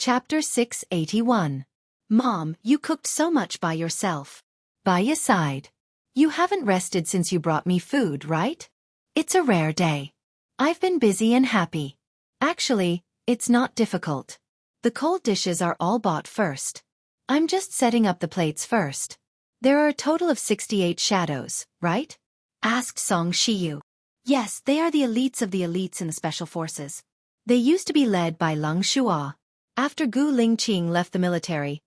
Chapter 681. Mom, you cooked so much by yourself. Baya sighed. You haven't rested since you brought me food, right? It's a rare day. I've been busy and happy. Actually, it's not difficult. The cold dishes are all bought first. I'm just setting up the plates first. There are a total of 68 shadows, right? Asked Song Shiyu. Yes, they are the elites of the elites in the special forces. They used to be led by Leng Shua. After Gu Lingqing left the military,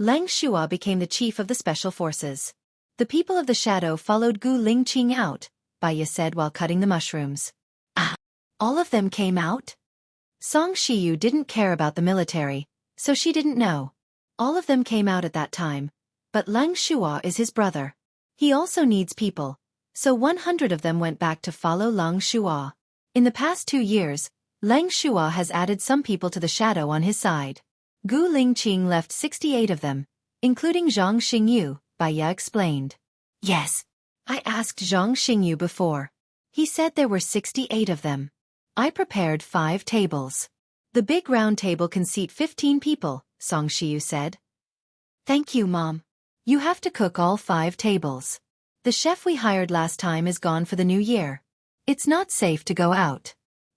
Leng Shua became the chief of the special forces. The people of the shadow followed Gu Lingqing out, Baya said while cutting the mushrooms. Ah, all of them came out? Song Shiyu didn't care about the military, so she didn't know. All of them came out at that time, but Leng Shua is his brother. He also needs people, so 100 of them went back to follow Leng Shua. In the past 2 years, Leng Shua has added some people to the shadow on his side. Gu Lingqing left 68 of them, including Zhang Xingyu, Baya explained. Yes. I asked Zhang Xingyu before. He said there were 68 of them. I prepared 5 tables. The big round table can seat 15 people, Song Shiyu said. Thank you, Mom. You have to cook all 5 tables. The chef we hired last time is gone for the new year. It's not safe to go out.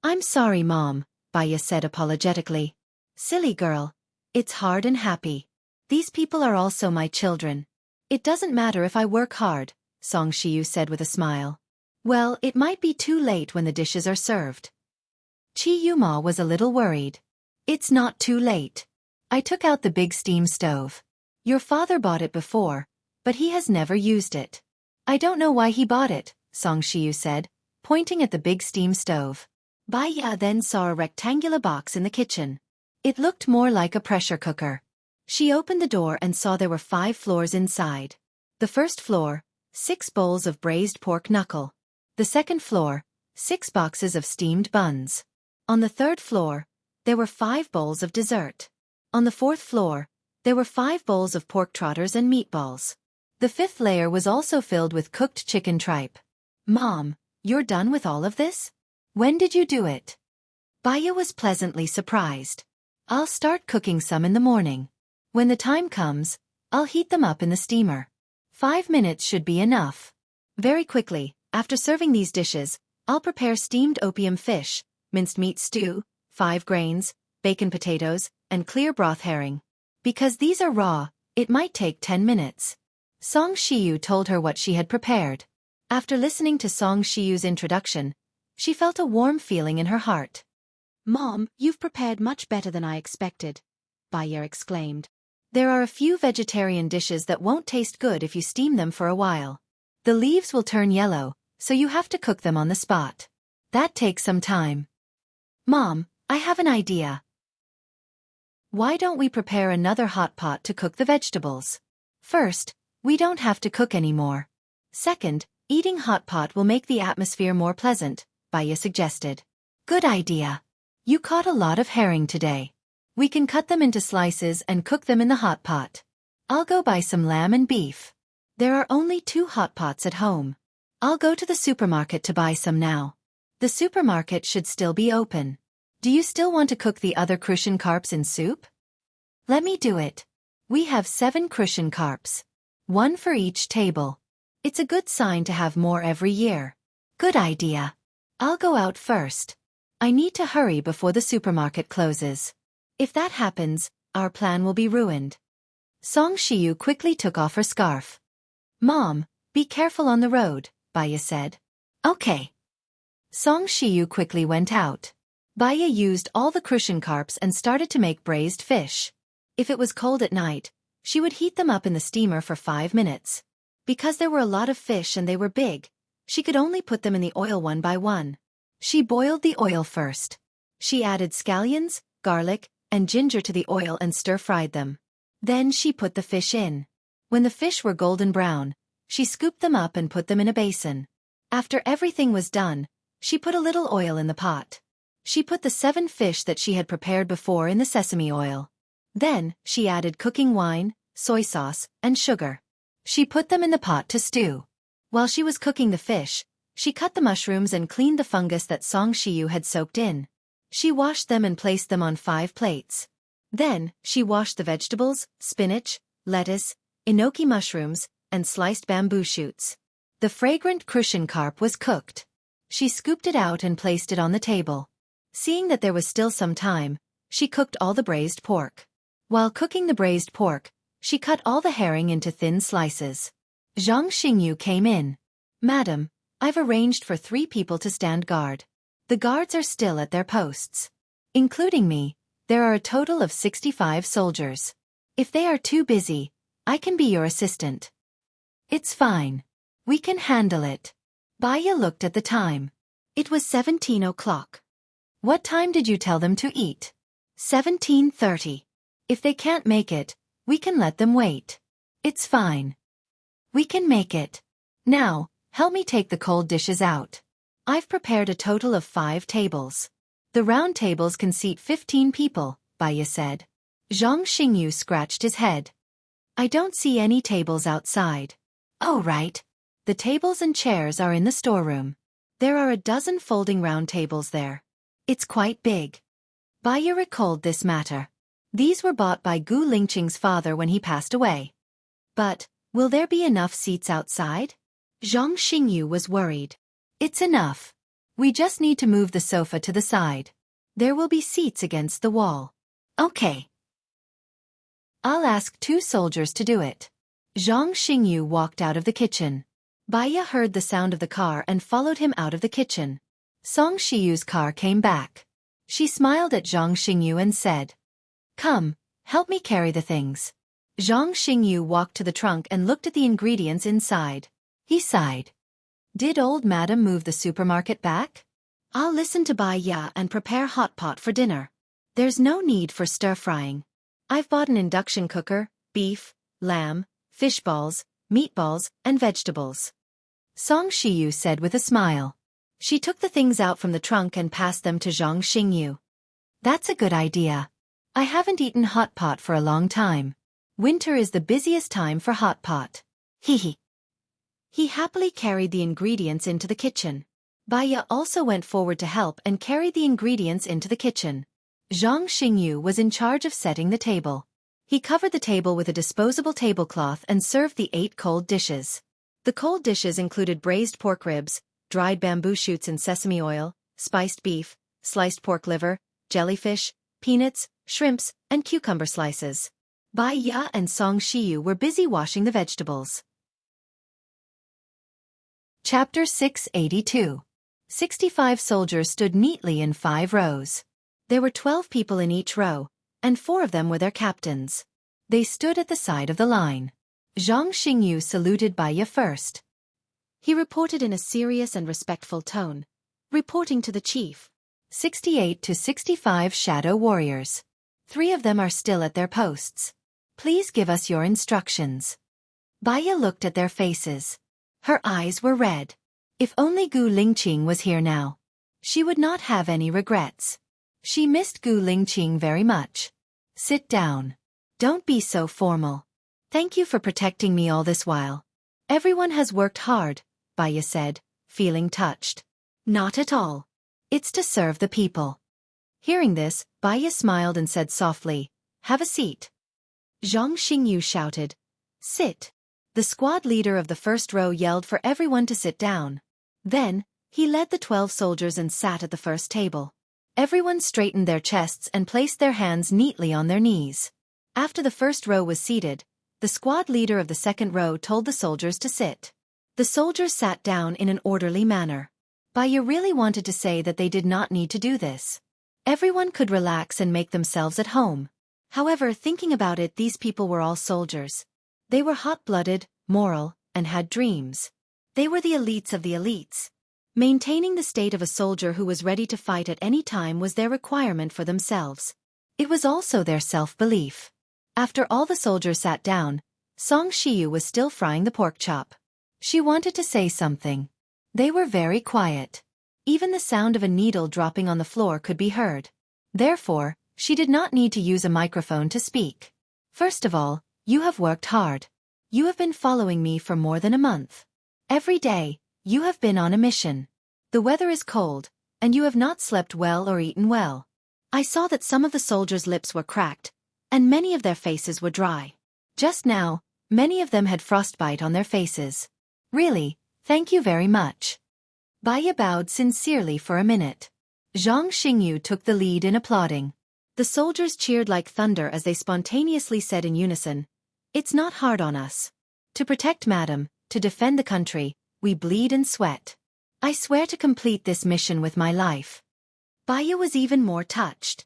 I'm sorry, Mom, Baya said apologetically. Silly girl. It's hard and happy. These people are also my children. It doesn't matter if I work hard, Song Shiyu said with a smile. Well, it might be too late when the dishes are served. Chi Yuma was a little worried. It's not too late. I took out the big steam stove. Your father bought it before, but he has never used it. I don't know why he bought it, Song Shiyu said, pointing at the big steam stove. Baya then saw a rectangular box in the kitchen. It looked more like a pressure cooker. She opened the door and saw there were 5 floors inside. The first floor, 6 bowls of braised pork knuckle. The second floor, 6 boxes of steamed buns. On the third floor, there were 5 bowls of dessert. On the fourth floor, there were 5 bowls of pork trotters and meatballs. The fifth layer was also filled with cooked chicken tripe. Mom, you're done with all of this? When did you do it? Baya was pleasantly surprised. I'll start cooking some in the morning. When the time comes, I'll heat them up in the steamer. 5 minutes should be enough. Very quickly, after serving these dishes, I'll prepare steamed opium fish, minced meat stew, 5 grains, bacon potatoes, and clear broth herring. Because these are raw, it might take 10 minutes. Song Shiyu told her what she had prepared. After listening to Song Shiyu's introduction, she felt a warm feeling in her heart. Mom, you've prepared much better than I expected, Baya exclaimed. There are a few vegetarian dishes that won't taste good if you steam them for a while. The leaves will turn yellow, so you have to cook them on the spot. That takes some time. Mom, I have an idea. Why don't we prepare another hot pot to cook the vegetables? First, we don't have to cook anymore. Second, eating hot pot will make the atmosphere more pleasant, Baya suggested. Good idea. You caught a lot of herring today. We can cut them into slices and cook them in the hot pot. I'll go buy some lamb and beef. There are only 2 hot pots at home. I'll go to the supermarket to buy some now. The supermarket should still be open. Do you still want to cook the other crucian carps in soup? Let me do it. We have 7 crucian carps. 1 for each table. It's a good sign to have more every year. Good idea. I'll go out first. I need to hurry before the supermarket closes. If that happens, our plan will be ruined. Song Shiyu quickly took off her scarf. Mom, be careful on the road, Baya said. Okay. Song Shiyu quickly went out. Baya used all the crucian carps and started to make braised fish. If it was cold at night, she would heat them up in the steamer for 5 minutes. Because there were a lot of fish and they were big, she could only put them in the oil one by one. She boiled the oil first. She added scallions, garlic, and ginger to the oil and stir-fried them. Then she put the fish in. When the fish were golden brown, she scooped them up and put them in a basin. After everything was done, she put a little oil in the pot. She put the 7 fish that she had prepared before in the sesame oil. Then, she added cooking wine, soy sauce, and sugar. She put them in the pot to stew. While she was cooking the fish, she cut the mushrooms and cleaned the fungus that Song Shiyu had soaked in. She washed them and placed them on 5 plates. Then, she washed the vegetables, spinach, lettuce, enoki mushrooms, and sliced bamboo shoots. The fragrant crucian carp was cooked. She scooped it out and placed it on the table. Seeing that there was still some time, she cooked all the braised pork. While cooking the braised pork, she cut all the herring into thin slices. Zhang Xingyu came in. Madam, I've arranged for 3 people to stand guard. The guards are still at their posts. Including me, there are a total of 65 soldiers. If they are too busy, I can be your assistant. It's fine. We can handle it. Baya looked at the time. It was 17 o'clock. What time did you tell them to eat? 17:30. If they can't make it, we can let them wait. It's fine. We can make it. Now, help me take the cold dishes out. I've prepared a total of 5 tables. The round tables can seat 15 people, Baya said. Zhang Xingyu scratched his head. I don't see any tables outside. Oh right. The tables and chairs are in the storeroom. There are a dozen folding round tables there. It's quite big. Baya recalled this matter. These were bought by Gu Lingqing's father when he passed away. But, will there be enough seats outside? Zhang Xingyu was worried. It's enough. We just need to move the sofa to the side. There will be seats against the wall. Okay. I'll ask 2 soldiers to do it. Zhang Xingyu walked out of the kitchen. Baya heard the sound of the car and followed him out of the kitchen. Song Shiyu's car came back. She smiled at Zhang Xingyu and said, Come, help me carry the things. Zhang Xingyu walked to the trunk and looked at the ingredients inside. He sighed. Did old madam move the supermarket back? I'll listen to Baya and prepare hot pot for dinner. There's no need for stir-frying. I've bought an induction cooker, beef, lamb, fish balls, meatballs, and vegetables. Song Shiyu said with a smile. She took the things out from the trunk and passed them to Zhang Xingyu. That's a good idea. I haven't eaten hot pot for a long time. Winter is the busiest time for hot pot. Hee. He happily carried the ingredients into the kitchen. Baya also went forward to help and carried the ingredients into the kitchen. Zhang Xingyu was in charge of setting the table. He covered the table with a disposable tablecloth and served the 8 cold dishes. The cold dishes included braised pork ribs, dried bamboo shoots in sesame oil, spiced beef, sliced pork liver, jellyfish, peanuts, shrimps, and cucumber slices. Baya and Song Shiyu were busy washing the vegetables. Chapter 682. 65 soldiers stood neatly in 5 rows. There were 12 people in each row, and 4 of them were their captains. They stood at the side of the line. Zhang Xingyu saluted Baya first. He reported in a serious and respectful tone, reporting to the chief. 68 to 65 shadow warriors. 3 of them are still at their posts. Please give us your instructions. Baya looked at their faces. Her eyes were red. If only Gu Lingqing was here now. She would not have any regrets. She missed Gu Lingqing very much. Sit down. Don't be so formal. Thank you for protecting me all this while. Everyone has worked hard, Baya said, feeling touched. Not at all. It's to serve the people. Hearing this, Baya smiled and said softly, Have a seat. Zhang Xingyu shouted, Sit. The squad leader of the first row yelled for everyone to sit down. Then, he led the 12 soldiers and sat at the first table. Everyone straightened their chests and placed their hands neatly on their knees. After the first row was seated, the squad leader of the second row told the soldiers to sit. The soldiers sat down in an orderly manner. Baya really wanted to say that they did not need to do this. Everyone could relax and make themselves at home. However, thinking about it, these people were all soldiers. They were hot-blooded, moral, and had dreams. They were the elites of the elites. Maintaining the state of a soldier who was ready to fight at any time was their requirement for themselves. It was also their self-belief. After all the soldiers sat down, Song Shiyu was still frying the pork chop. She wanted to say something. They were very quiet. Even the sound of a needle dropping on the floor could be heard. Therefore, she did not need to use a microphone to speak. First of all, you have worked hard. You have been following me for more than a month. Every day, you have been on a mission. The weather is cold, and you have not slept well or eaten well. I saw that some of the soldiers' lips were cracked, and many of their faces were dry. Just now, many of them had frostbite on their faces. Really, thank you very much. Baiya bowed sincerely for a minute. Zhang Xingyu took the lead in applauding. The soldiers cheered like thunder as they spontaneously said in unison, "It's not hard on us. To protect Madam, to defend the country, we bleed and sweat. I swear to complete this mission with my life." Baiya was even more touched.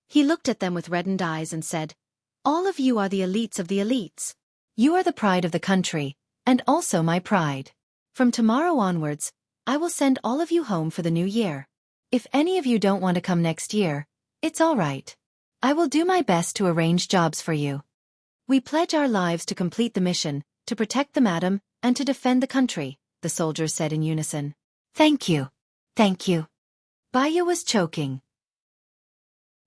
He looked at them with reddened eyes and said, "All of you are the elites of the elites. You are the pride of the country, and also my pride. From tomorrow onwards, I will send all of you home for the new year. If any of you don't want to come next year, it's all right. I will do my best to arrange jobs for you. We pledge our lives to complete the mission, to protect the Madam, and to defend the country," the soldiers said in unison. "Thank you. Thank you." Baiya was choking.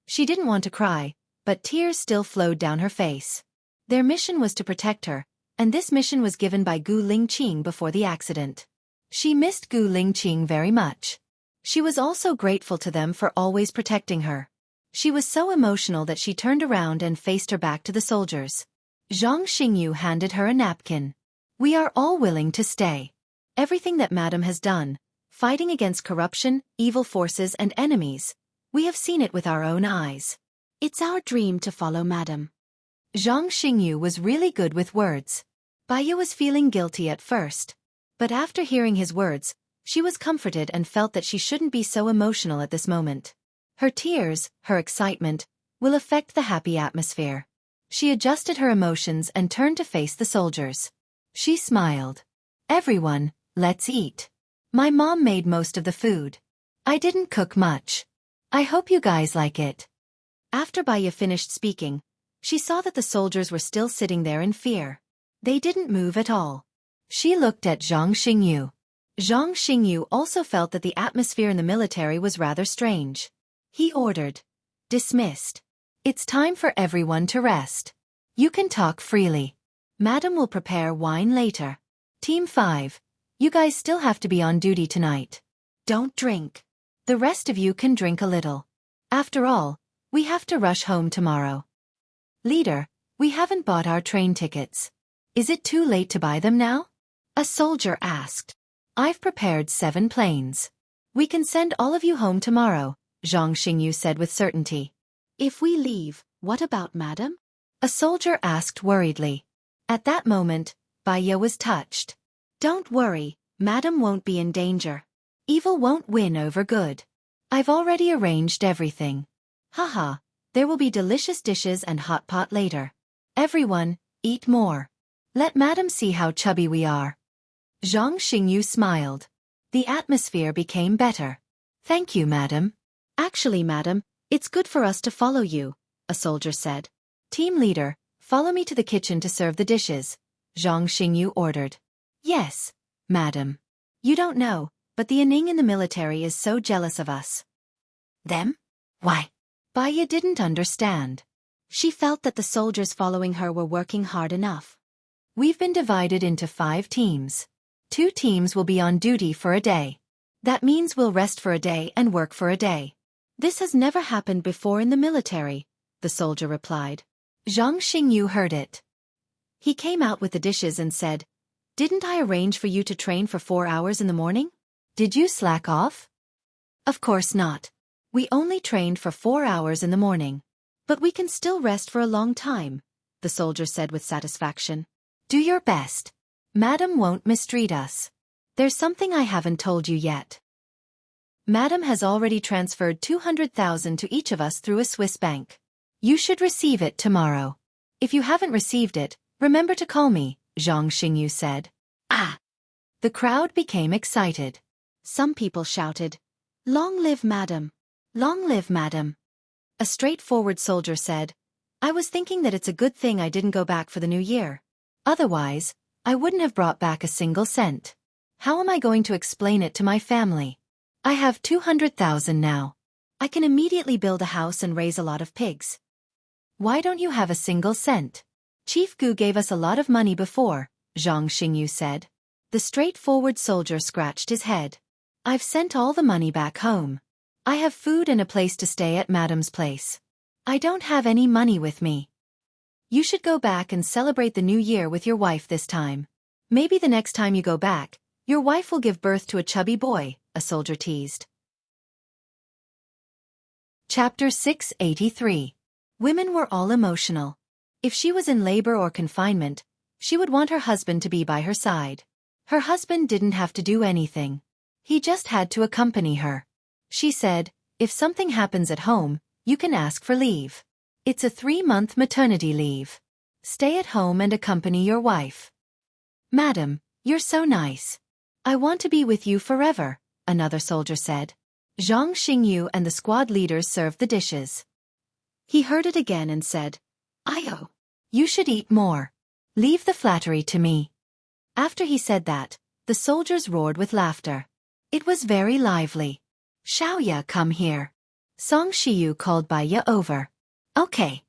She didn't want to cry, but tears still flowed down her face. Their mission was to protect her, and this mission was given by Gu Lingqing before the accident. She missed Gu Lingqing very much. She was also grateful to them for always protecting her. She was so emotional that she turned around and faced her back to the soldiers. Zhang Xingyu handed her a napkin. "We are all willing to stay. Everything that Madam has done, fighting against corruption, evil forces and enemies, we have seen it with our own eyes. It's our dream to follow Madam." Zhang Xingyu was really good with words. Baiya was feeling guilty at first. But after hearing his words, she was comforted and felt that she shouldn't be so emotional at this moment. Her tears, her excitement, will affect the happy atmosphere. She adjusted her emotions and turned to face the soldiers. She smiled. "Everyone, let's eat. My mom made most of the food. I didn't cook much. I hope you guys like it." After Baiya finished speaking, she saw that the soldiers were still sitting there in fear. They didn't move at all. She looked at Zhang Xingyu. Zhang Xingyu also felt that the atmosphere in the military was rather strange. He ordered, "Dismissed. It's time for everyone to rest. You can talk freely. Madam will prepare wine later. Team 5, you guys still have to be on duty tonight. Don't drink. The rest of you can drink a little. After all, we have to rush home tomorrow." "Leader, we haven't bought our train tickets. Is it too late to buy them now?" a soldier asked. "I've prepared 7 planes. We can send all of you home tomorrow," Zhang Xingyu said with certainty. "If we leave, what about Madam?" a soldier asked worriedly. At that moment, Baiya was touched. "Don't worry, Madam won't be in danger. Evil won't win over good. I've already arranged everything. Haha, there will be delicious dishes and hot pot later. Everyone, eat more. Let Madam see how chubby we are." Zhang Xingyu smiled. The atmosphere became better. "Thank you, Madam." "Actually, Madam, it's good for us to follow you," a soldier said. "Team leader, follow me to the kitchen to serve the dishes," Zhang Xingyu ordered. "Yes, Madam. You don't know, but the Aning in the military is so jealous of us." "Them? Why?" Baiya didn't understand. She felt that the soldiers following her were working hard enough. "We've been divided into 5 teams. 2 teams will be on duty for a day. That means we'll rest for a day and work for a day. This has never happened before in the military," the soldier replied. Zhang Xingyu heard it. He came out with the dishes and said, "Didn't I arrange for you to train for 4 hours in the morning? Did you slack off?" "Of course not. We only trained for 4 hours in the morning. But we can still rest for a long time," the soldier said with satisfaction. "Do your best. Madam won't mistreat us. There's something I haven't told you yet. Madam has already transferred 200,000 to each of us through a Swiss bank. You should receive it tomorrow. If you haven't received it, remember to call me," Zhang Xingyu said. "Ah!" The crowd became excited. Some people shouted, "Long live Madam! Long live Madam!" A straightforward soldier said, "I was thinking that it's a good thing I didn't go back for the new year. Otherwise, I wouldn't have brought back a single cent. How am I going to explain it to my family? I have 200,000 now. I can immediately build a house and raise a lot of pigs. Why don't you have a single cent? Chief Gu gave us a lot of money before," Zhang Xingyu said. The straightforward soldier scratched his head. "I've sent all the money back home. I have food and a place to stay at Madam's place. I don't have any money with me. You should go back and celebrate the new year with your wife this time. Maybe the next time you go back, your wife will give birth to a chubby boy, a soldier teased. Chapter 683. Women were all emotional. If she was in labor or confinement, she would want her husband to be by her side. Her husband didn't have to do anything. He just had to accompany her. She said, if something happens at home, you can ask for leave. It's a 3-month maternity leave. Stay at home and accompany your wife. Madam, you're so nice. I want to be with you forever, another soldier said. Zhang Xingyu and the squad leaders served the dishes. He heard it again and said, Ayo, you should eat more. Leave the flattery to me. After he said that, the soldiers roared with laughter. It was very lively. Xiaoya, come here. Song Shiyu called Baiya over. Okay.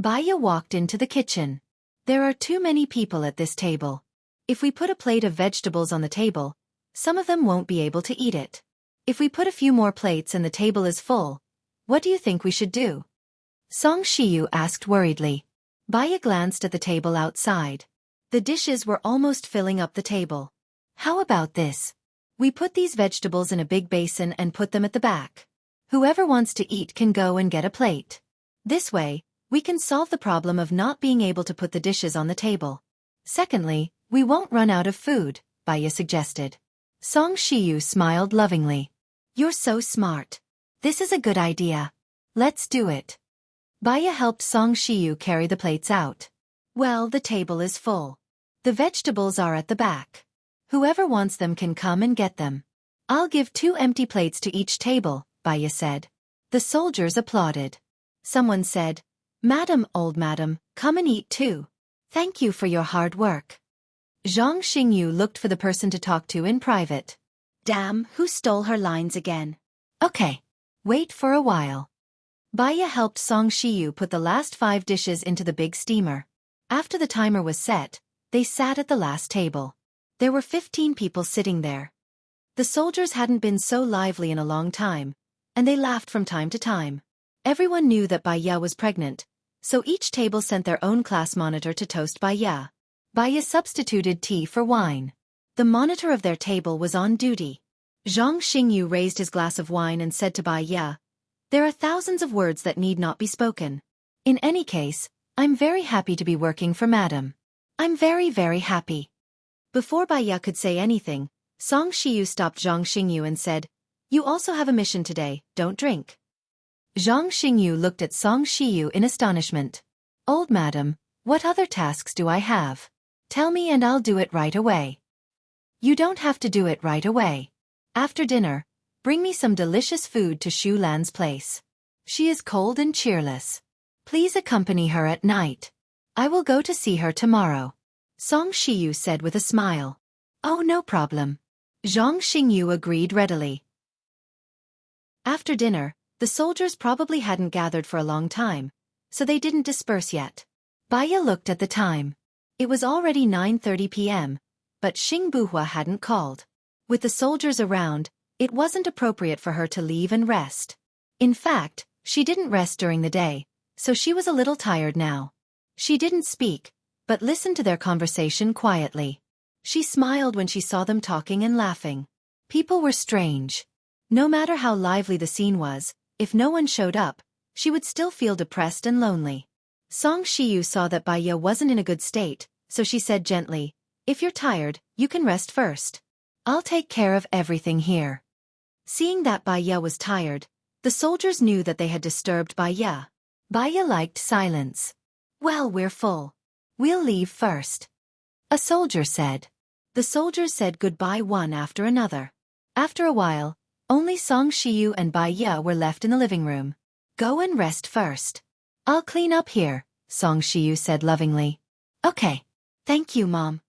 Baiya walked into the kitchen. There are too many people at this table. If we put a plate of vegetables on the table, some of them won't be able to eat it. If we put a few more plates and the table is full, what do you think we should do? Song Shiyu asked worriedly. Baiya glanced at the table outside. The dishes were almost filling up the table. How about this? We put these vegetables in a big basin and put them at the back. Whoever wants to eat can go and get a plate. This way, we can solve the problem of not being able to put the dishes on the table. Secondly, we won't run out of food, Baiya suggested. Song Shiyu smiled lovingly. You're so smart. This is a good idea. Let's do it. Baiya helped Song Shiyu carry the plates out. Well, the table is full. The vegetables are at the back. Whoever wants them can come and get them. I'll give 2 empty plates to each table, Baiya said. The soldiers applauded. Someone said, Madam, old madam, come and eat too. Thank you for your hard work. Zhang Xingyu looked for the person to talk to in private. Damn, who stole her lines again? Okay. Wait for a while. Baiya helped Song Shiyu put the last 5 dishes into the big steamer. After the timer was set, they sat at the last table. There were 15 people sitting there. The soldiers hadn't been so lively in a long time, and they laughed from time to time. Everyone knew that Baiya was pregnant, so each table sent their own class monitor to toast Baiya. Baiya substituted tea for wine. The monitor of their table was on duty. Zhang Xingyu raised his glass of wine and said to Baiya, There are thousands of words that need not be spoken. In any case, I'm very happy to be working for Madam. I'm very, very happy. Before Baiya could say anything, Song Shiyu stopped Zhang Xingyu and said, You also have a mission today, don't drink. Zhang Xingyu looked at Song Shiyu in astonishment. Old madam, what other tasks do I have? Tell me and I'll do it right away. You don't have to do it right away. After dinner, bring me some delicious food to Shu Lan's place. She is cold and cheerless. Please accompany her at night. I will go to see her tomorrow. Song Shiyu said with a smile. Oh, no problem. Zhang Xingyu agreed readily. After dinner, the soldiers probably hadn't gathered for a long time, so they didn't disperse yet. Baiya looked at the time. It was already 9:30 p.m., but Xing Buhua hadn't called. With the soldiers around, it wasn't appropriate for her to leave and rest. In fact, she didn't rest during the day, so she was a little tired now. She didn't speak, but listened to their conversation quietly. She smiled when she saw them talking and laughing. People were strange. No matter how lively the scene was, if no one showed up, she would still feel depressed and lonely. Song Shiyu saw that Baiya wasn't in a good state, so she said gently, If you're tired, you can rest first. I'll take care of everything here. Seeing that Baiya was tired, the soldiers knew that they had disturbed Baiya. Baiya liked silence. Well, we're full. We'll leave first. A soldier said. The soldiers said goodbye one after another. After a while, only Song Shiyu and Baiya were left in the living room. Go and rest first. I'll clean up here, Song Shiyu said lovingly. Okay. Thank you, Mom.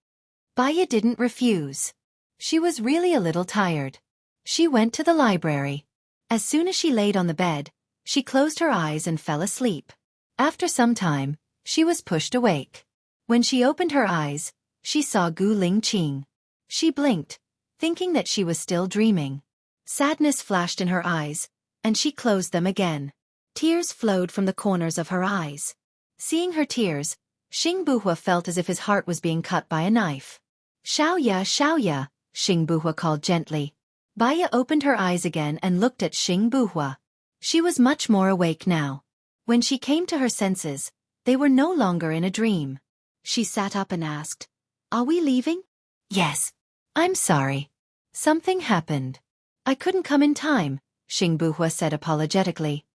Baiya didn't refuse. She was really a little tired. She went to the library. As soon as she laid on the bed, she closed her eyes and fell asleep. After some time, she was pushed awake. When she opened her eyes, she saw Gu Lingqing. She blinked, thinking that she was still dreaming. Sadness flashed in her eyes, and she closed them again. Tears flowed from the corners of her eyes. Seeing her tears, Xing Buhua felt as if his heart was being cut by a knife. Xiao Ya, Xing Buhua called gently. Baya opened her eyes again and looked at Xing Buhua. She was much more awake now. When she came to her senses, they were no longer in a dream. She sat up and asked, "Are we leaving?" "Yes. I'm sorry. Something happened. I couldn't come in time," Xing Buhua said apologetically.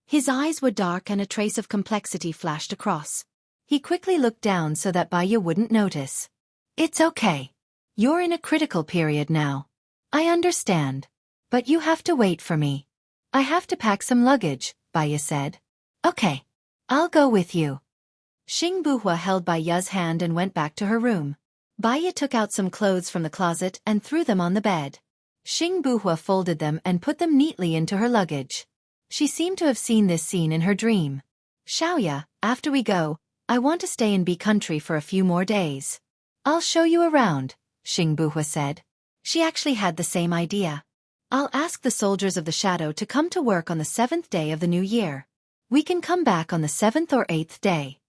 His eyes were dark and a trace of complexity flashed across. He quickly looked down so that Baya wouldn't notice. "It's okay. You're in a critical period now. I understand. But you have to wait for me. I have to pack some luggage," Baya said. "Okay. I'll go with you." Xing Buhua held Baya's hand and went back to her room. Baya took out some clothes from the closet and threw them on the bed. Xing Buhua folded them and put them neatly into her luggage. She seemed to have seen this scene in her dream. "Xiaoya, after we go, I want to stay in B country for a few more days. I'll show you around," Xing Buhua said. She actually had the same idea. "I'll ask the soldiers of the shadow to come to work on the 7th day of the new year. We can come back on the 7th or 8th day."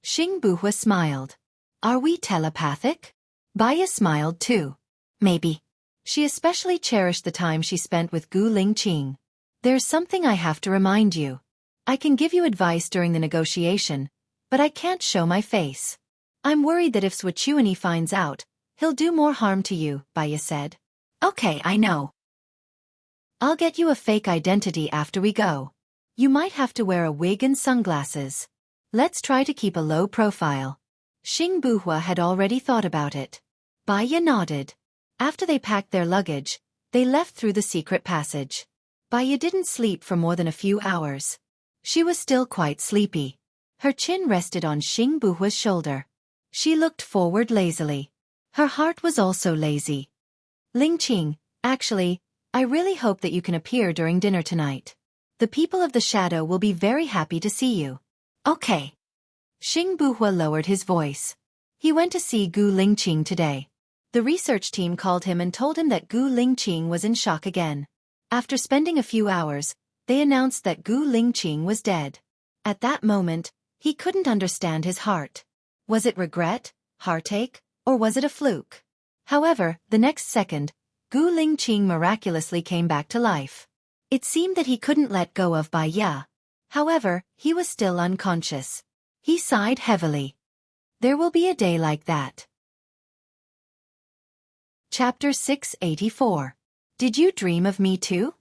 Xing Buhua smiled. "Are we telepathic?" Baya smiled too. "Maybe." She especially cherished the time she spent with Gu Lingqing. "There's something I have to remind you. I can give you advice during the negotiation, but I can't show my face. I'm worried that if Swichuani finds out, he'll do more harm to you," Baya said. "Okay, I know. I'll get you a fake identity after we go. You might have to wear a wig and sunglasses. Let's try to keep a low profile." Xing Buhua had already thought about it. Baya nodded. After they packed their luggage, they left through the secret passage. Baya didn't sleep for more than a few hours. She was still quite sleepy. Her chin rested on Xing Buhua's shoulder. She looked forward lazily. Her heart was also lazy. "Lingqing, actually, I really hope that you can appear during dinner tonight. The people of the shadow will be very happy to see you." "Okay." Xing Buhua lowered his voice. He went to see Gu Lingqing today. The research team called him and told him that Gu Lingqing was in shock again. After spending a few hours, they announced that Gu Lingqing was dead. At that moment, he couldn't understand his heart. Was it regret, heartache, or was it a fluke? However, the next second, Gu Lingqing miraculously came back to life. It seemed that he couldn't let go of Baya. However, he was still unconscious. He sighed heavily. There will be a day like that. Chapter 684. Did you dream of me too?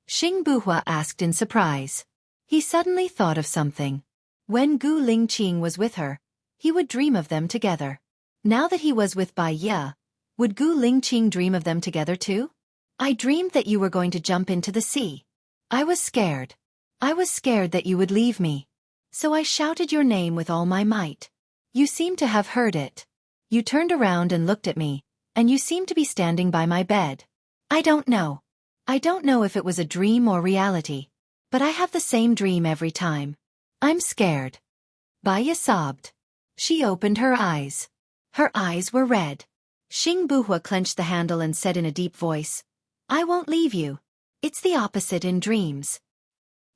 Xing Buhua asked in surprise. He suddenly thought of something. When Gu Lingqing was with her, he would dream of them together. Now that he was with Baya, would Gu Lingqing dream of them together too? "I dreamed that you were going to jump into the sea. I was scared. I was scared that you would leave me. So I shouted your name with all my might. You seemed to have heard it. You turned around and looked at me, and you seemed to be standing by my bed. I don't know. I don't know if it was a dream or reality. But I have the same dream every time. I'm scared." Baya sobbed. She opened her eyes. Her eyes were red. Xing Buhua clenched the handle and said in a deep voice, "I won't leave you. It's the opposite in dreams."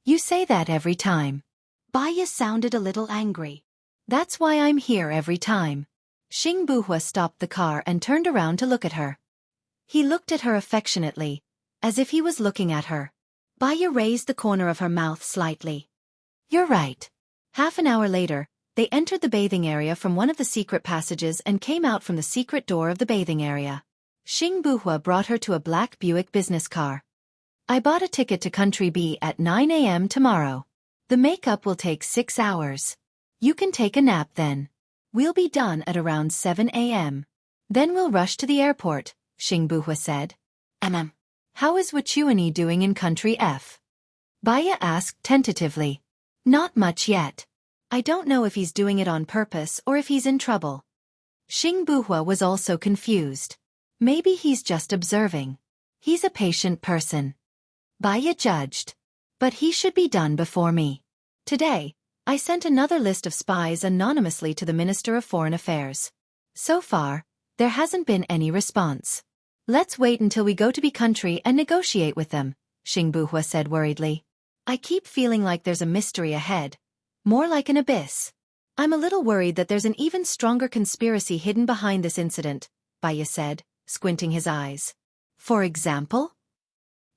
"You say that every time." Baya sounded a little angry. "That's why I'm here every time." Xing Buhua stopped the car and turned around to look at her. He looked at her affectionately, as if he was looking at her. Baya raised the corner of her mouth slightly. "You're right." Half an hour later, they entered the bathing area from one of the secret passages and came out from the secret door of the bathing area. Xing Buhua brought her to a black Buick business car. "I bought a ticket to Country B at 9 a.m. tomorrow. The makeup will take 6 hours. You can take a nap then. We'll be done at around 7 a.m. Then we'll rush to the airport," Xing Buhua said. How is Wuchuani doing in Country F?" Baya asked tentatively. "Not much yet. I don't know if he's doing it on purpose or if he's in trouble." Xing Buhua was also confused. Maybe he's just observing. He's a patient person. Baya judged. But he should be done before me. Today, I sent another list of spies anonymously to the Minister of Foreign Affairs. So far, there hasn't been any response. Let's wait until we go to B country and negotiate with them, Xing Buhua said worriedly. I keep feeling like there's a mystery ahead. More like an abyss. I'm a little worried that there's an even stronger conspiracy hidden behind this incident, Baya said, squinting his eyes. For example?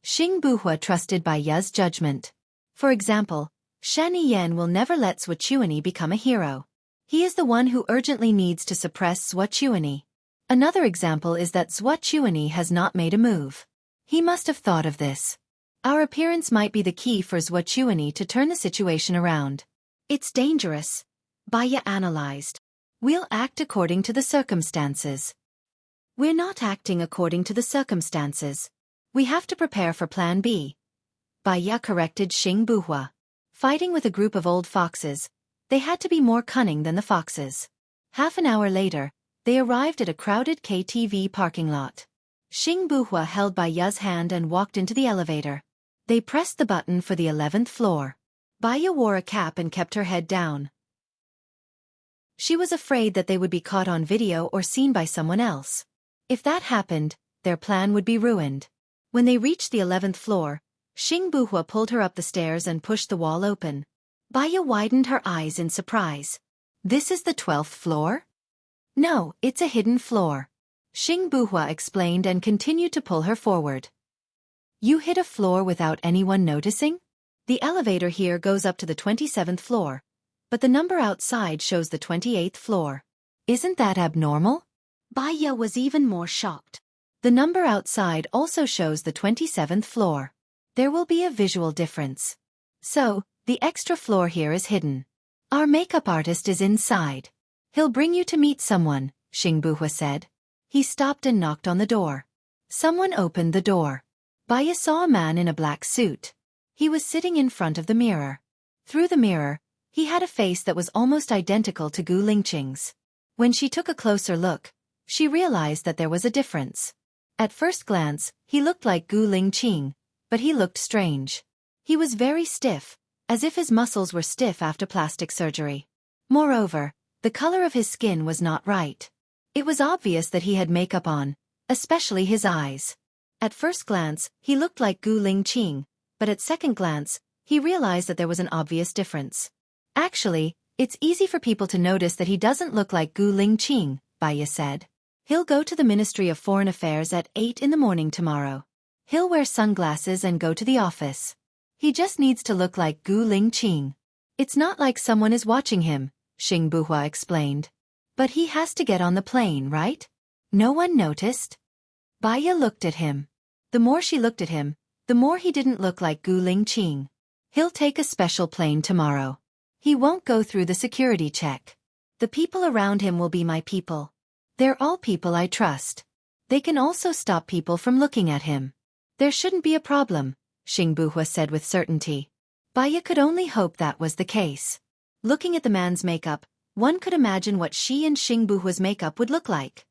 Xing Buhua trusted Baya's judgment. For example, Shani Yan will never let Swachuani become a hero. He is the one who urgently needs to suppress Swachuani. Another example is that Swachuani has not made a move. He must have thought of this. Our appearance might be the key for Swachuani to turn the situation around. It's dangerous, Baya analyzed. We'll act according to the circumstances. We're not acting according to the circumstances. We have to prepare for Plan B. Baya corrected Xing Buhua. Fighting with a group of old foxes, they had to be more cunning than the foxes. Half an hour later, they arrived at a crowded KTV parking lot. Xing Buhua held Baya's hand and walked into the elevator. They pressed the button for the 11th floor. Baya wore a cap and kept her head down. She was afraid that they would be caught on video or seen by someone else. If that happened, their plan would be ruined. When they reached the 11th floor, Xing Buhua pulled her up the stairs and pushed the wall open. Baya widened her eyes in surprise. This is the 12th floor? No, it's a hidden floor. Xing Buhua explained and continued to pull her forward. You hit a floor without anyone noticing? The elevator here goes up to the 27th floor, but the number outside shows the 28th floor. Isn't that abnormal? Baya was even more shocked. The number outside also shows the 27th floor. There will be a visual difference. So, the extra floor here is hidden. Our makeup artist is inside. He'll bring you to meet someone, Xing Buhua said. He stopped and knocked on the door. Someone opened the door. Baya saw a man in a black suit. He was sitting in front of the mirror. Through the mirror, he had a face that was almost identical to Gu Lingqing's. When she took a closer look, she realized that there was a difference. At first glance, he looked like Gu Lingqing, but he looked strange. He was very stiff, as if his muscles were stiff after plastic surgery. Moreover, the color of his skin was not right. It was obvious that he had makeup on, especially his eyes. At first glance, he looked like Gu Lingqing, but at second glance, he realized that there was an obvious difference. Actually, it's easy for people to notice that he doesn't look like Gu Lingqing, Baya said. He'll go to the Ministry of Foreign Affairs at 8 in the morning tomorrow. He'll wear sunglasses and go to the office. He just needs to look like Gu Lingqing. It's not like someone is watching him, Xing Buhua explained. But he has to get on the plane, right? No one noticed? Baya looked at him. The more she looked at him, the more he didn't look like Gu Lingqing. He'll take a special plane tomorrow. He won't go through the security check. The people around him will be my people. They're all people I trust. They can also stop people from looking at him. There shouldn't be a problem, Xing Buhua said with certainty. Baya could only hope that was the case. Looking at the man's makeup, one could imagine what she and Xing Buhua's makeup would look like.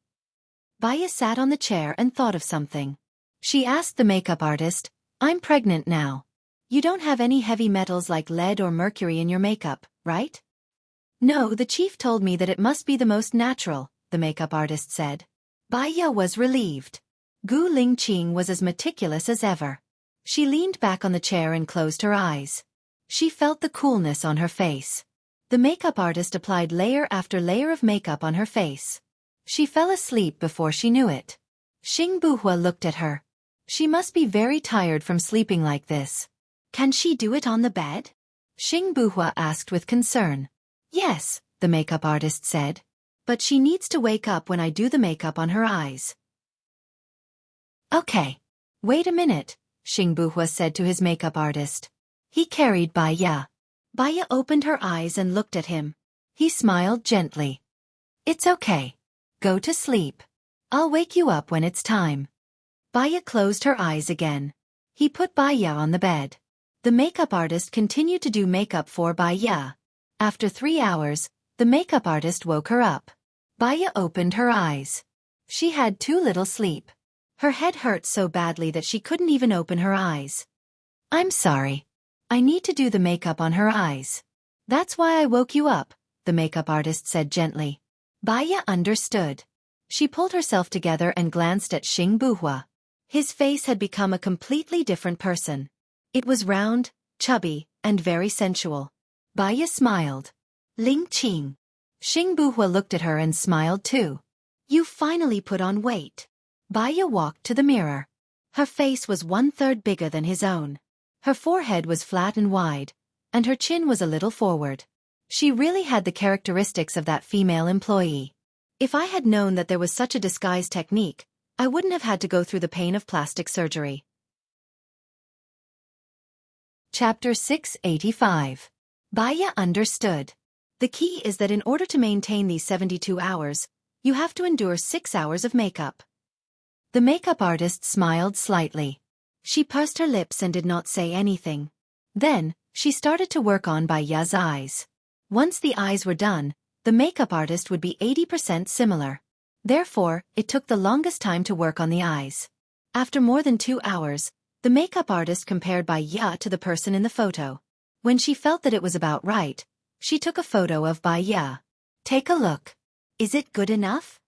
Baya sat on the chair and thought of something. She asked the makeup artist, I'm pregnant now. You don't have any heavy metals like lead or mercury in your makeup, right? No, the chief told me that it must be the most natural, the makeup artist said. Baya was relieved. Gu Lingqing was as meticulous as ever. She leaned back on the chair and closed her eyes. She felt the coolness on her face. The makeup artist applied layer after layer of makeup on her face. She fell asleep before she knew it. Xing Buhua looked at her. She must be very tired from sleeping like this. Can she do it on the bed? Xing Buhua asked with concern. Yes, the makeup artist said. But she needs to wake up when I do the makeup on her eyes. Okay. Wait a minute, Xing Buhua said to his makeup artist. He carried Baya. Baya opened her eyes and looked at him. He smiled gently. It's okay. Go to sleep. I'll wake you up when it's time. Baya closed her eyes again. He put Baya on the bed. The makeup artist continued to do makeup for Baya. After 3 hours, the makeup artist woke her up. Baya opened her eyes. She had too little sleep. Her head hurt so badly that she couldn't even open her eyes. I'm sorry. I need to do the makeup on her eyes. That's why I woke you up, the makeup artist said gently. Baya understood. She pulled herself together and glanced at Xing Buhua. His face had become a completely different person. It was round, chubby, and very sensual. Baya smiled. Ling Qing. Xing Buhua looked at her and smiled too. You finally put on weight. Baya walked to the mirror. Her face was 1/3 bigger than his own. Her forehead was flat and wide, and her chin was a little forward. She really had the characteristics of that female employee. If I had known that there was such a disguise technique, I wouldn't have had to go through the pain of plastic surgery. Chapter 685. Baya understood. The key is that in order to maintain these 72 hours, you have to endure 6 hours of makeup. The makeup artist smiled slightly. She pursed her lips and did not say anything. Then, she started to work on Baya's eyes. Once the eyes were done, the makeup artist would be 80% similar. Therefore, it took the longest time to work on the eyes. After more than 2 hours, the makeup artist compared Baya to the person in the photo. When she felt that it was about right, she took a photo of Baya. Take a look. Is it good enough?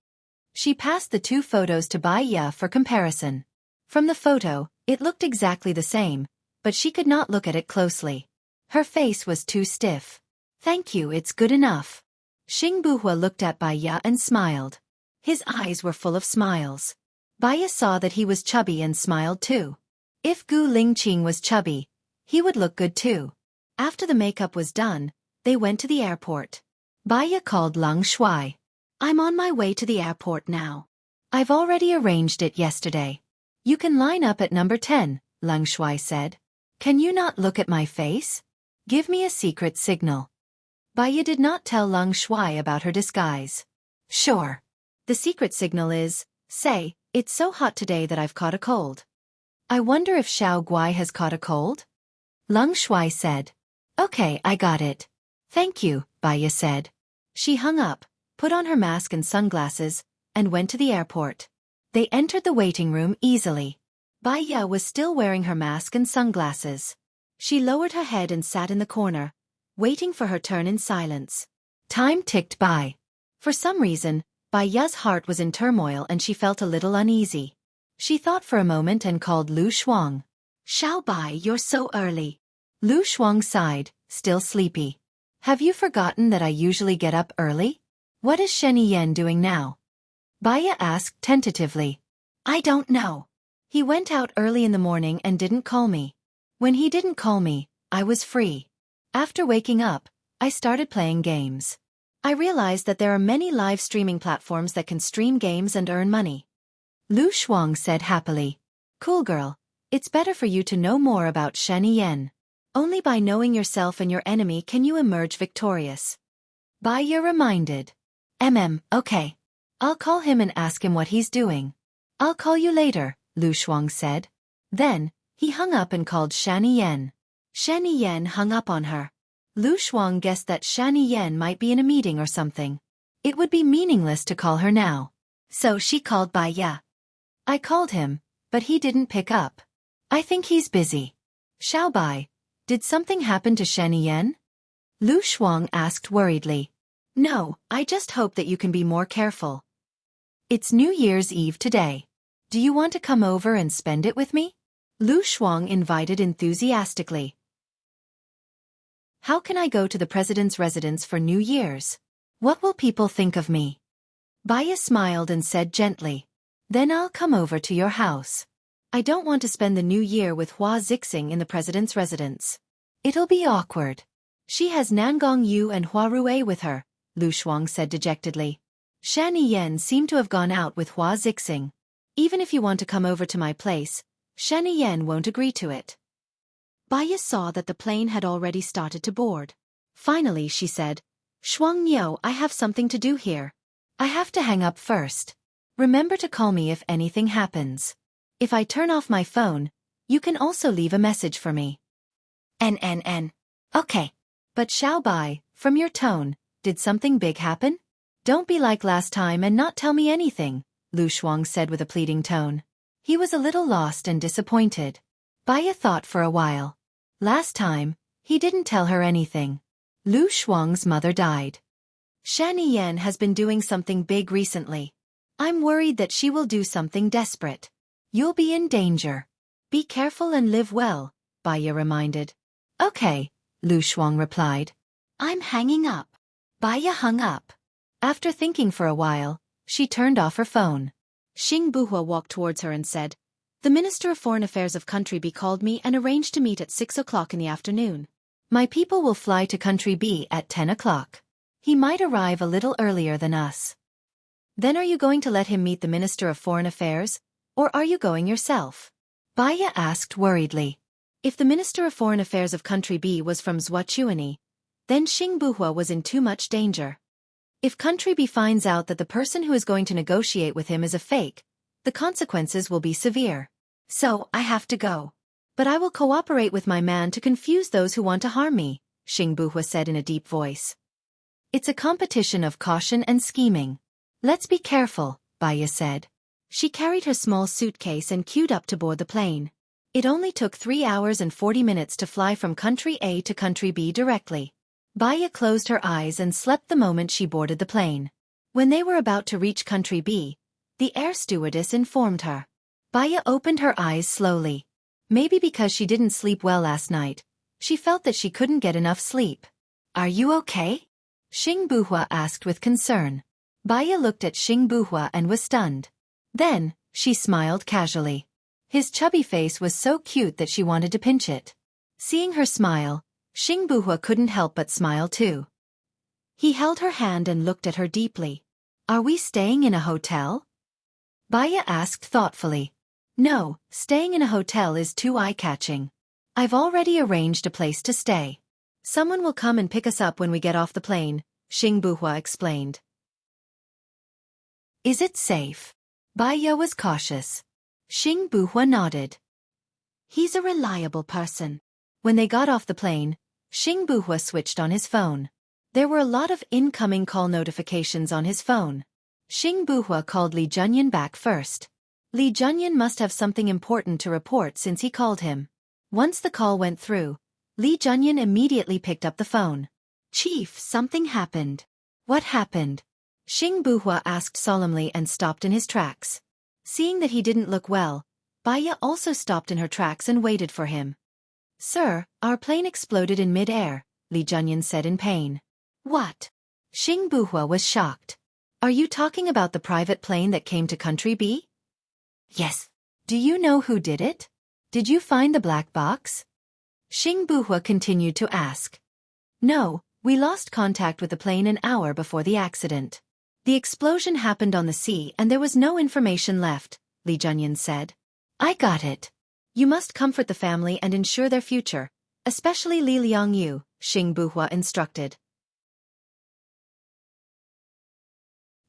She passed the 2 photos to Baya for comparison. From the photo, it looked exactly the same, but she could not look at it closely. Her face was too stiff. Thank you, it's good enough. Xing Buhua looked at Baya and smiled. His eyes were full of smiles. Baya saw that he was chubby and smiled too. If Gu Lingqing was chubby, he would look good too. After the makeup was done, they went to the airport. Baya called Lang Shuai. I'm on my way to the airport now. I've already arranged it yesterday. You can line up at number 10, Lang Shuai said. Can you not look at my face? Give me a secret signal. Baya did not tell Lang Shuai about her disguise. Sure. The secret signal is, say, it's so hot today that I've caught a cold. I wonder if Xiao Guai has caught a cold? Lang Shuai said. Okay, I got it. Thank you, Baya said. She hung up, put on her mask and sunglasses, and went to the airport. They entered the waiting room easily. Baya was still wearing her mask and sunglasses. She lowered her head and sat in the corner, waiting for her turn in silence. Time ticked by. For some reason, Baya's heart was in turmoil and she felt a little uneasy. She thought for a moment and called Lu Shuang. Xiao Bai, you're so early. Lu Shuang sighed, still sleepy. Have you forgotten that I usually get up early? What is Shen Yan doing now? Baya asked tentatively. I don't know. He went out early in the morning and didn't call me. When he didn't call me, I was free. After waking up, I started playing games. I realized that there are many live streaming platforms that can stream games and earn money. Lu Shuang said happily. Cool girl, it's better for you to know more about Shen Yan. Only by knowing yourself and your enemy can you emerge victorious. Baya reminded. Okay. I'll call him and ask him what he's doing. I'll call you later, Lu Shuang said. Then, he hung up and called Shani Yan. Shani Yan hung up on her. Lu Shuang guessed that Shani Yan might be in a meeting or something. It would be meaningless to call her now. So she called Baya. I called him, but he didn't pick up. I think he's busy. Xiao Bai, did something happen to Shani Yan? Lu Shuang asked worriedly. No, I just hope that you can be more careful. It's New Year's Eve today. Do you want to come over and spend it with me? Lu Shuang invited enthusiastically. How can I go to the president's residence for New Year's? What will people think of me? Baya smiled and said gently. Then I'll come over to your house. I don't want to spend the new year with Hua Zixing in the president's residence. It'll be awkward. She has Nangong Yu and Hua Rui with her, Lu Shuang said dejectedly. Shani Yan seemed to have gone out with Hua Zixing. Even if you want to come over to my place, Shani Yan won't agree to it. Baya saw that the plane had already started to board. Finally, she said, Shuang Niu, I have something to do here. I have to hang up first. Remember to call me if anything happens. If I turn off my phone, you can also leave a message for me. Okay. But Xiao Bai, from your tone, did something big happen? Don't be like last time and not tell me anything, Lu Shuang said with a pleading tone. He was a little lost and disappointed. Baya thought for a while. Last time, he didn't tell her anything. Lu Shuang's mother died. Shani Yan has been doing something big recently. I'm worried that she will do something desperate. You'll be in danger. Be careful and live well, Baya reminded. Okay, Lu Shuang replied. I'm hanging up. Baya hung up. After thinking for a while, she turned off her phone. Xing Buhua walked towards her and said, "The Minister of Foreign Affairs of Country B called me and arranged to meet at 6 o'clock in the afternoon. My people will fly to Country B at 10 o'clock. He might arrive a little earlier than us." "Then are you going to let him meet the Minister of Foreign Affairs, or are you going yourself?" Baya asked worriedly. If the Minister of Foreign Affairs of Country B was from Zhuochuani, then Xing Buhua was in too much danger. If Country B finds out that the person who is going to negotiate with him is a fake, the consequences will be severe. So, I have to go. But I will cooperate with my man to confuse those who want to harm me, Xing Buhua said in a deep voice. It's a competition of caution and scheming. Let's be careful, Baya said. She carried her small suitcase and queued up to board the plane. It only took 3 hours and 40 minutes to fly from Country A to Country B directly. Baya closed her eyes and slept the moment she boarded the plane. When they were about to reach Country B, the air stewardess informed her. Baya opened her eyes slowly. Maybe because she didn't sleep well last night, she felt that she couldn't get enough sleep. Are you okay? Xing Buhua asked with concern. Baya looked at Xing Buhua and was stunned. Then, she smiled casually. His chubby face was so cute that she wanted to pinch it. Seeing her smile, Xing Buhua couldn't help but smile too. He held her hand and looked at her deeply. Are we staying in a hotel? Baya asked thoughtfully. No, staying in a hotel is too eye-catching. I've already arranged a place to stay. Someone will come and pick us up when we get off the plane, Xing Buhua explained. Is it safe? Baya was cautious. Xing Buhua nodded. He's a reliable person. When they got off the plane, Xing Buhua switched on his phone. There were a lot of incoming call notifications on his phone. Xing Buhua called Li Junyan back first. Li Junyan must have something important to report since he called him. Once the call went through, Li Junyan immediately picked up the phone. Chief, something happened. What happened? Xing Buhua asked solemnly and stopped in his tracks. Seeing that he didn't look well, Baya also stopped in her tracks and waited for him. Sir, our plane exploded in mid-air, Li Junyan said in pain. What? Xing Buhua was shocked. Are you talking about the private plane that came to Country B? Yes. Do you know who did it? Did you find the black box? Xing Buhua continued to ask. No, we lost contact with the plane an hour before the accident. The explosion happened on the sea and there was no information left, Li Junyan said. I got it. You must comfort the family and ensure their future, especially Li Liangyu, Xing Buhua instructed.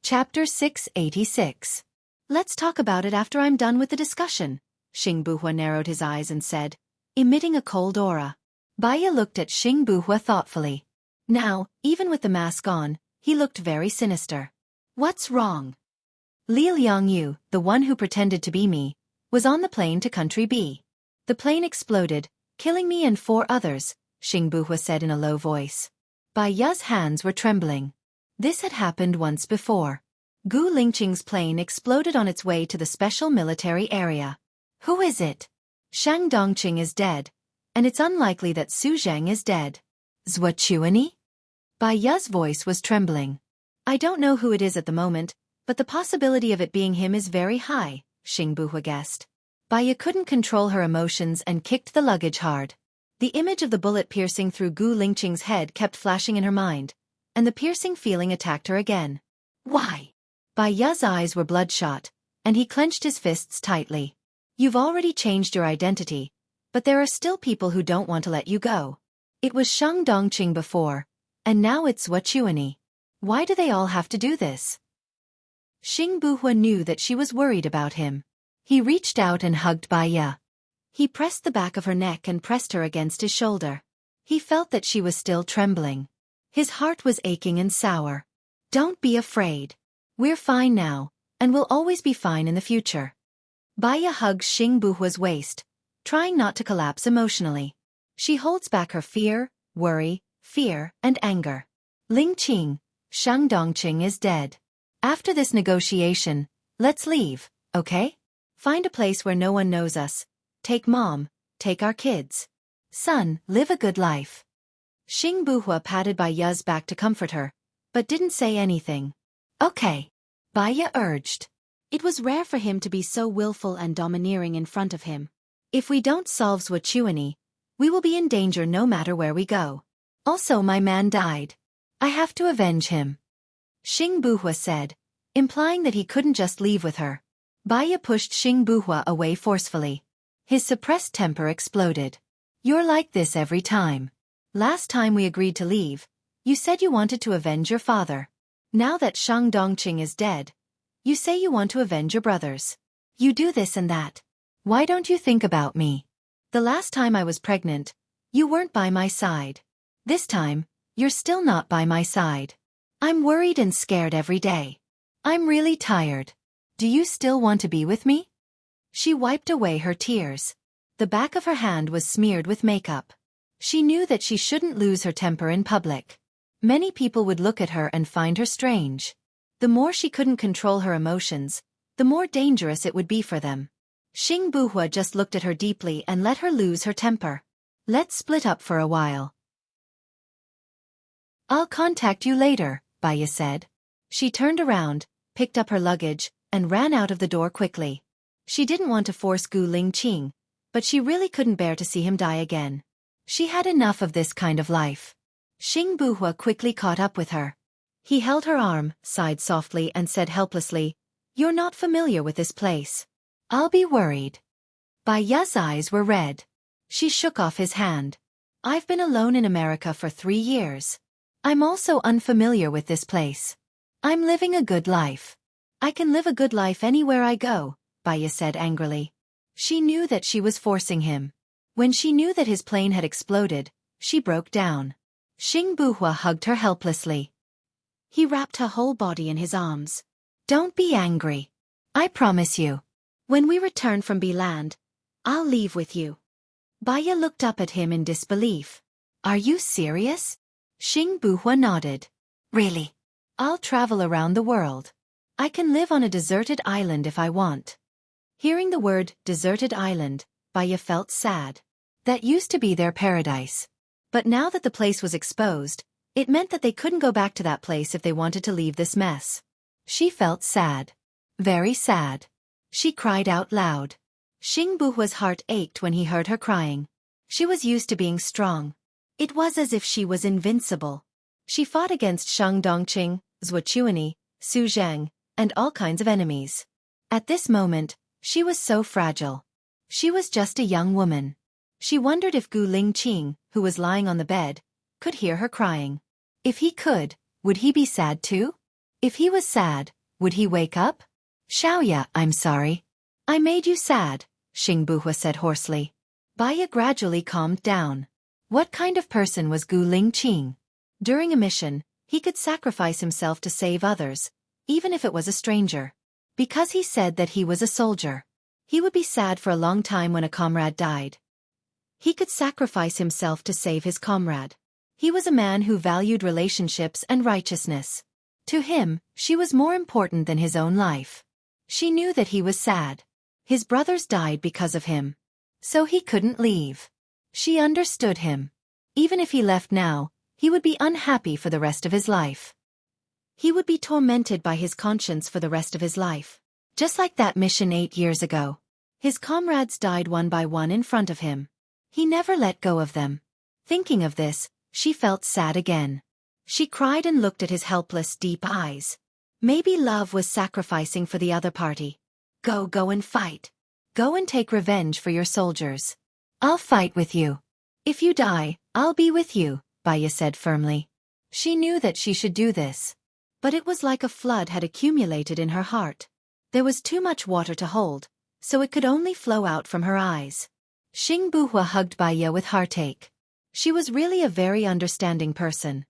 Chapter 686. Let's talk about it after I'm done with the discussion, Xing Buhua narrowed his eyes and said, emitting a cold aura. Baya looked at Xing Buhua thoughtfully. Now, even with the mask on, he looked very sinister. What's wrong? Li Liangyu, the one who pretended to be me, was on the plane to Country B. The plane exploded, killing me and 4 others, Xing Buhua said in a low voice. Baya's hands were trembling. This had happened once before. Gu Lingqing's plane exploded on its way to the special military area. Who is it? Shang Dongqing is dead, and it's unlikely that Su Zheng is dead. Zhuochuani? Baya's voice was trembling. I don't know who it is at the moment, but the possibility of it being him is very high, Xing Buhua guessed. Baya couldn't control her emotions and kicked the luggage hard. The image of the bullet piercing through Gu Lingqing's head kept flashing in her mind, and the piercing feeling attacked her again. Why? Baya's eyes were bloodshot, and he clenched his fists tightly. You've already changed your identity, but there are still people who don't want to let you go. It was Shang Dongqing before, and now it's Zhuochuani. Why do they all have to do this? Xing Buhua knew that she was worried about him. He reached out and hugged Baya. He pressed the back of her neck and pressed her against his shoulder. He felt that she was still trembling. His heart was aching and sour. Don't be afraid. We're fine now, and we'll always be fine in the future. Baya hugged Xing Buhua's waist, trying not to collapse emotionally. She holds back her fear, worry, fear, and anger. Lingqing, Shang Dongqing is dead. After this negotiation, let's leave, okay? Find a place where no one knows us. Take Mom, take our kids. Son, live a good life. Xing Buhua patted Bai Ya's back to comfort her, but didn't say anything. Okay. Bai Ya urged. It was rare for him to be so willful and domineering in front of him. If we don't solve Zhuochuani, we will be in danger no matter where we go. Also my man died. I have to avenge him. Xing Buhua said, implying that he couldn't just leave with her. Bai Ya pushed Xing Buhua away forcefully. His suppressed temper exploded. You're like this every time. Last time we agreed to leave, you said you wanted to avenge your father. Now that Shang Dongqing is dead, you say you want to avenge your brothers. You do this and that. Why don't you think about me? The last time I was pregnant, you weren't by my side. This time, you're still not by my side. I'm worried and scared every day. I'm really tired. Do you still want to be with me? She wiped away her tears. The back of her hand was smeared with makeup. She knew that she shouldn't lose her temper in public. Many people would look at her and find her strange. The more she couldn't control her emotions, the more dangerous it would be for them. Xing Buhua just looked at her deeply and let her lose her temper. Let's split up for a while. I'll contact you later, Bai Ya said. She turned around, picked up her luggage, and ran out of the door quickly. She didn't want to force Gu Lingqing, but she really couldn't bear to see him die again. She had enough of this kind of life. Xing Buhua quickly caught up with her. He held her arm, sighed softly and said helplessly, You're not familiar with this place. I'll be worried. Bai Ya's eyes were red. She shook off his hand. I've been alone in America for 3 years. I'm also unfamiliar with this place. I'm living a good life. I can live a good life anywhere I go, Bai Ya said angrily. She knew that she was forcing him. When she knew that his plane had exploded, she broke down. Xing Buhua hugged her helplessly. He wrapped her whole body in his arms. Don't be angry. I promise you. When we return from B-land, I'll leave with you. Bai Ya looked up at him in disbelief. Are you serious? Xing Buhua nodded. Really? I'll travel around the world. I can live on a deserted island if I want. Hearing the word deserted island, Bai Ya felt sad. That used to be their paradise. But now that the place was exposed, it meant that they couldn't go back to that place if they wanted to leave this mess. She felt sad. Very sad. She cried out loud. Xing Buhua's heart ached when he heard her crying. She was used to being strong. It was as if she was invincible. She fought against Shang Dongqing, Zhuochuani, Su Zhang, and all kinds of enemies. At this moment, she was so fragile. She was just a young woman. She wondered if Gu Lingqing, who was lying on the bed, could hear her crying. If he could, would he be sad too? If he was sad, would he wake up? Xiaoya, I'm sorry. I made you sad, Xing Buhua said hoarsely. Bai Ya gradually calmed down. What kind of person was Gu Lingqing? During a mission, he could sacrifice himself to save others, even if it was a stranger. Because he said that he was a soldier. He would be sad for a long time when a comrade died. He could sacrifice himself to save his comrade. He was a man who valued relationships and righteousness. To him, she was more important than his own life. She knew that he was sad. His brothers died because of him. So he couldn't leave. She understood him. Even if he left now, he would be unhappy for the rest of his life. He would be tormented by his conscience for the rest of his life. Just like that mission 8 years ago. His comrades died one by one in front of him. He never let go of them. Thinking of this, she felt sad again. She cried and looked at his helpless, deep eyes. Maybe love was sacrificing for the other party. Go and fight. Go and take revenge for your soldiers. I'll fight with you. If you die, I'll be with you, Bai Ya said firmly. She knew that she should do this. But it was like a flood had accumulated in her heart. There was too much water to hold, so it could only flow out from her eyes. Xing Buhua hugged Bai Ya with heartache. She was really a very understanding person.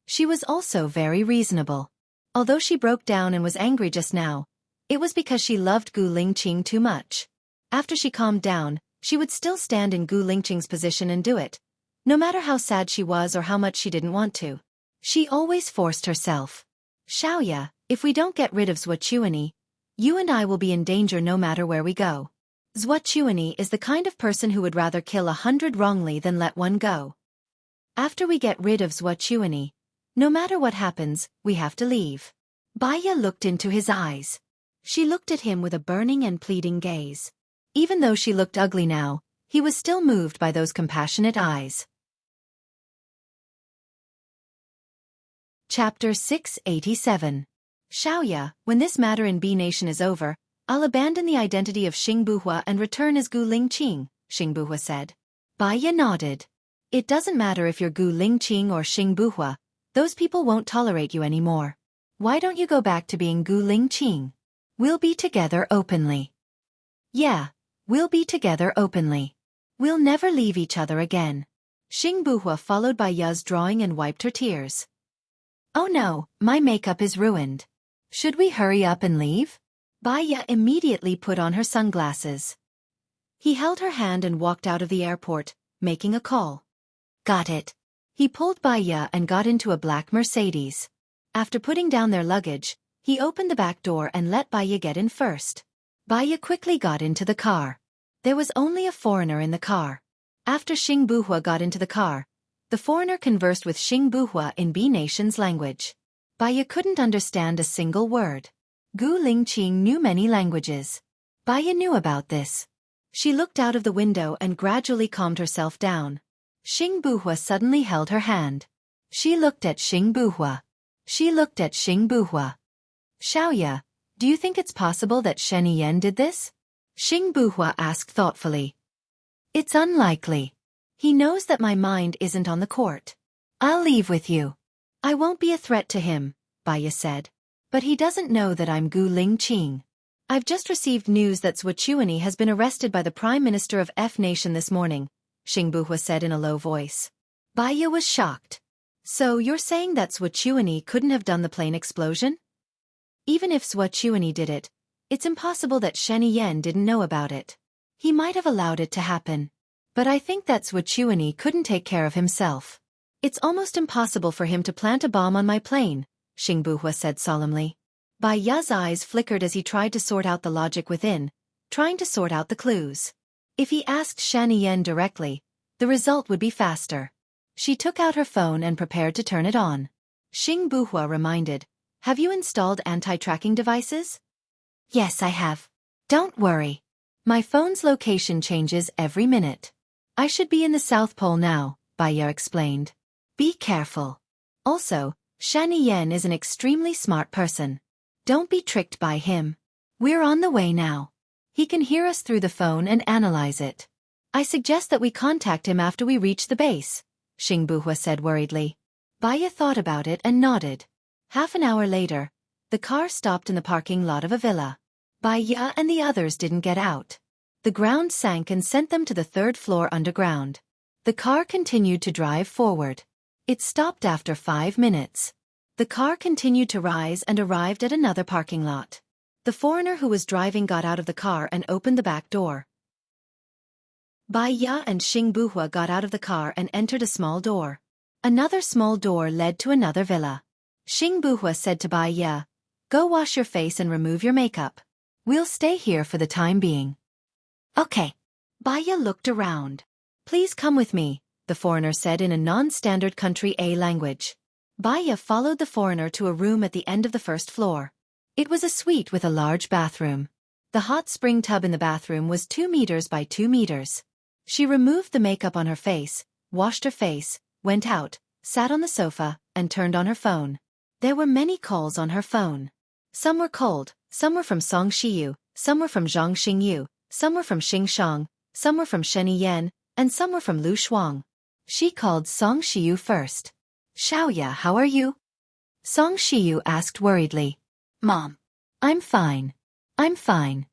She was also very reasonable. Although she broke down and was angry just now, it was because she loved Gu Lingqing too much. After she calmed down, she would still stand in Gu Lingqing's position and do it, no matter how sad she was or how much she didn't want to. She always forced herself. Xiaoya, if we don't get rid of Zhuochuani, you and I will be in danger no matter where we go. Zhuochuani is the kind of person who would rather kill 100 wrongly than let one go. After we get rid of Zhuochuani, no matter what happens, we have to leave. Baya looked into his eyes. She looked at him with a burning and pleading gaze. Even though she looked ugly now, he was still moved by those compassionate eyes. Chapter 687. Xiaoya, when this matter in B Nation is over, I'll abandon the identity of Xingbuhua and return as Gu Lingqing, Xingbuhua said. Baya nodded. It doesn't matter if you're Gu Lingqing or Xingbuhua, those people won't tolerate you anymore. Why don't you go back to being Gu Lingqing? We'll be together openly. Yeah, we'll be together openly. We'll never leave each other again. Xingbuhua followed by Ya's drawing and wiped her tears. Oh no, my makeup is ruined. Should we hurry up and leave? Baya immediately put on her sunglasses. He held her hand and walked out of the airport, making a call. Got it. He pulled Baya and got into a black Mercedes. After putting down their luggage, he opened the back door and let Baya get in first. Baya quickly got into the car. There was only a foreigner in the car. After Xingbuhua got into the car, the foreigner conversed with Xingbuhua in B Nation's language. Baya couldn't understand a single word. Gu Lingqing knew many languages. Baya knew about this. She looked out of the window and gradually calmed herself down. Xingbuhua suddenly held her hand. She looked at Xingbuhua. She looked at Xingbuhua. Xiaoya, do you think it's possible that Shen Yan did this? Xingbuhua asked thoughtfully. It's unlikely. He knows that my mind isn't on the court. I'll leave with you. I won't be a threat to him, Baya said. But he doesn't know that I'm Gu Lingqing. I've just received news that Zhuochuani has been arrested by the Prime Minister of F Nation this morning, Xingbuhua said in a low voice. Baya was shocked. So you're saying that Zhuochuani couldn't have done the plane explosion? Even if Zhuochuani did it, it's impossible that Shen Yan didn't know about it. He might have allowed it to happen. But I think that Zhuochuani couldn't take care of himself. It's almost impossible for him to plant a bomb on my plane, Xingbuhua said solemnly. Baya's eyes flickered as he tried to sort out the logic within, trying to sort out the clues. If he asked Shen Yan directly, the result would be faster. She took out her phone and prepared to turn it on. Xingbuhua reminded, have you installed anti-tracking devices? Yes, I have. Don't worry. My phone's location changes every minute. I should be in the South Pole now, Baya explained. Be careful. Also, Shen Yan is an extremely smart person. Don't be tricked by him. We're on the way now. He can hear us through the phone and analyze it. I suggest that we contact him after we reach the base, Xingbuhua said worriedly. Baya thought about it and nodded. Half an hour later, the car stopped in the parking lot of a villa. Baya and the others didn't get out. The ground sank and sent them to the third floor underground. The car continued to drive forward. It stopped after 5 minutes. The car continued to rise and arrived at another parking lot. The foreigner who was driving got out of the car and opened the back door. Baya and Xingbuhua got out of the car and entered a small door. Another small door led to another villa. Xingbuhua said to Baya, go wash your face and remove your makeup. We'll stay here for the time being. Okay. Baya looked around. Please come with me, the foreigner said in a non-standard country A language. Baya followed the foreigner to a room at the end of the first floor. It was a suite with a large bathroom. The hot spring tub in the bathroom was 2 meters by 2 meters. She removed the makeup on her face, washed her face, went out, sat on the sofa, and turned on her phone. There were many calls on her phone. Some were cold, some were from Song Shiyu, some were from Zhang Xingyu, some were from Xing Shang, some were from Shen Yan, and some were from Lu Shuang. She called Song Shiyu first. Xiaoya, how are you? Song Shiyu asked worriedly. Mom. I'm fine. I'm fine.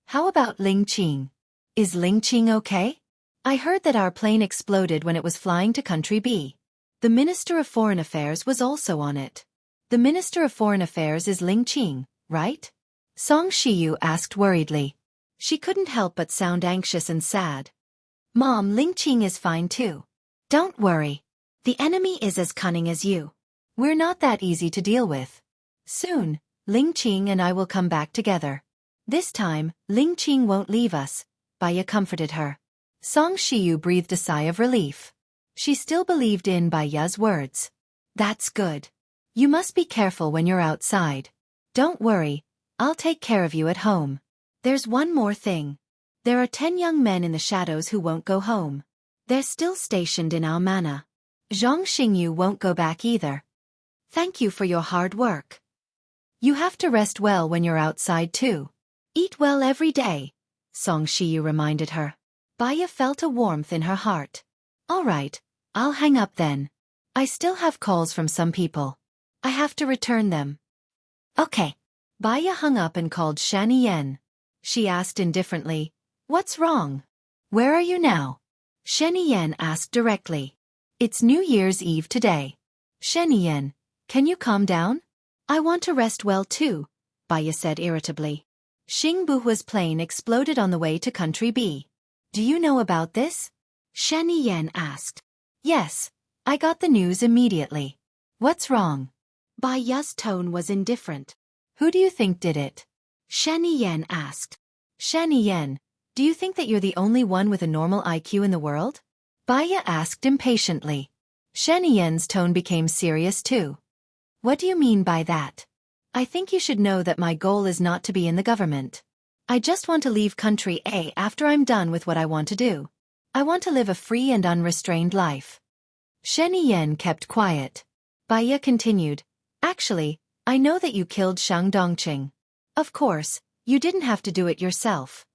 How about Lingqing? Is Lingqing okay? I heard that our plane exploded when it was flying to country B. The Minister of Foreign Affairs was also on it. The Minister of Foreign Affairs is Lingqing, right? Song Shiyu asked worriedly. She couldn't help but sound anxious and sad. Mom, Lingqing is fine too. Don't worry. The enemy is as cunning as you. We're not that easy to deal with. Soon, Lingqing and I will come back together. This time, Ling Qing won't leave us, Baya comforted her. Song Shiyu breathed a sigh of relief. She still believed in Baya's words. That's good. You must be careful when you're outside. Don't worry, I'll take care of you at home. There's one more thing. There are 10 young men in the shadows who won't go home. They're still stationed in our manor. Zhang Xingyu won't go back either. Thank you for your hard work. You have to rest well when you're outside too. Eat well every day, Song Shiyu reminded her. Baya felt a warmth in her heart. All right, I'll hang up then. I still have calls from some people. I have to return them. Okay. Baya hung up and called Shani Yen. She asked indifferently, What's wrong? Where are you now? Shani Yen asked directly. It's New Year's Eve today. Shani Yen, can you calm down? I want to rest well too, Baya said irritably. Xing Buhua's plane exploded on the way to Country B. Do you know about this? Shani Yen asked. Yes, I got the news immediately. What's wrong? Baya's tone was indifferent. Who do you think did it? Shani Yen asked. Shani Yen, do you think that you're the only one with a normal IQ in the world? Baya asked impatiently. Shani Yen's tone became serious too. What do you mean by that? I think you should know that my goal is not to be in the government. I just want to leave Country A after I'm done with what I want to do. I want to live a free and unrestrained life. Shani Yen kept quiet. Baya continued. Actually, I know that you killed Shang Dongqing. Of course, you didn't have to do it yourself.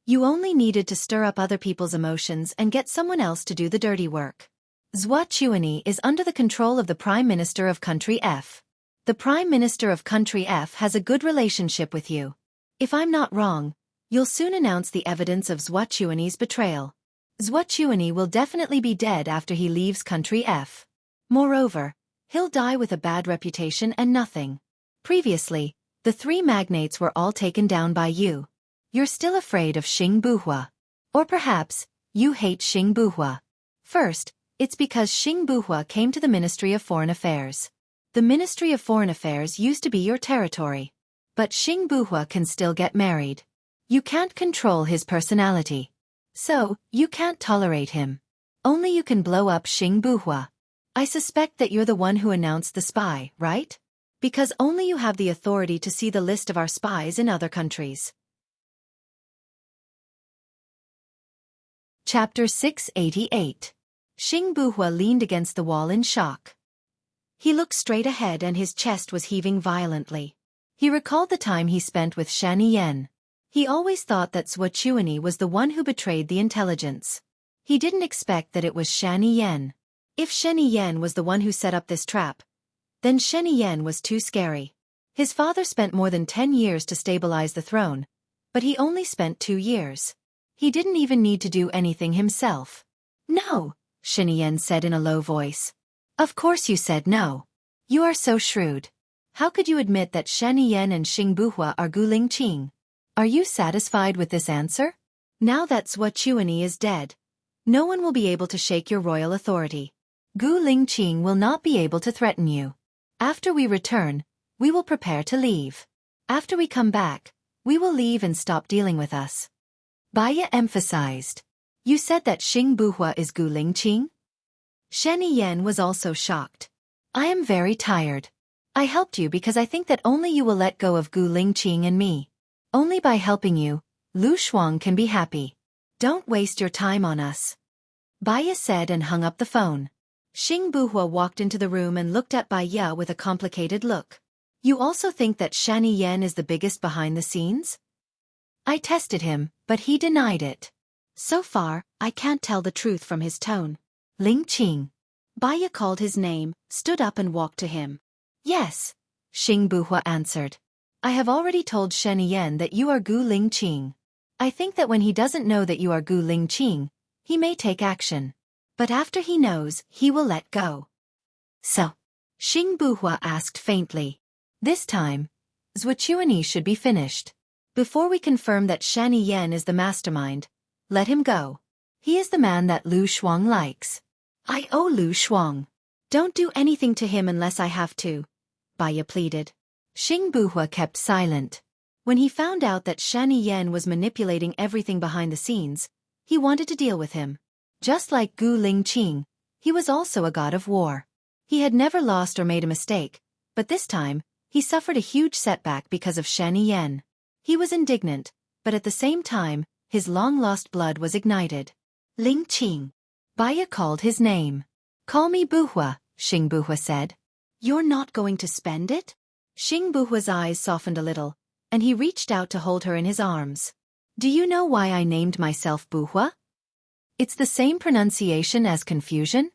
You only needed to stir up other people's emotions and get someone else to do the dirty work. Zhua Chuani is under the control of the Prime Minister of Country F. The Prime Minister of Country F has a good relationship with you. If I'm not wrong, you'll soon announce the evidence of Zhua Chuani's betrayal. Zhua Chuani will definitely be dead after he leaves Country F. Moreover, he'll die with a bad reputation and nothing. Previously, the 3 magnates were all taken down by you. You're still afraid of Xing Buhua. Or perhaps, you hate Xing Buhua. First, it's because Xing Buhua came to the Ministry of Foreign Affairs. The Ministry of Foreign Affairs used to be your territory. But Xing Buhua can still get married. You can't control his personality. So, you can't tolerate him. Only you can blow up Xing Buhua. I suspect that you're the one who announced the spy, right? Because only you have the authority to see the list of our spies in other countries. Chapter 688. Xing Buhua leaned against the wall in shock. He looked straight ahead and his chest was heaving violently. He recalled the time he spent with Shani Yen. He always thought that Zhua Chuani was the one who betrayed the intelligence. He didn't expect that it was Shani Yen. If Shani Yen was the one who set up this trap, then Shani Yen was too scary. His father spent more than 10 years to stabilize the throne, but he only spent 2 years. He didn't even need to do anything himself. No, Shani Yen said in a low voice. Of course you said no. You are so shrewd. How could you admit that Shani Yen and Xing Buhua are Gu Lingqing? Are you satisfied with this answer? Now that Zhua Chuani is dead, no one will be able to shake your royal authority. Gu Lingqing will not be able to threaten you. After we return, we will prepare to leave. After we come back, we will leave and stop dealing with us. Baya emphasized. You said that Xing Buhua is Gu Lingqing? Shani Yen was also shocked. I am very tired. I helped you because I think that only you will let go of Gu Lingqing and me. Only by helping you, Lu Shuang can be happy. Don't waste your time on us. Baya said and hung up the phone. Xing Buhua walked into the room and looked at Baya with a complicated look. You also think that Shani Yen is the biggest behind the scenes? I tested him, but he denied it. So far, I can't tell the truth from his tone. Lingqing. Baya called his name, stood up and walked to him. Yes, Xing Buhua answered. I have already told Shani Yen that you are Gu Lingqing. I think that when he doesn't know that you are Gu Lingqing, he may take action. But after he knows, he will let go. So, Xing Buhua asked faintly. This time, Zhua Chuani should be finished. Before we confirm that Shani Yen is the mastermind, let him go. He is the man that Lu Shuang likes. I owe Lu Shuang. Don't do anything to him unless I have to, Baya pleaded. Xing Buhua kept silent. When he found out that Shan Yan was manipulating everything behind the scenes, he wanted to deal with him. Just like Gu Lingqing, he was also a god of war. He had never lost or made a mistake, but this time, he suffered a huge setback because of Shan Yan. He was indignant, but at the same time, his long-lost blood was ignited. Lingqing. Baya called his name. Call me Buhua, Xing Buhua said. You're not going to spend it? Xing Buhua's eyes softened a little, and he reached out to hold her in his arms. Do you know why I named myself Buhua? It's the same pronunciation as confusion?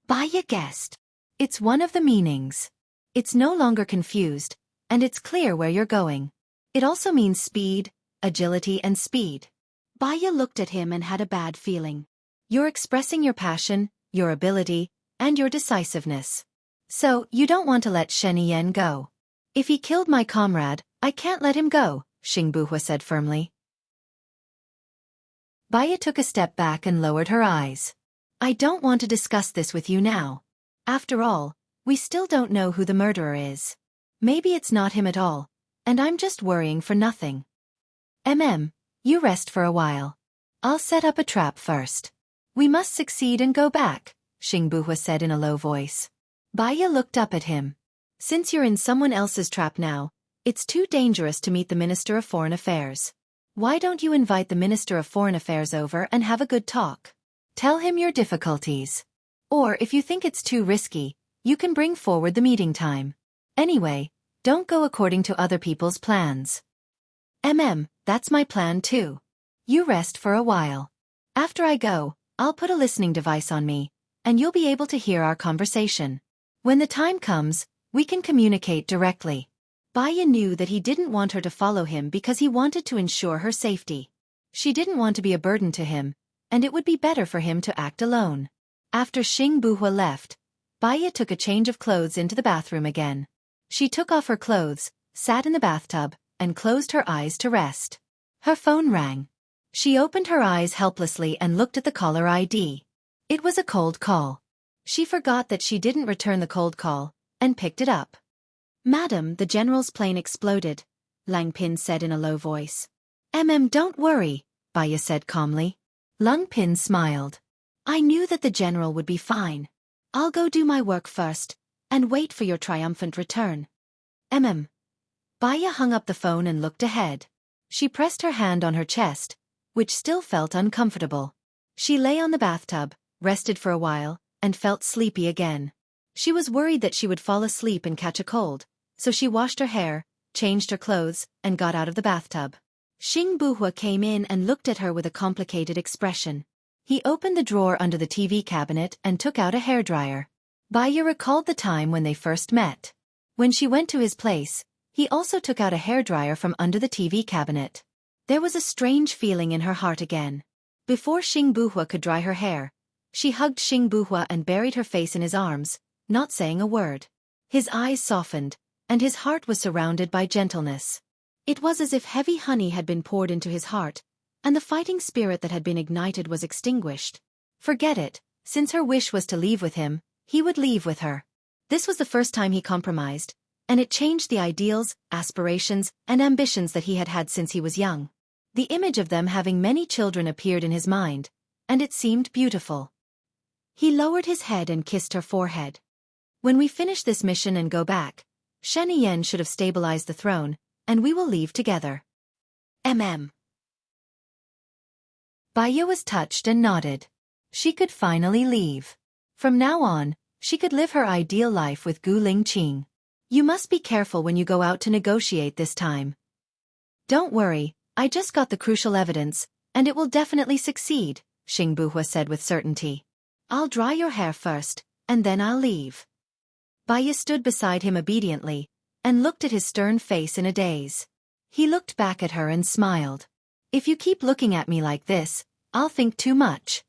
Baya guessed. It's one of the meanings. It's no longer confused, and it's clear where you're going. It also means speed, agility and speed. Baya looked at him and had a bad feeling. You're expressing your passion, your ability, and your decisiveness. So, you don't want to let Shen Yan go. If he killed my comrade, I can't let him go, Xing Buhua said firmly. Baya took a step back and lowered her eyes. I don't want to discuss this with you now. After all, we still don't know who the murderer is. Maybe it's not him at all, and I'm just worrying for nothing. You rest for a while. I'll set up a trap first. We must succeed and go back, Xing Buhua said in a low voice. Baya looked up at him. Since you're in someone else's trap now, it's too dangerous to meet the Minister of Foreign Affairs. Why don't you invite the Minister of Foreign Affairs over and have a good talk? Tell him your difficulties. Or if you think it's too risky, you can bring forward the meeting time. Anyway, don't go according to other people's plans. That's my plan too. You rest for a while. After I go, I'll put a listening device on me, and you'll be able to hear our conversation. When the time comes, we can communicate directly. Baya knew that he didn't want her to follow him because he wanted to ensure her safety. She didn't want to be a burden to him, and it would be better for him to act alone. After Xing Buhua left, Baya took a change of clothes into the bathroom again. She took off her clothes, sat in the bathtub, and closed her eyes to rest. Her phone rang. She opened her eyes helplessly and looked at the caller ID. It was a cold call. She forgot that she didn't return the cold call, and picked it up. Madam, the general's plane exploded, Lang Pin said in a low voice. Don't worry, Baya said calmly. Lang Pin smiled. I knew that the general would be fine. I'll go do my work first, and wait for your triumphant return. Baya hung up the phone and looked ahead. She pressed her hand on her chest, which still felt uncomfortable. She lay on the bathtub, rested for a while, and felt sleepy again. She was worried that she would fall asleep and catch a cold, so she washed her hair, changed her clothes, and got out of the bathtub. Xing Buhua came in and looked at her with a complicated expression. He opened the drawer under the TV cabinet and took out a hairdryer. Baya recalled the time when they first met. When she went to his place, he also took out a hairdryer from under the TV cabinet. There was a strange feeling in her heart again. Before Xing Buhua could dry her hair, she hugged Xing Buhua and buried her face in his arms, not saying a word. His eyes softened, and his heart was surrounded by gentleness. It was as if heavy honey had been poured into his heart, and the fighting spirit that had been ignited was extinguished. Forget it, since her wish was to leave with him, he would leave with her. This was the first time he compromised, and it changed the ideals, aspirations, and ambitions that he had had since he was young. The image of them having many children appeared in his mind, and it seemed beautiful. He lowered his head and kissed her forehead. When we finish this mission and go back, Shen Yan should have stabilized the throne, and we will leave together. Baya was touched and nodded. She could finally leave. From now on, she could live her ideal life with Gu Lingqing. You must be careful when you go out to negotiate this time. Don't worry, I just got the crucial evidence, and it will definitely succeed, Xing Buhua said with certainty. I'll dry your hair first, and then I'll leave. Baya stood beside him obediently, and looked at his stern face in a daze. He looked back at her and smiled. If you keep looking at me like this, I'll think too much.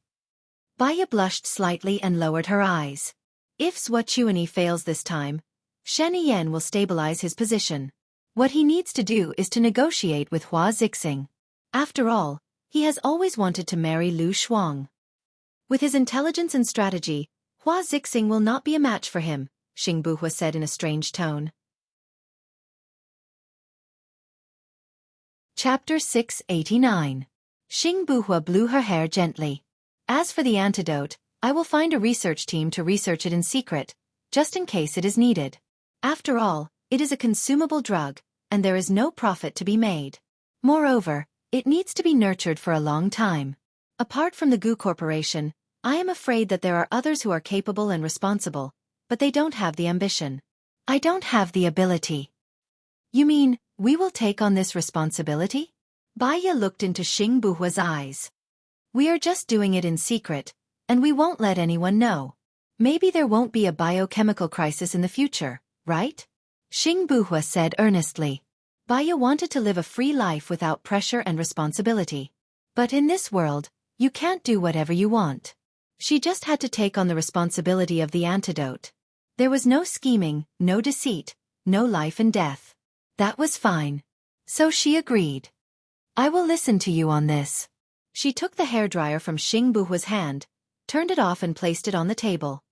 Baya blushed slightly and lowered her eyes. If Swachuani fails this time, Shen Yan will stabilize his position. What he needs to do is to negotiate with Hua Zixing. After all, he has always wanted to marry Lu Shuang. With his intelligence and strategy, Hua Zixing will not be a match for him, Xing Buhua said in a strange tone. Chapter 689. Xing Buhua blew her hair gently. As for the antidote, I will find a research team to research it in secret, just in case it is needed. After all, it is a consumable drug, and there is no profit to be made. Moreover, it needs to be nurtured for a long time. Apart from the Gu Corporation, I am afraid that there are others who are capable and responsible, but they don't have the ambition. I don't have the ability. You mean, we will take on this responsibility? Baiya looked into Xing Buhua's eyes. We are just doing it in secret, and we won't let anyone know. Maybe there won't be a biochemical crisis in the future, right? Xing Buhua said earnestly. Baiya wanted to live a free life without pressure and responsibility. But in this world, you can't do whatever you want. She just had to take on the responsibility of the antidote. There was no scheming, no deceit, no life and death. That was fine. So she agreed. I will listen to you on this. She took the hairdryer from Xing Buhua's hand, turned it off and placed it on the table.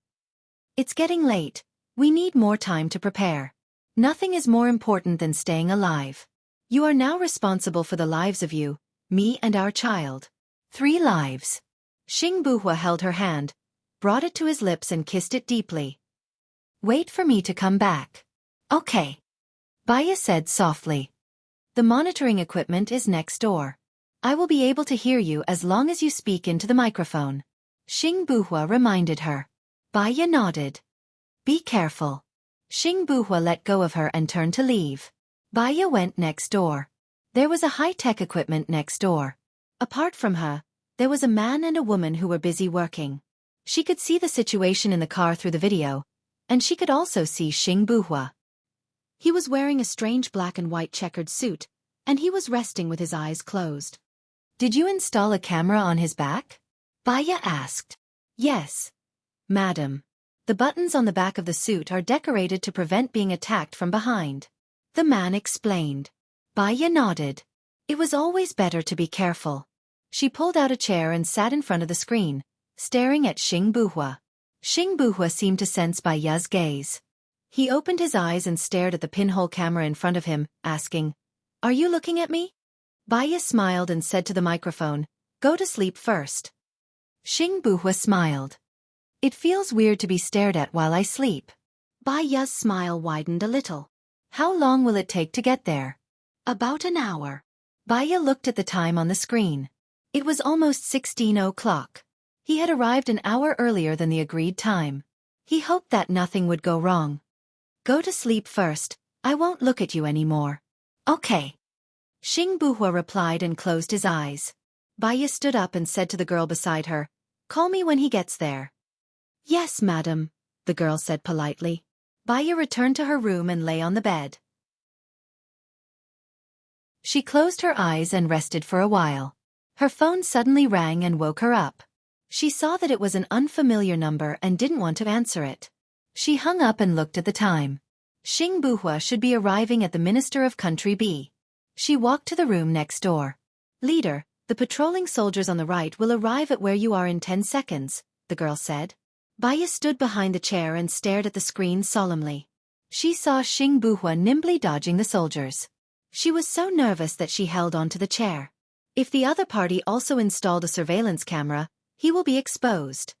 It's getting late. We need more time to prepare. Nothing is more important than staying alive. You are now responsible for the lives of you, me and our child. 3 lives. Xing Buhua held her hand, brought it to his lips and kissed it deeply. Wait for me to come back. Okay. Baiya said softly. The monitoring equipment is next door. I will be able to hear you as long as you speak into the microphone. Xing Buhua reminded her. Baiya nodded. Be careful. Xing Buhua let go of her and turned to leave. Baiya went next door. There was a high-tech equipment next door. Apart from her, there was a man and a woman who were busy working. She could see the situation in the car through the video, and she could also see Xing Buhua. He was wearing a strange black and white checkered suit, and he was resting with his eyes closed. Did you install a camera on his back? Baiya asked. Yes, madam. The buttons on the back of the suit are decorated to prevent being attacked from behind. The man explained. Baiya nodded. It was always better to be careful. She pulled out a chair and sat in front of the screen, staring at Xing Buhua. Xing Buhua seemed to sense Baiya's gaze. He opened his eyes and stared at the pinhole camera in front of him, asking, Are you looking at me? Baiya smiled and said to the microphone, Go to sleep first. Xing Buhua smiled. It feels weird to be stared at while I sleep. Baiya's smile widened a little. How long will it take to get there? About an hour. Baiya looked at the time on the screen. It was almost 16 o'clock. He had arrived an hour earlier than the agreed time. He hoped that nothing would go wrong. Go to sleep first, I won't look at you anymore. Okay. Xing Buhua replied and closed his eyes. Baiya stood up and said to the girl beside her, Call me when he gets there. Yes, madam, the girl said politely. Baiya returned to her room and lay on the bed. She closed her eyes and rested for a while. Her phone suddenly rang and woke her up. She saw that it was an unfamiliar number and didn't want to answer it. She hung up and looked at the time. Xing Buhua should be arriving at the Minister of Country B. She walked to the room next door. Leader, the patrolling soldiers on the right will arrive at where you are in 10 seconds, the girl said. Baiya stood behind the chair and stared at the screen solemnly. She saw Xing Buhua nimbly dodging the soldiers. She was so nervous that she held onto the chair. If the other party also installed a surveillance camera, he will be exposed.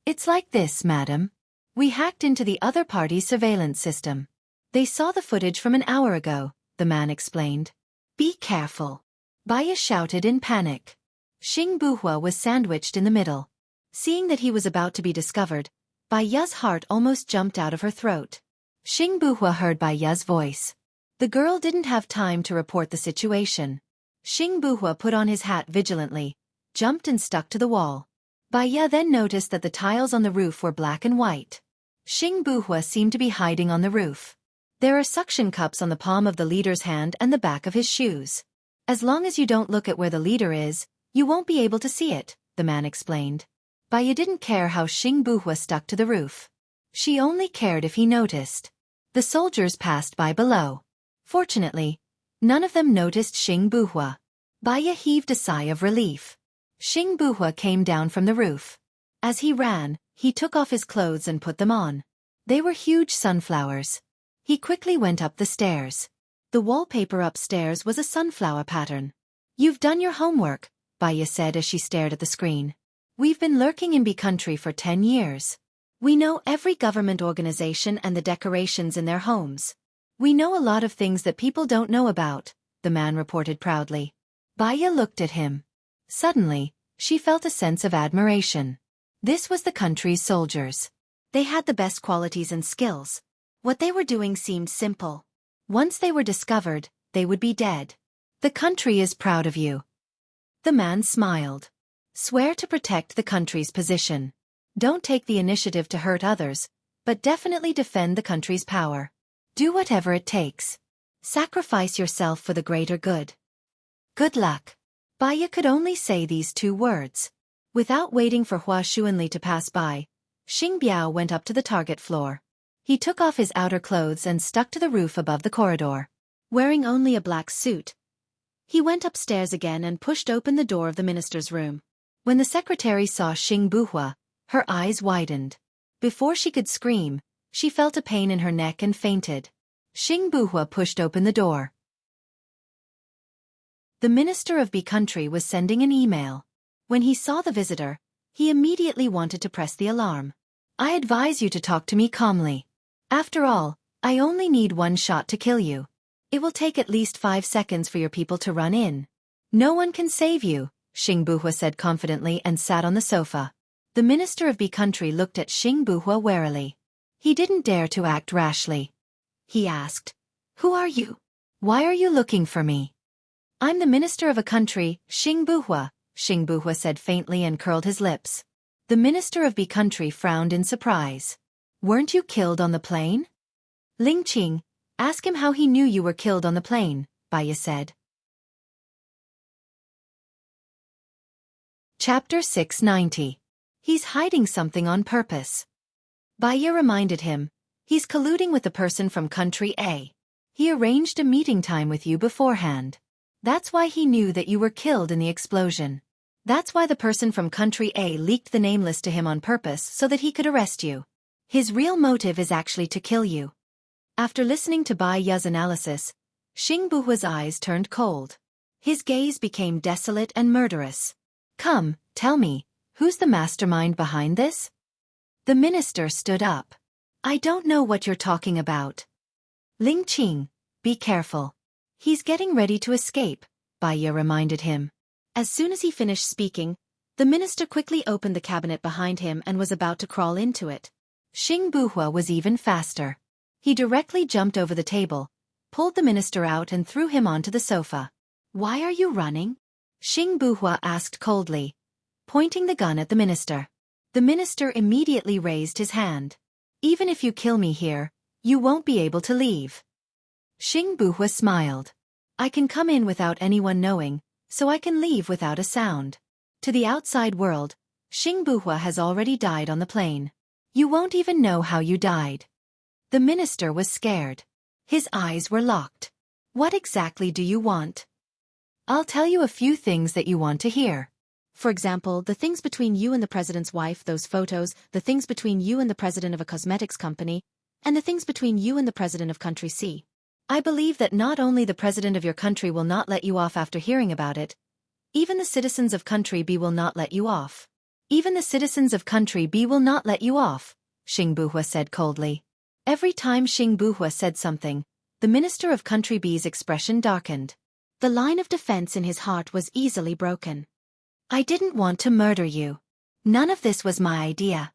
It's like this, madam. We hacked into the other party's surveillance system. They saw the footage from an hour ago, the man explained. Be careful. Baiya shouted in panic. Xing Buhua was sandwiched in the middle. Seeing that he was about to be discovered, Baiya's heart almost jumped out of her throat. Xing Buhua heard Baiya's voice. The girl didn't have time to report the situation. Xing Buhua put on his hat vigilantly, jumped and stuck to the wall. Baiya then noticed that the tiles on the roof were black and white. Xing Buhua seemed to be hiding on the roof. There are suction cups on the palm of the leader's hand and the back of his shoes. As long as you don't look at where the leader is, you won't be able to see it, the man explained. Baiya didn't care how Xing Buhua stuck to the roof. She only cared if he noticed. The soldiers passed by below. Fortunately, none of them noticed Xing Buhua. Baiya heaved a sigh of relief. Xing Buhua came down from the roof. As he ran, he took off his clothes and put them on. They were huge sunflowers. He quickly went up the stairs. The wallpaper upstairs was a sunflower pattern. You've done your homework, Baya said as she stared at the screen. We've been lurking in B country for 10 years. We know every government organization and the decorations in their homes. We know a lot of things that people don't know about, the man reported proudly. Baya looked at him. Suddenly, she felt a sense of admiration. This was the country's soldiers. They had the best qualities and skills. What they were doing seemed simple. Once they were discovered, they would be dead. The country is proud of you. The man smiled. Swear to protect the country's position. Don't take the initiative to hurt others, but definitely defend the country's power. Do whatever it takes. Sacrifice yourself for the greater good. Good luck. Baya could only say these 2 words. Without waiting for Hua Xuanli to pass by, Xing Biao went up to the target floor. He took off his outer clothes and stuck to the roof above the corridor. Wearing only a black suit, he went upstairs again and pushed open the door of the minister's room. When the secretary saw Xing Buhua, her eyes widened. Before she could scream, she felt a pain in her neck and fainted. Xing Buhua pushed open the door. The minister of B country was sending an email. When he saw the visitor, he immediately wanted to press the alarm. I advise you to talk to me calmly. After all, I only need 1 shot to kill you. It will take at least 5 seconds for your people to run in. No one can save you, Xing Buhua said confidently and sat on the sofa. The minister of B country looked at Xing Buhua warily. He didn't dare to act rashly. He asked, Who are you? Why are you looking for me? I'm the minister of a country, Xing Buhua, Xing Buhua said faintly and curled his lips. The minister of B country frowned in surprise. Weren't you killed on the plane? Ling Qing, ask him how he knew you were killed on the plane, Baya said. Chapter 690. He's hiding something on purpose. Baya reminded him. He's colluding with the person from country A. He arranged a meeting time with you beforehand. That's why he knew that you were killed in the explosion. That's why the person from country A leaked the name list to him on purpose so that he could arrest you. His real motive is actually to kill you. After listening to Baya's analysis, Xing Buhua's eyes turned cold. His gaze became desolate and murderous. Come, tell me, who's the mastermind behind this? The minister stood up. I don't know what you're talking about. Ling Qing, be careful. He's getting ready to escape, Baya reminded him. As soon as he finished speaking, the minister quickly opened the cabinet behind him and was about to crawl into it. Xing Buhua was even faster. He directly jumped over the table, pulled the minister out and threw him onto the sofa. Why are you running? Xing Buhua asked coldly, pointing the gun at the minister. The minister immediately raised his hand. Even if you kill me here, you won't be able to leave. Xing Buhua smiled. I can come in without anyone knowing, so I can leave without a sound. To the outside world, Xing Buhua has already died on the plane. You won't even know how you died. The minister was scared. His eyes were locked. What exactly do you want? I'll tell you a few things that you want to hear. For example, the things between you and the president's wife, those photos, the things between you and the president of a cosmetics company, and the things between you and the president of country C. I believe that not only the president of your country will not let you off after hearing about it, even the citizens of country B will not let you off. Even the citizens of country B will not let you off, Xing Buhua said coldly. Every time Xing Buhua said something, the minister of country B's expression darkened. The line of defense in his heart was easily broken. I didn't want to murder you. None of this was my idea.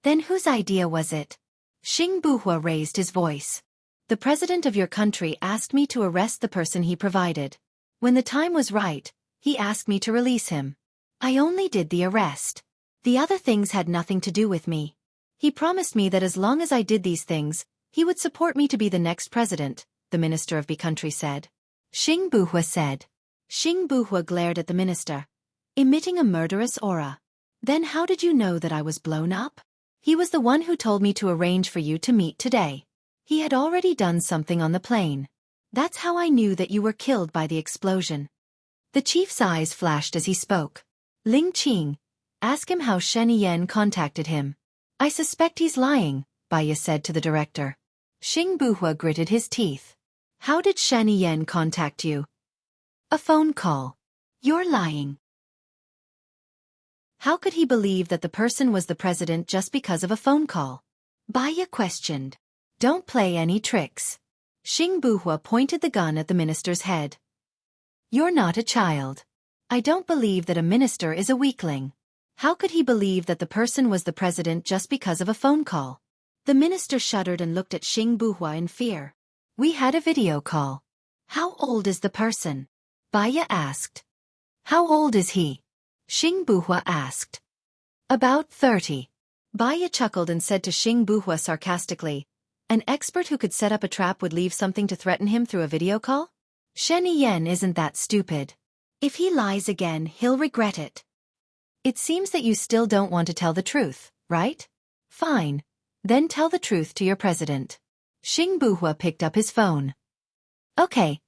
Then whose idea was it? Xing Buhua raised his voice. The president of your country asked me to arrest the person he provided. When the time was right, he asked me to release him. I only did the arrest. The other things had nothing to do with me. He promised me that as long as I did these things, he would support me to be the next president, the minister of B country said. Xing Buhua said. Xing Buhua glared at the minister, emitting a murderous aura. Then how did you know that I was blown up? He was the one who told me to arrange for you to meet today. He had already done something on the plane. That's how I knew that you were killed by the explosion. The chief's eyes flashed as he spoke. Ling Qing, ask him how Shen Yan contacted him. I suspect he's lying, Baya said to the director. Xing Buhua gritted his teeth. How did Shani Yen contact you? A phone call. You're lying. How could he believe that the person was the president just because of a phone call? Baya questioned. Don't play any tricks. Xing Buhua pointed the gun at the minister's head. You're not a child. I don't believe that a minister is a weakling. How could he believe that the person was the president just because of a phone call? The minister shuddered and looked at Xing Buhua in fear. We had a video call. How old is the person? Baya asked. How old is he? Xing Buhua asked. About 30. Baya chuckled and said to Xing Buhua sarcastically, an expert who could set up a trap would leave something to threaten him through a video call? Shani Yen isn't that stupid. If he lies again, he'll regret it. It seems that you still don't want to tell the truth, right? Fine. Then tell the truth to your president. Xing Buhua picked up his phone. Okay.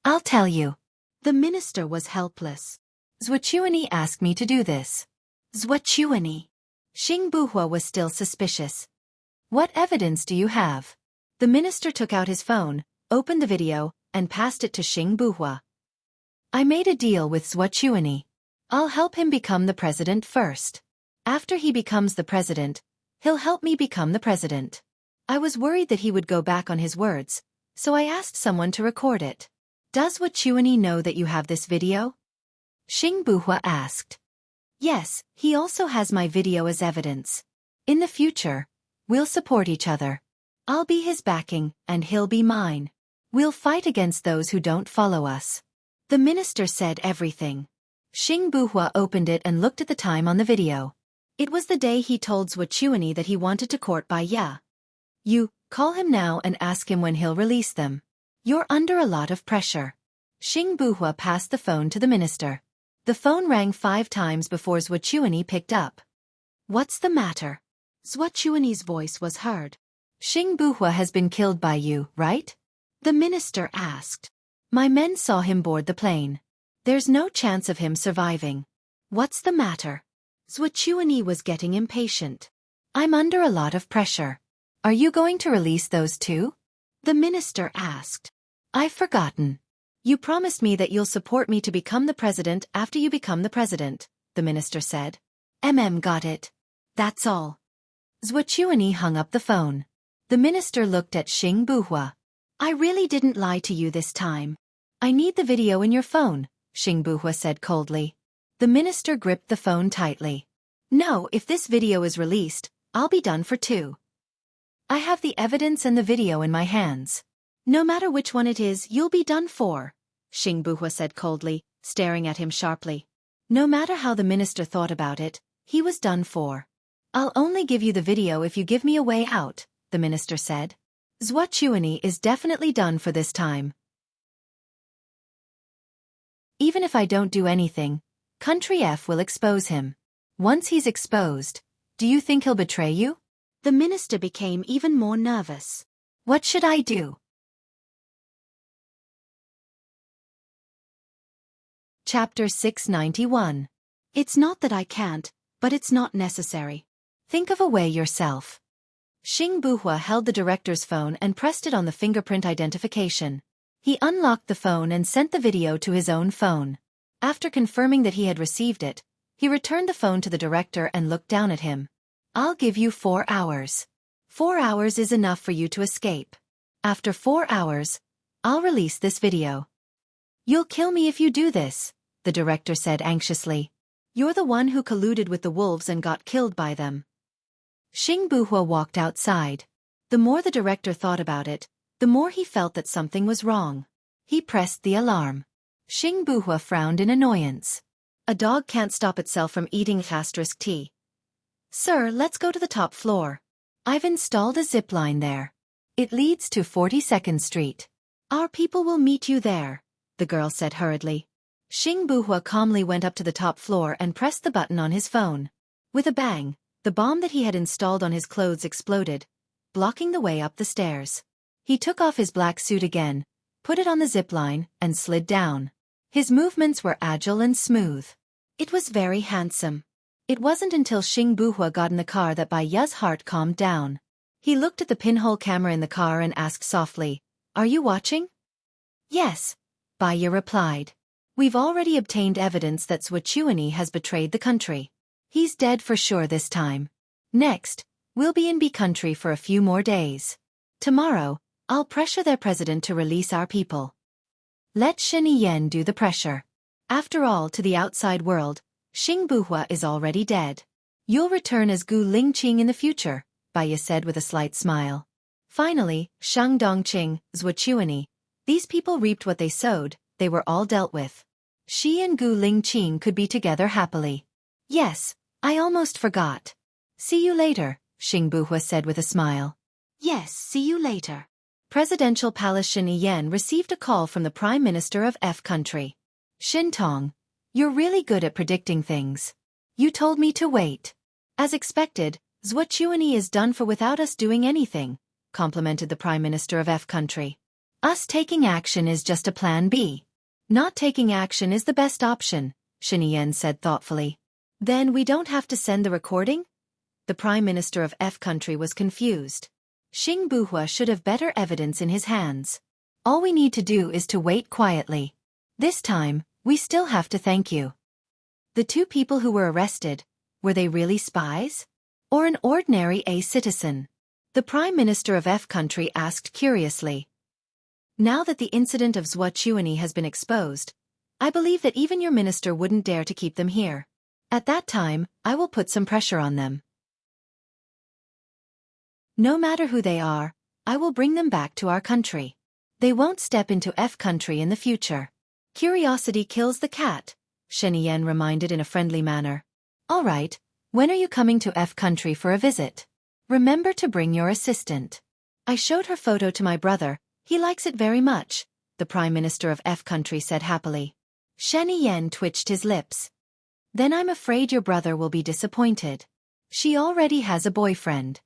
I'll tell you. The minister was helpless. Zhuochuani asked me to do this. Zhuochuani. Xing Buhua was still suspicious. What evidence do you have? The minister took out his phone, opened the video, and passed it to Xing Buhua. I made a deal with Zhuochuani. I'll help him become the president first. After he becomes the president, he'll help me become the president. I was worried that he would go back on his words, so I asked someone to record it. Does Zhuochuani know that you have this video? Xing Buhua asked. Yes, he also has my video as evidence. In the future, we'll support each other. I'll be his backing, and he'll be mine. We'll fight against those who don't follow us. The minister said everything. Xing Buhua opened it and looked at the time on the video. It was the day he told Zhuochuani that he wanted to court Baya. You, call him now and ask him when he'll release them. You're under a lot of pressure. Xing Buhua passed the phone to the minister. The phone rang 5 times before Zhuochuani picked up. What's the matter? Zhuochuani's voice was heard. Xing Buhua has been killed by you, right? The minister asked. My men saw him board the plane. There's no chance of him surviving. What's the matter? Zhuochuani was getting impatient. I'm under a lot of pressure. Are you going to release those two? The minister asked. I've forgotten. You promised me that you'll support me to become the president after you become the president, the minister said. Got it. That's all. Zhuochuani hung up the phone. The minister looked at Xing Buhua. I really didn't lie to you this time. I need the video in your phone, Xing Buhua said coldly. The minister gripped the phone tightly. No, if this video is released, I'll be done for 2. I have the evidence and the video in my hands. No matter which one it is, you'll be done for, Xing Buhua said coldly, staring at him sharply. No matter how the minister thought about it, he was done for. I'll only give you the video if you give me a way out, the minister said. Zhuochuani is definitely done for this time. Even if I don't do anything, Country F will expose him. Once he's exposed, do you think he'll betray you? The minister became even more nervous. What should I do? Chapter 691. It's not that I can't, but it's not necessary. Think of a way yourself. Xing Buhua held the director's phone and pressed it on the fingerprint identification. He unlocked the phone and sent the video to his own phone. After confirming that he had received it, he returned the phone to the director and looked down at him. I'll give you 4 hours. 4 hours is enough for you to escape. After 4 hours, I'll release this video. You'll kill me if you do this, the director said anxiously. You're the one who colluded with the wolves and got killed by them. Xing Buhua walked outside. The more the director thought about it, the more he felt that something was wrong. He pressed the alarm. Xing Buhua frowned in annoyance. A dog can't stop itself from eating *T. Sir, let's go to the top floor. I've installed a zipline there. It leads to 42nd Street. Our people will meet you there, the girl said hurriedly. Xing Buhua calmly went up to the top floor and pressed the button on his phone. With a bang, the bomb that he had installed on his clothes exploded, blocking the way up the stairs. He took off his black suit again, put it on the zipline, and slid down. His movements were agile and smooth. It was very handsome. It wasn't until Xing Buhua got in the car that Baya's heart calmed down. He looked at the pinhole camera in the car and asked softly, are you watching? Yes, Baiya replied. We've already obtained evidence that Wuxia has betrayed the country. He's dead for sure this time. Next, we'll be in B country for a few more days. Tomorrow, I'll pressure their president to release our people. Let Shen Yan do the pressure. After all, to the outside world, Xing Buhua is already dead. You'll return as Gu Lingqing in the future, Baiya said with a slight smile. Finally, Shang Dongqing, Wuxia, these people reaped what they sowed, they were all dealt with. She and Gu Lingqing could be together happily. Yes, I almost forgot. See you later, Xing Buhua said with a smile. Yes, see you later. Presidential Palace. Shen Yan received a call from the Prime Minister of F country. Xin Tong, you're really good at predicting things. You told me to wait. As expected, Wuxia is done for without us doing anything, complimented the Prime Minister of F country. Us taking action is just a plan B. Not taking action is the best option, Shen Yan said thoughtfully. Then we don't have to send the recording? The Prime Minister of F country was confused. Xing Buhua should have better evidence in his hands. All we need to do is to wait quietly. This time, we still have to thank you. The two people who were arrested, were they really spies? Or an ordinary A citizen? The Prime Minister of F country asked curiously. Now that the incident of Wuxia has been exposed, I believe that even your minister wouldn't dare to keep them here. At that time, I will put some pressure on them. No matter who they are, I will bring them back to our country. They won't step into F country in the future. Curiosity kills the cat, Shen Yan reminded in a friendly manner. All right, when are you coming to F country for a visit? Remember to bring your assistant. I showed her photo to my brother, he likes it very much, the Prime Minister of F country said happily. Shen Yan twitched his lips. Then I'm afraid your brother will be disappointed. She already has a boyfriend.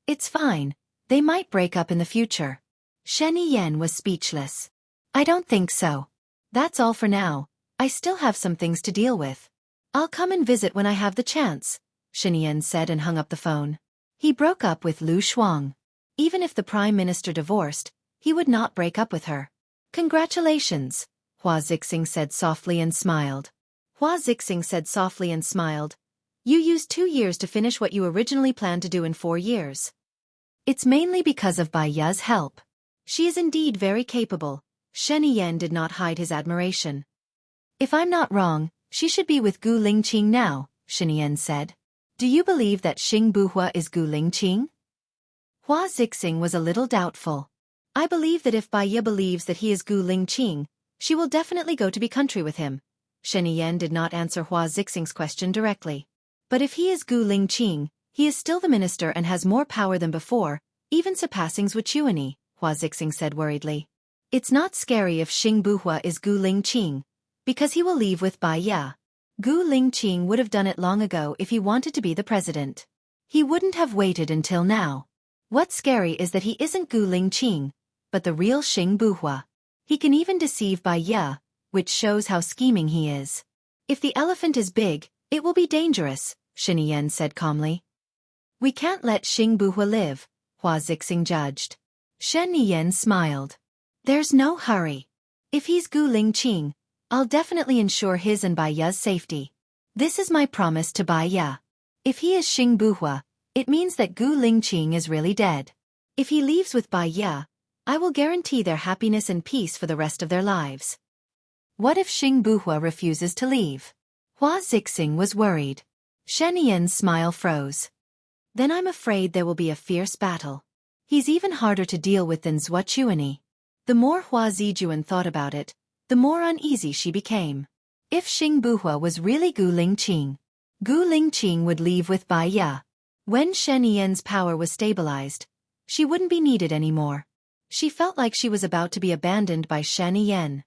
It's fine, they might break up in the future. Shen Yan was speechless. I don't think so. That's all for now, I still have some things to deal with. I'll come and visit when I have the chance, Shen Yan said and hung up the phone. He broke up with Lu Shuang. Even if the Prime Minister divorced, he would not break up with her. Congratulations, Hua Zixing said softly and smiled. Hua Zixing said softly and smiled. You used 2 years to finish what you originally planned to do in 4 years. It's mainly because of Baiya's help. She is indeed very capable. Shen Yan did not hide his admiration. If I'm not wrong, she should be with Gu Lingqing now, Shen Yan said. Do you believe that Xing Buhua is Gu Lingqing? Hua Zixing was a little doubtful. I believe that if Baiya believes that he is Gu Lingqing, she will definitely go to be country with him. Shen Yan did not answer Hua Zixing's question directly. But if he is Gu Lingqing, he is still the minister and has more power than before, even surpassing Wuxia, Hua Zixing said worriedly. It's not scary if Xing Buhua is Gu Lingqing, because he will leave with Baiya. Gu Lingqing would have done it long ago if he wanted to be the president. He wouldn't have waited until now. What's scary is that he isn't Gu Lingqing, but the real Xing Buhua. He can even deceive Baiya, which shows how scheming he is. If the elephant is big, it will be dangerous, Shen Yan said calmly. We can't let Xing Buhua live, Hua Zixing judged. Shen Yan smiled. There's no hurry. If he's Gu Lingqing, I'll definitely ensure his and Baiya's safety. This is my promise to Baiya. If he is Xing Buhua, it means that Gu Lingqing is really dead. If he leaves with Baiya, I will guarantee their happiness and peace for the rest of their lives. What if Xing Buhua refuses to leave? Hua Zixing was worried. Shen Yan's smile froze. Then I'm afraid there will be a fierce battle. He's even harder to deal with than Wuxia. The more Hua Zijuan thought about it, the more uneasy she became. If Xing Buhua was really Gu Lingqing, Gu Lingqing would leave with Baiya. When Shen Yan's power was stabilized, she wouldn't be needed anymore. She felt like she was about to be abandoned by Shen Yan.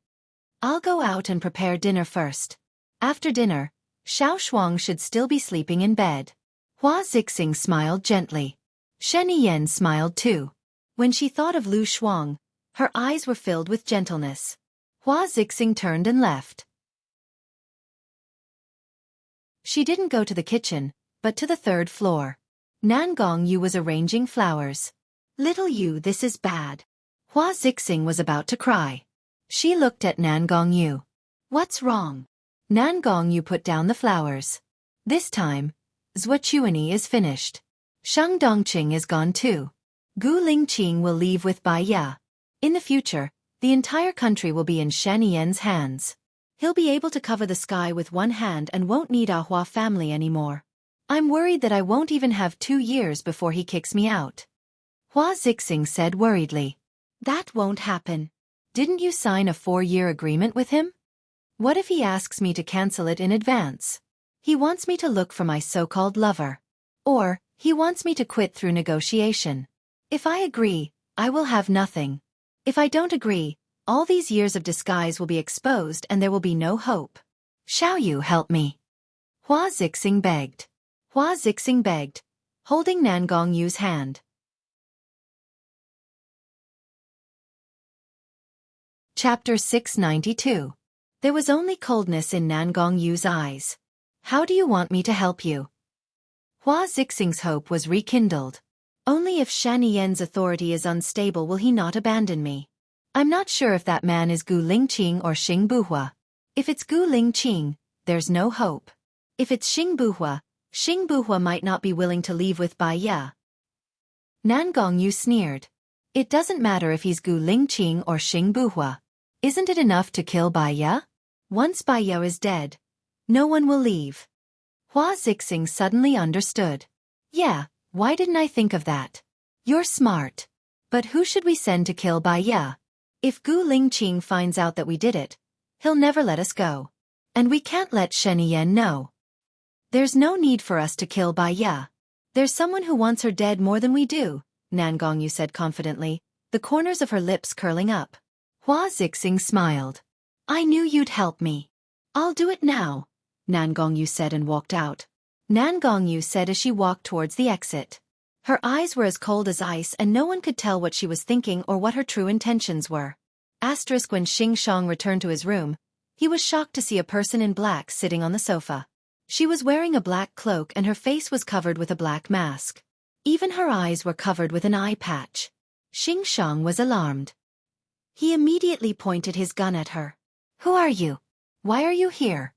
I'll go out and prepare dinner first. After dinner, Xiao Shuang should still be sleeping in bed. Hua Zixing smiled gently. Shen Yan smiled too. When she thought of Lu Shuang, her eyes were filled with gentleness. Hua Zixing turned and left. She didn't go to the kitchen, but to the 3rd floor. Nan Gongyu was arranging flowers. Little Yu, this is bad. Hua Zixing was about to cry. She looked at Nan Gongyu. What's wrong? Nan Gongyu put down the flowers. This time, Zhuochuani is finished. Shang Dongqing is gone too. Gu Lingqing will leave with Bai Ya. In the future, the entire country will be in Shen Yan's hands. He'll be able to cover the sky with one hand and won't need a Hua family anymore. I'm worried that I won't even have 2 years before he kicks me out. Hua Zixing said worriedly. That won't happen. Didn't you sign a 4-year agreement with him? What if he asks me to cancel it in advance? He wants me to look for my so-called lover. Or, he wants me to quit through negotiation. If I agree, I will have nothing. If I don't agree, all these years of disguise will be exposed and there will be no hope. Xiaoyu, help me. Hua Zixing begged. Hua Zixing begged, holding Nan Gongyu's hand. Chapter 692. There was only coldness in Nan Gongyu's eyes. How do you want me to help you? Hua Zixing's hope was rekindled. Only if Shen Yan's authority is unstable will he not abandon me. I'm not sure if that man is Gu Lingqing or Xing Buhua. If it's Gu Lingqing, there's no hope. If it's Xing Buhua might not be willing to leave with Bai Ya. Nan Gongyu sneered. It doesn't matter if he's Gu Lingqing or Xing Buhua. Isn't it enough to kill Bai Ya? Once Bai Ya is dead, no one will leave. Hua Zixing suddenly understood. Yeah, why didn't I think of that? You're smart. But who should we send to kill Bai Ya? If Gu Lingqing finds out that we did it, he'll never let us go. And we can't let Shen Yan know. There's no need for us to kill Bai Ya. There's someone who wants her dead more than we do, Nan Gongyu said confidently, the corners of her lips curling up. Hua Zixing smiled. I knew you'd help me. I'll do it now, Nan Gongyu said and walked out. Nan Gongyu said as she walked towards the exit. Her eyes were as cold as ice and no one could tell what she was thinking or what her true intentions were. Asterisk when Xing Shang returned to his room, he was shocked to see a person in black sitting on the sofa. She was wearing a black cloak and her face was covered with a black mask. Even her eyes were covered with an eye patch. Xing Shang was alarmed. He immediately pointed his gun at her. Who are you? Why are you here?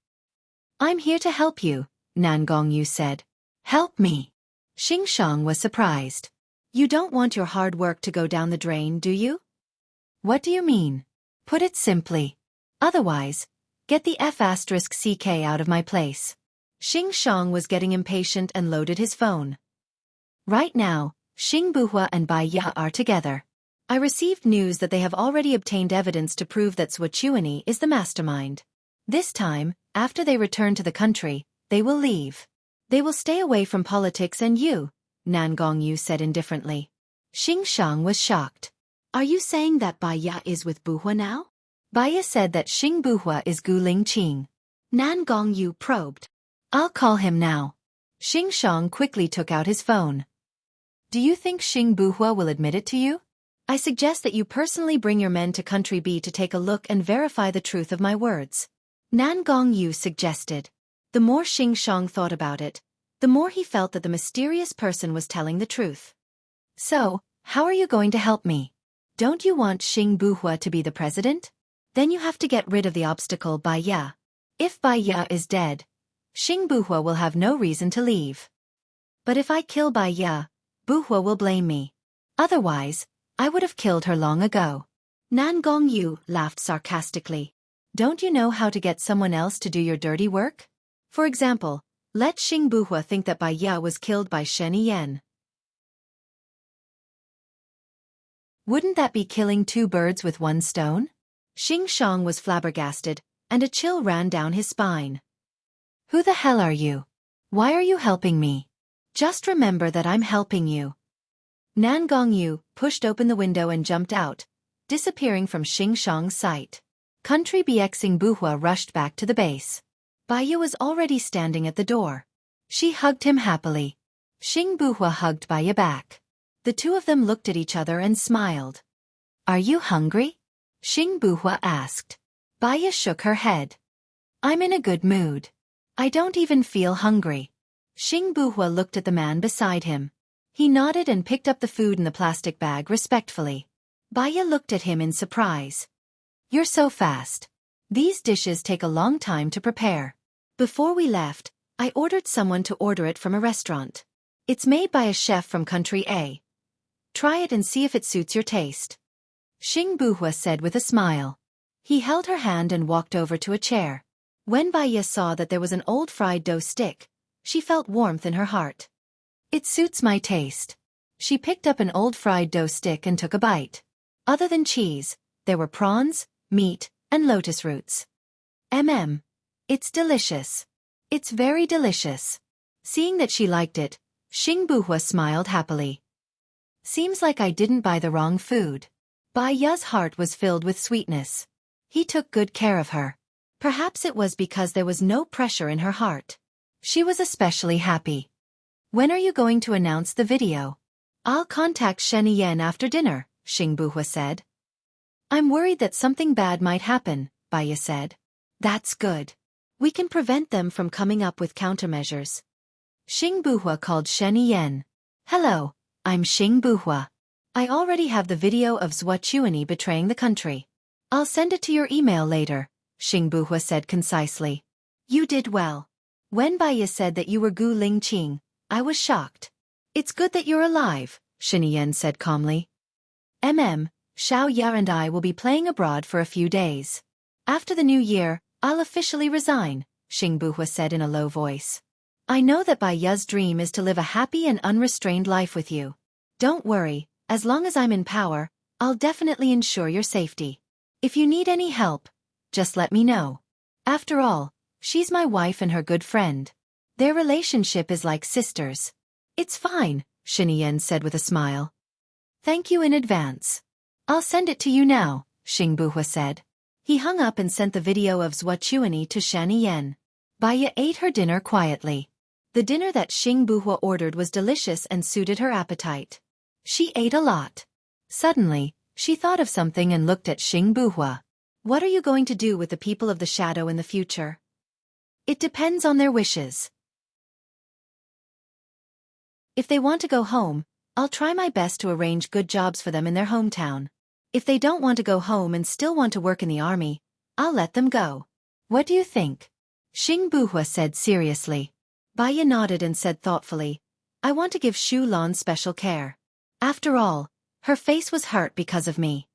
I'm here to help you, Nan Gongyu said. Help me. Xing Shang was surprised. You don't want your hard work to go down the drain, do you? What do you mean? Put it simply. Otherwise, get the F***ck out of my place. Xing Shang was getting impatient and loaded his phone. Right now, Xing Buhua and Bai Ya are together. I received news that they have already obtained evidence to prove that Zhuochuani is the mastermind. This time, after they return to the country, they will leave. They will stay away from politics and you, Nan Gongyu said indifferently. Xing Shang was shocked. Are you saying that Bai Ya is with Buhua now? Bai Ya said that Xing Buhua is Gu Lingqing. Nan Gongyu probed. I'll call him now. Xing Shang quickly took out his phone. Do you think Xing Buhua will admit it to you? I suggest that you personally bring your men to Country B to take a look and verify the truth of my words. Nan Gongyu suggested. The more Xing Shang thought about it, the more he felt that the mysterious person was telling the truth. So, how are you going to help me? Don't you want Xing Buhua to be the president? Then you have to get rid of the obstacle Bai Ya. If Bai Ya is dead, Xing Buhua will have no reason to leave. But if I kill Bai Ya, Buhua will blame me. Otherwise, I would have killed her long ago. Nan Gongyu laughed sarcastically. Don't you know how to get someone else to do your dirty work? For example, let Xing Buhua think that Bai Ya was killed by Shen Yan. Wouldn't that be killing 2 birds with 1 stone? Xing Shang was flabbergasted, and a chill ran down his spine. Who the hell are you? Why are you helping me? Just remember that I'm helping you. Nan Gongyu pushed open the window and jumped out, disappearing from Xing Shang's sight. Country B Xing Buhua rushed back to the base. Bai Ya was already standing at the door. She hugged him happily. Xing Buhua hugged Bai Ya back. The two of them looked at each other and smiled. Are you hungry? Xing Buhua asked. Bai Ya shook her head. I'm in a good mood. I don't even feel hungry. Xing Buhua looked at the man beside him. He nodded and picked up the food in the plastic bag respectfully. Baya looked at him in surprise. You're so fast. These dishes take a long time to prepare. Before we left, I ordered someone to order it from a restaurant. It's made by a chef from country A. Try it and see if it suits your taste. Xing Buhua said with a smile. He held her hand and walked over to a chair. When Baya saw that there was an old fried dough stick, she felt warmth in her heart. It suits my taste. She picked up an old fried dough stick and took a bite. Other than cheese, there were prawns, meat, and lotus roots. It's delicious. It's very delicious. Seeing that she liked it, Xing Buhua smiled happily. Seems like I didn't buy the wrong food. Baya's heart was filled with sweetness. He took good care of her. Perhaps it was because there was no pressure in her heart. She was especially happy. When are you going to announce the video? I'll contact Shen Yan after dinner, Xing Buhua said. I'm worried that something bad might happen, Baya said. That's good. We can prevent them from coming up with countermeasures. Xing Buhua called Shen Yan. Hello, I'm Xing Buhua. I already have the video of Zhuochuani betraying the country. I'll send it to your email later, Xing Buhua said concisely. You did well. When Baya said that you were Gu Lingqing, I was shocked. It's good that you're alive, Shen Yan said calmly. Xiao Ya and I will be playing abroad for a few days. After the new year, I'll officially resign, Xing Buhua said in a low voice. I know that Baya's dream is to live a happy and unrestrained life with you. Don't worry, as long as I'm in power, I'll definitely ensure your safety. If you need any help, just let me know. After all, she's my wife and her good friend. Their relationship is like sisters. It's fine, Shen Yan said with a smile. Thank you in advance. I'll send it to you now, Xing Buhua said. He hung up and sent the video of Zhuochuani to Shen Yan. Baya ate her dinner quietly. The dinner that Xing Buhua ordered was delicious and suited her appetite. She ate a lot. Suddenly, she thought of something and looked at Xing Buhua. What are you going to do with the people of the shadow in the future? It depends on their wishes. If they want to go home, I'll try my best to arrange good jobs for them in their hometown. If they don't want to go home and still want to work in the army, I'll let them go. What do you think? Xing Buhua said seriously. Baya nodded and said thoughtfully, I want to give Xu Lan special care. After all, her face was hurt because of me.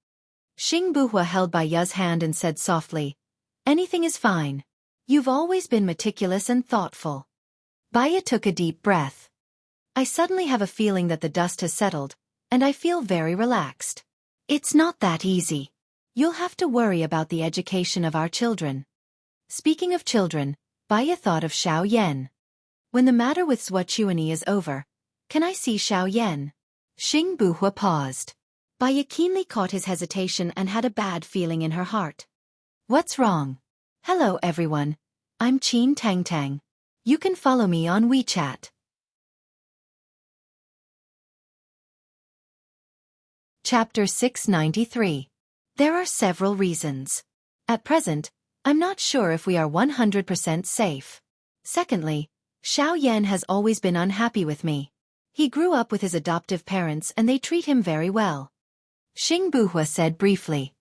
Xing Buhua held Baya's hand and said softly, anything is fine. You've always been meticulous and thoughtful. Baya took a deep breath. I suddenly have a feeling that the dust has settled, and I feel very relaxed. It's not that easy. You'll have to worry about the education of our children. Speaking of children, Baya thought of Xiao Yan. When the matter with Zhuochuani is over, can I see Xiao Yan? Xing Buhua paused. Baya keenly caught his hesitation and had a bad feeling in her heart. What's wrong? Hello everyone, I'm Qin Tang Tang. You can follow me on WeChat. Chapter 693. There are several reasons. At present, I'm not sure if we are 100% safe. Secondly, Xiao Yan has always been unhappy with me. He grew up with his adoptive parents and they treat him very well. Xing Buhua said briefly.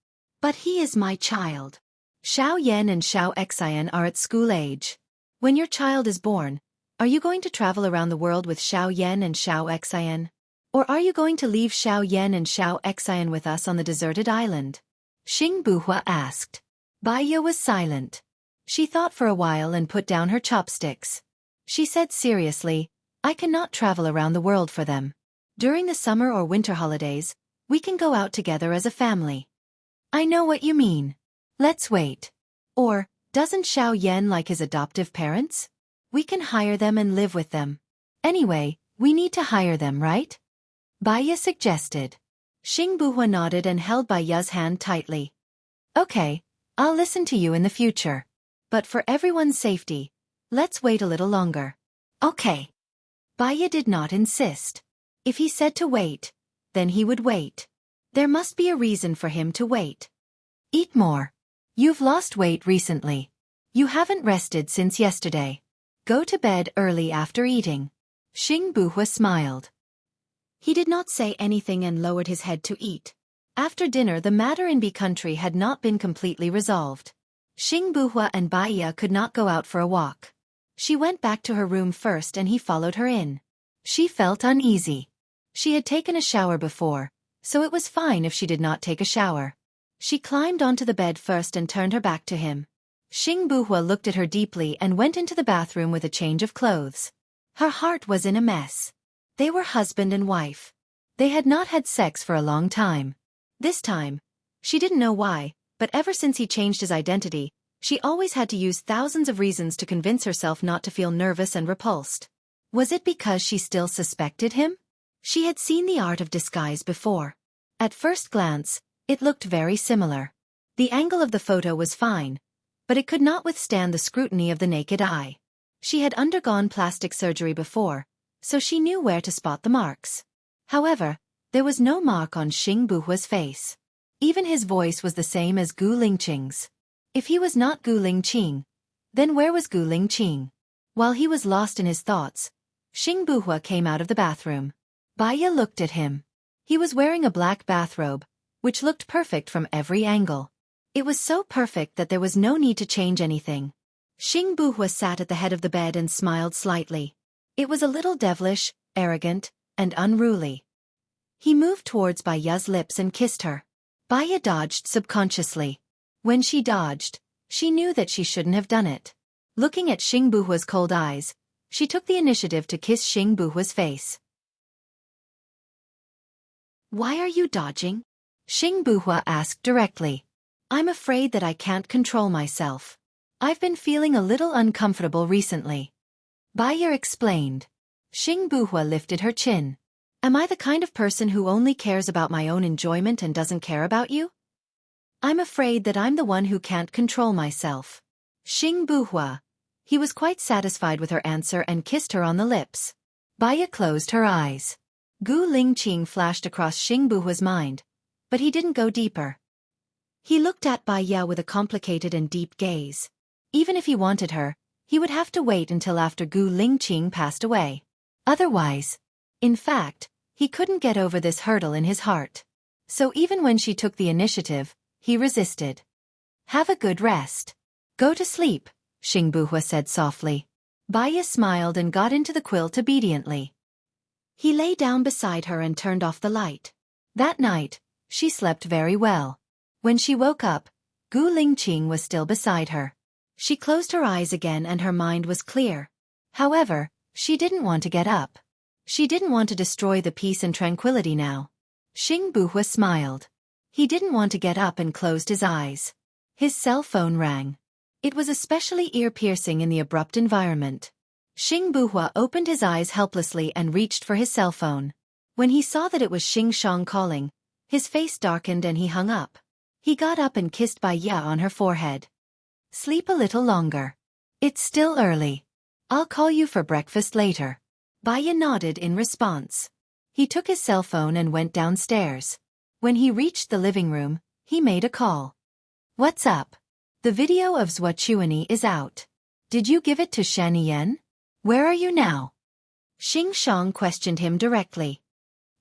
But he is my child. Xiao Yan and Xiao Xian are at school age. When your child is born, are you going to travel around the world with Xiao Yan and Xiao Xian? Or are you going to leave Xiao Yan and Xiao Xian with us on the deserted island? Xing Buhua asked. Baya was silent. She thought for a while and put down her chopsticks. She said seriously, I cannot travel around the world for them. During the summer or winter holidays, we can go out together as a family. I know what you mean. Let's wait. Or, doesn't Xiao Yan like his adoptive parents? We can hire them and live with them. Anyway, we need to hire them, right? Baya suggested. Xing Buhua nodded and held Baya's hand tightly. Okay, I'll listen to you in the future. But for everyone's safety, let's wait a little longer. Okay. Baya did not insist. If he said to wait, then he would wait. There must be a reason for him to wait. Eat more. You've lost weight recently. You haven't rested since yesterday. Go to bed early after eating. Xing Buhua smiled. He did not say anything and lowered his head to eat. After dinner the matter in B country had not been completely resolved. Xing Buhua and Bai Ye could not go out for a walk. She went back to her room first and he followed her in. She felt uneasy. She had taken a shower before, so it was fine if she did not take a shower. She climbed onto the bed first and turned her back to him. Xing Buhua looked at her deeply and went into the bathroom with a change of clothes. Her heart was in a mess. They were husband and wife. They had not had sex for a long time. This time, she didn't know why, but ever since he changed his identity, she always had to use thousands of reasons to convince herself not to feel nervous and repulsed. Was it because she still suspected him? She had seen the art of disguise before. At first glance, it looked very similar. The angle of the photo was fine, but it could not withstand the scrutiny of the naked eye. She had undergone plastic surgery before, so she knew where to spot the marks. However, there was no mark on Xing Buhua's face. Even his voice was the same as Gu Lingqing's. If he was not Gu Lingqing, then where was Gu Lingqing? While he was lost in his thoughts, Xing Buhua came out of the bathroom. Bai Ye looked at him. He was wearing a black bathrobe, which looked perfect from every angle. It was so perfect that there was no need to change anything. Xing Buhua sat at the head of the bed and smiled slightly. It was a little devilish, arrogant, and unruly. He moved towards Bai Ye's lips and kissed her. Bai Ye dodged subconsciously. When she dodged, she knew that she shouldn't have done it. Looking at Xing Buhua's cold eyes, she took the initiative to kiss Xing Buhua's face. "Why are you dodging?" Xing Buhua asked directly. "I'm afraid that I can't control myself. I've been feeling a little uncomfortable recently." Bai Ye explained. Xing Buhua lifted her chin. "Am I the kind of person who only cares about my own enjoyment and doesn't care about you? I'm afraid that I'm the one who can't control myself." Xing Buhua. He was quite satisfied with her answer and kissed her on the lips. Bai Ye closed her eyes. Gu Lingqing flashed across Xing Buhua's mind, but he didn't go deeper. He looked at Bai Ye with a complicated and deep gaze. Even if he wanted her, he would have to wait until after Gu Lingqing passed away. Otherwise, in fact, he couldn't get over this hurdle in his heart. So even when she took the initiative, he resisted. "Have a good rest. Go to sleep," Xing Buhua said softly. Bai Ye smiled and got into the quilt obediently. He lay down beside her and turned off the light. That night, she slept very well. When she woke up, Gu Lingqing was still beside her. She closed her eyes again and her mind was clear. However, she didn't want to get up. She didn't want to destroy the peace and tranquility now. Xing Buhua smiled. He didn't want to get up and closed his eyes. His cell phone rang. It was especially ear-piercing in the abrupt environment. Xing Buhua opened his eyes helplessly and reached for his cell phone. When he saw that it was Xing Shang calling, his face darkened and he hung up. He got up and kissed Bai Ye on her forehead. "Sleep a little longer. It's still early. I'll call you for breakfast later." Bai Ye nodded in response. He took his cell phone and went downstairs. When he reached the living room, he made a call. "What's up? The video of Zhuochuani is out. Did you give it to Shaniyen? Where are you now?" Xing Shang questioned him directly.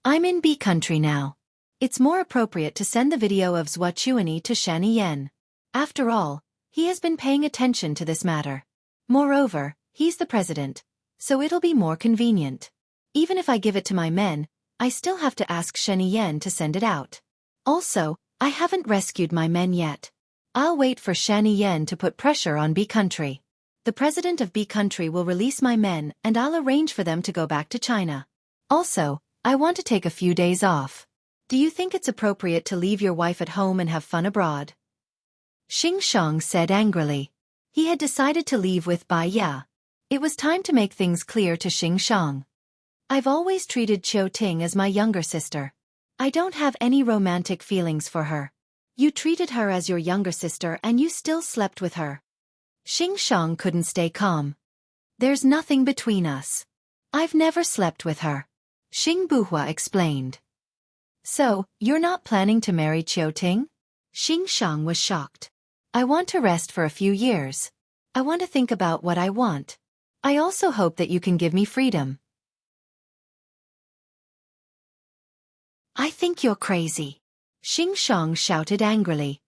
"I'm in B country now. It's more appropriate to send the video of Zhuochuani to Shaniyen. After all, he has been paying attention to this matter. Moreover, he's the president, so it'll be more convenient. Even if I give it to my men, I still have to ask Shaniyen to send it out. Also, I haven't rescued my men yet. I'll wait for Shaniyen to put pressure on B country. The president of B country will release my men and I'll arrange for them to go back to China. Also, I want to take a few days off. Do you think it's appropriate to leave your wife at home and have fun abroad?" Xing Shang said angrily. He had decided to leave with Bai Ye. It was time to make things clear to Xing Shang. "I've always treated Qiu Ting as my younger sister. I don't have any romantic feelings for her. You treated her as your younger sister and you still slept with her." Xing Shang couldn't stay calm. "There's nothing between us. I've never slept with her," Xing Buhua explained. "So, you're not planning to marry Qiu Ting?" Xing Shang was shocked. "I want to rest for a few years. I want to think about what I want. I also hope that you can give me freedom." "I think you're crazy." Xing Shang shouted angrily.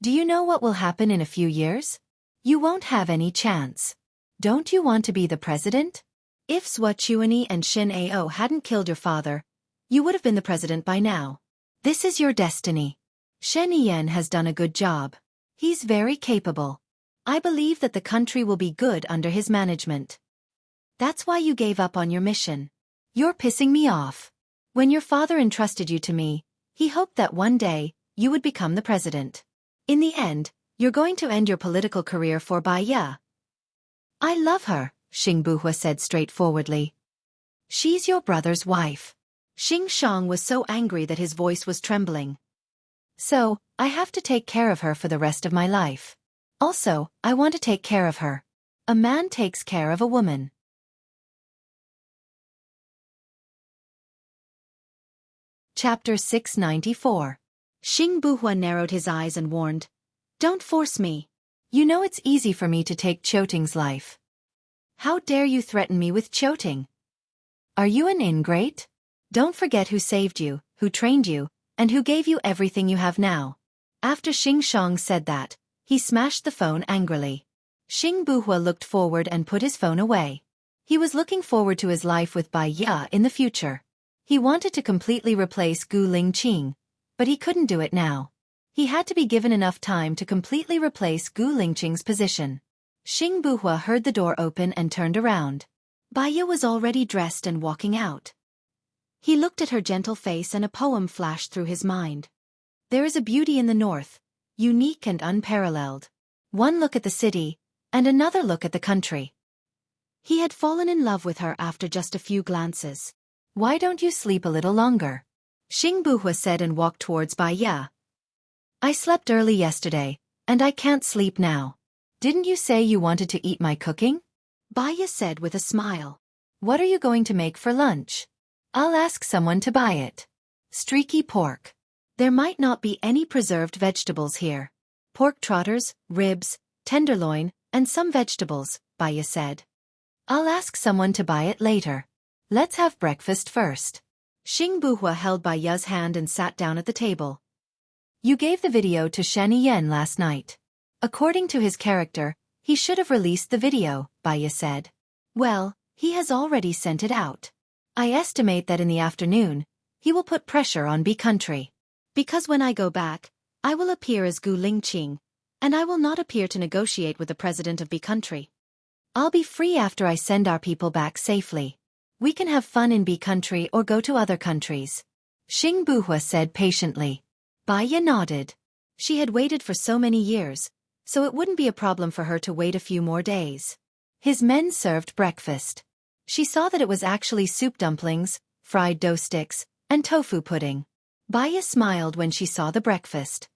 Do you know what will happen in a few years? You won't have any chance. Don't you want to be the president? If Zhou Chuanyi and Shen Ao hadn't killed your father, you would have been the president by now. This is your destiny. Shen Yan has done a good job. He's very capable. I believe that the country will be good under his management. That's why you gave up on your mission. You're pissing me off. When your father entrusted you to me, he hoped that one day, you would become the president. In the end, you're going to end your political career for Bai Ye. I love her, Xing Buhua said straightforwardly. She's your brother's wife. Xing Shang was so angry that his voice was trembling. So, I have to take care of her for the rest of my life. Also, I want to take care of her. A man takes care of a woman. Chapter 694. Xing Buhua narrowed his eyes and warned, Don't force me. You know it's easy for me to take Qiuting's life. How dare you threaten me with Qiuting? Are you an ingrate? Don't forget who saved you, who trained you, and who gave you everything you have now. After Xing Shang said that, he smashed the phone angrily. Xing Buhua looked forward and put his phone away. He was looking forward to his life with Bai Ye in the future. He wanted to completely replace Gu Lingqing, but he couldn't do it now. He had to be given enough time to completely replace Gu Lingqing's position. Xing Buhua heard the door open and turned around. Bai Ye was already dressed and walking out. He looked at her gentle face and a poem flashed through his mind. There is a beauty in the north, unique and unparalleled. One look at the city, and another look at the country. He had fallen in love with her after just a few glances. Why don't you sleep a little longer? Xing Buhua said and walked towards Bai Ye. I slept early yesterday, and I can't sleep now. Didn't you say you wanted to eat my cooking? Bai Ye said with a smile. What are you going to make for lunch? I'll ask someone to buy it. Streaky pork. There might not be any preserved vegetables here. Pork trotters, ribs, tenderloin, and some vegetables, Bai Ye said. I'll ask someone to buy it later. Let's have breakfast first. Xing Buhua held Bai Ye's hand and sat down at the table. You gave the video to Shen Yan last night. According to his character, he should have released the video, Bai Ye said. Well, he has already sent it out. I estimate that in the afternoon, he will put pressure on B country. Because when I go back, I will appear as Gu Lingqing, and I will not appear to negotiate with the president of B country. I'll be free after I send our people back safely. We can have fun in B country or go to other countries. Xing Buhua said patiently. Bai Ye nodded. She had waited for so many years, so it wouldn't be a problem for her to wait a few more days. His men served breakfast. She saw that it was actually soup dumplings, fried dough sticks, and tofu pudding. Bai Ye smiled when she saw the breakfast.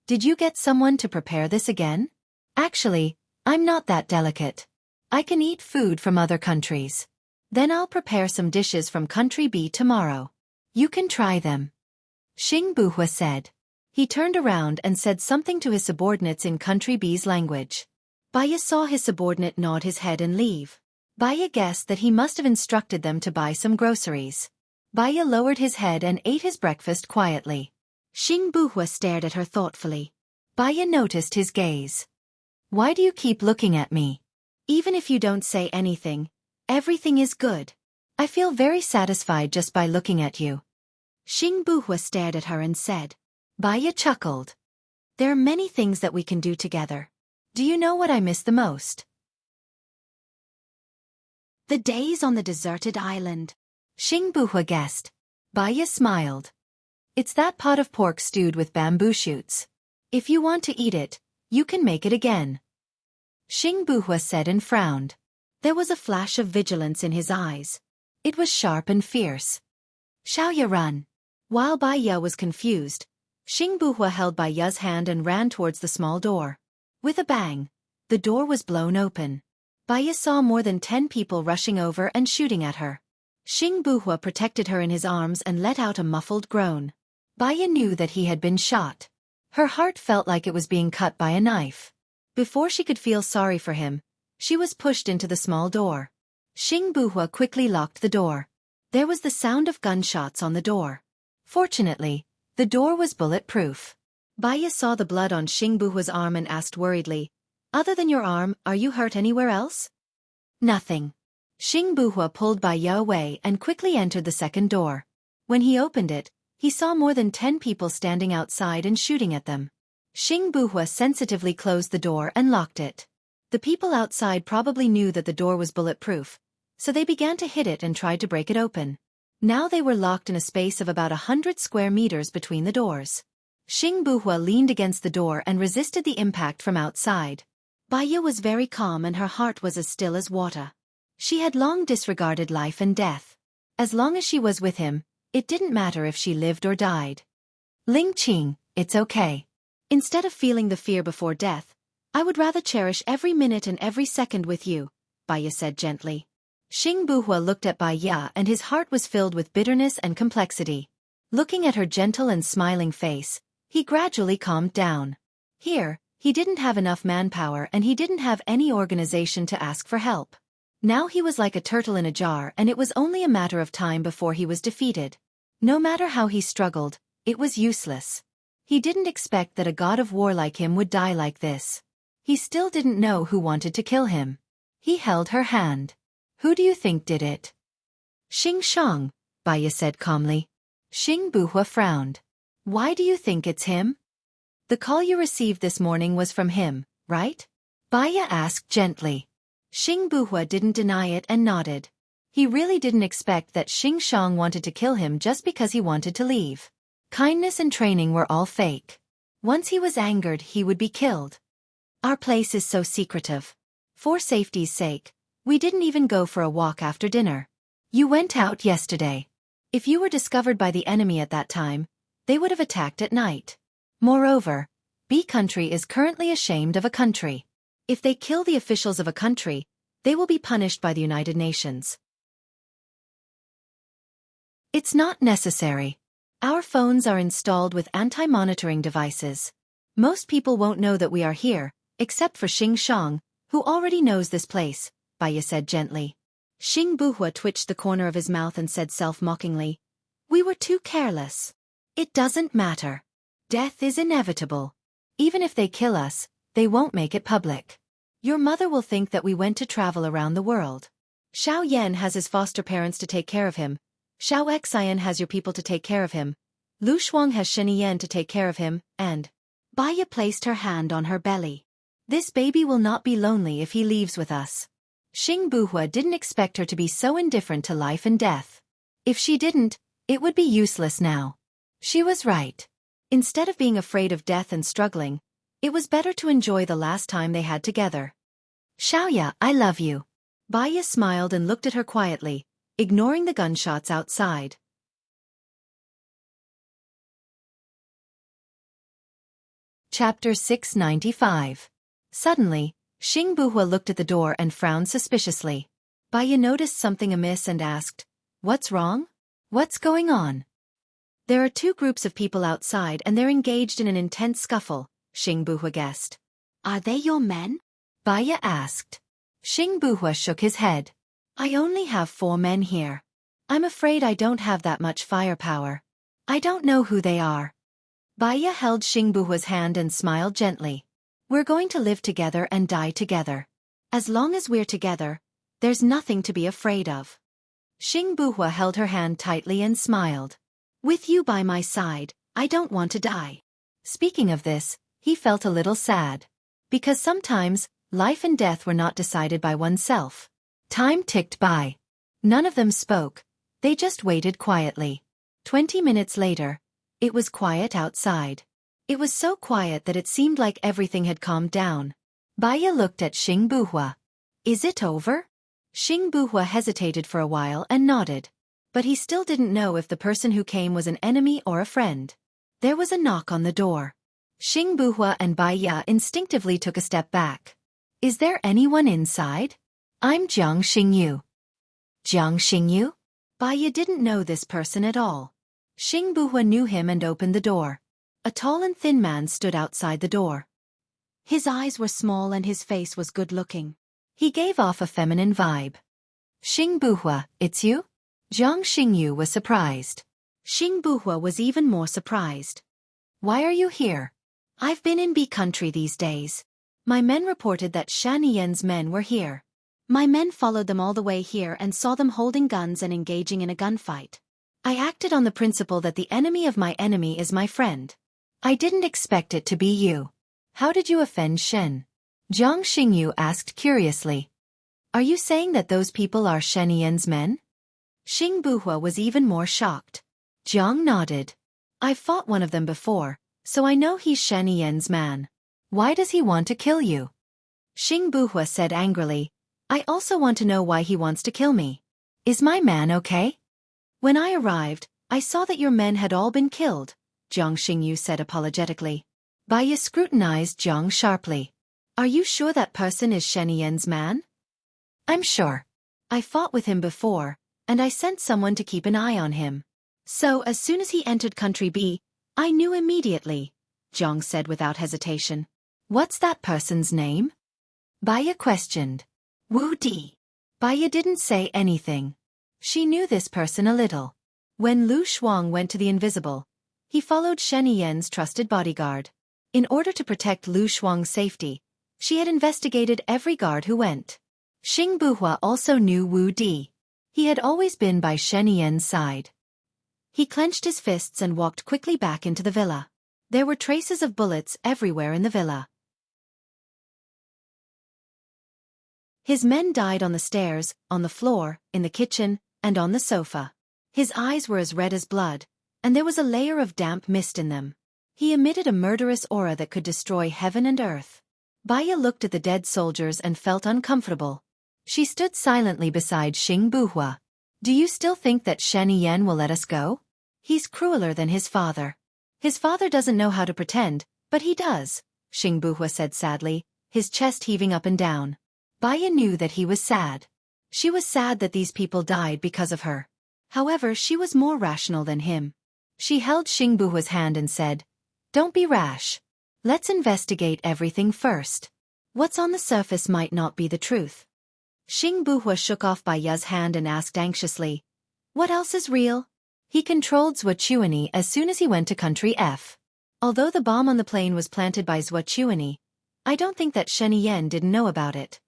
Did you get someone to prepare this again? Actually, I'm not that delicate. I can eat food from other countries. Then I'll prepare some dishes from country B tomorrow. You can try them. Xing Buhua said. He turned around and said something to his subordinates in country B's language. Bai Ye saw his subordinate nod his head and leave. Bai Ye guessed that he must have instructed them to buy some groceries. Bai Ye lowered his head and ate his breakfast quietly. Xing Buhua stared at her thoughtfully. Bai Ye noticed his gaze. Why do you keep looking at me? Even if you don't say anything, everything is good. I feel very satisfied just by looking at you. Xing Buhua stared at her and said. Bai Ye chuckled. There are many things that we can do together. Do you know what I miss the most? The days on the deserted island. Xing Buhua guessed. Bai Ye smiled. It's that pot of pork stewed with bamboo shoots. If you want to eat it, you can make it again. Xing Buhua said and frowned. There was a flash of vigilance in his eyes. It was sharp and fierce. Xiao Ye run. While Bai Ye was confused, Xing Buhua held Bai Ye's hand and ran towards the small door. With a bang, the door was blown open. Bai Ye saw more than 10 people rushing over and shooting at her. Xing Buhua protected her in his arms and let out a muffled groan. Bai Ye knew that he had been shot. Her heart felt like it was being cut by a knife. Before she could feel sorry for him, she was pushed into the small door. Xing Buhua quickly locked the door. There was the sound of gunshots on the door. Fortunately, The door was bulletproof. Baya saw the blood on Xing Buhua's arm and asked worriedly, "Other than your arm, are you hurt anywhere else?" "Nothing." Xing Buhua pulled Baya away and quickly entered the second door. When he opened it, he saw more than 10 people standing outside and shooting at them. Xing Buhua sensitively closed the door and locked it. The people outside probably knew that the door was bulletproof, so they began to hit it and tried to break it open. Now they were locked in a space of about 100 square meters between the doors. Xing Buhua leaned against the door and resisted the impact from outside. Baya was very calm and her heart was as still as water. She had long disregarded life and death. As long as she was with him, it didn't matter if she lived or died. "Ling Qing, it's okay. Instead of feeling the fear before death, I would rather cherish every minute and every second with you," Baya said gently. Xing Buhua looked at Baya and his heart was filled with bitterness and complexity. Looking at her gentle and smiling face, he gradually calmed down. Here, he didn't have enough manpower and he didn't have any organization to ask for help. Now he was like a turtle in a jar and it was only a matter of time before he was defeated. No matter how he struggled, it was useless. He didn't expect that a god of war like him would die like this. He still didn't know who wanted to kill him. He held her hand. "Who do you think did it?" "Xing Shang," Baya said calmly. Xing Buhua frowned. "Why do you think it's him?" "The call you received this morning was from him, right?" Baya asked gently. Xing Buhua didn't deny it and nodded. He really didn't expect that Xing Shang wanted to kill him just because he wanted to leave. Kindness and training were all fake. Once he was angered, he would be killed. "Our place is so secretive. For safety's sake, we didn't even go for a walk after dinner. You went out yesterday. If you were discovered by the enemy at that time, they would have attacked at night. Moreover, B country is currently ashamed of a country. If they kill the officials of a country, they will be punished by the United Nations. It's not necessary. Our phones are installed with anti-monitoring devices. Most people won't know that we are here, except for Xing Shang, who already knows this place," Baya said gently. Xing Buhua twitched the corner of his mouth and said self-mockingly, "We were too careless. It doesn't matter. Death is inevitable. Even if they kill us, they won't make it public. Your mother will think that we went to travel around the world. Xiao Yan has his foster parents to take care of him. Xiao Xian has your people to take care of him. Lu Shuang has Sheni Yan to take care of him, and..." Baya placed her hand on her belly. "This baby will not be lonely if he leaves with us." Xing Buhua didn't expect her to be so indifferent to life and death. If she didn't, it would be useless now. She was right. Instead of being afraid of death and struggling, it was better to enjoy the last time they had together. "Xiaoya, I love you." Baya smiled and looked at her quietly, ignoring the gunshots outside. Chapter 695. Suddenly, Xing Buhua looked at the door and frowned suspiciously. Baya noticed something amiss and asked, "What's wrong? What's going on?" "There are 2 groups of people outside and they're engaged in an intense scuffle," Xing Buhua guessed. "Are they your men?" Baya asked. Xing Buhua shook his head. "I only have 4 men here. I'm afraid I don't have that much firepower. I don't know who they are." Baya held Xing Buhua's hand and smiled gently. "We're going to live together and die together. As long as we're together, there's nothing to be afraid of." Xing Buhua held her hand tightly and smiled. "With you by my side, I don't want to die." Speaking of this, he felt a little sad. Because sometimes, life and death were not decided by oneself. Time ticked by. None of them spoke. They just waited quietly. 20 minutes later, it was quiet outside. It was so quiet that it seemed like everything had calmed down. Baya looked at Xing Buhua. "Is it over?" Xing Buhua hesitated for a while and nodded. But he still didn't know if the person who came was an enemy or a friend. There was a knock on the door. Xing Buhua and Baya instinctively took a step back. "Is there anyone inside?" "I'm Jiang Xingyu." "Jiang Xingyu?" Baya didn't know this person at all. Xing Buhua knew him and opened the door. A tall and thin man stood outside the door. His eyes were small and his face was good-looking. He gave off a feminine vibe. "Xing Buhua, it's you?" Jiang Xingyu was surprised. Xing Buhua was even more surprised. Why are you here? I've been in B country these days. My men reported that Shan Yan's men were here. My men followed them all the way here and saw them holding guns and engaging in a gunfight. I acted on the principle that the enemy of my enemy is my friend. I didn't expect it to be you. How did you offend Shen? Jiang Xingyu asked curiously. Are you saying that those people are Shen Yan's men? Xing Buhua was even more shocked. Jiang nodded. I've fought one of them before, so I know he's Shen Yan's man. Why does he want to kill you? Xing Buhua said angrily. I also want to know why he wants to kill me. Is my man okay? When I arrived, I saw that your men had all been killed, Jiang Xingyu said apologetically. Baiya scrutinized Jiang sharply. Are you sure that person is Shen Yan's man? I'm sure. I fought with him before, and I sent someone to keep an eye on him. So as soon as he entered Country B, I knew immediately, Jiang said without hesitation. What's that person's name? Baiya questioned. Wu Di. Baiya didn't say anything. She knew this person a little. When Lu Shuang went to the Invisible, he followed Shen Yan's trusted bodyguard. In order to protect Lu Shuang's safety, she had investigated every guard who went. Xing Buhua also knew Wu Di. He had always been by Shen Yan's side. He clenched his fists and walked quickly back into the villa. There were traces of bullets everywhere in the villa. His men died on the stairs, on the floor, in the kitchen, and on the sofa. His eyes were as red as blood, and there was a layer of damp mist in them. He emitted a murderous aura that could destroy heaven and earth. Baiya looked at the dead soldiers and felt uncomfortable. She stood silently beside Xing Buhua. Do you still think that Shen Yan will let us go? He's crueler than his father. His father doesn't know how to pretend, but he does, Xing Buhua said sadly, his chest heaving up and down. Baiya knew that he was sad. She was sad that these people died because of her. However, she was more rational than him. She held Xing Buhua's hand and said, Don't be rash. Let's investigate everything first. What's on the surface might not be the truth. Xing Buhua shook off Baiya's hand and asked anxiously, What else is real? He controlled Zhuochuani as soon as he went to Country F. Although the bomb on the plane was planted by Zhuochuani, I don't think that Shen Yan didn't know about it.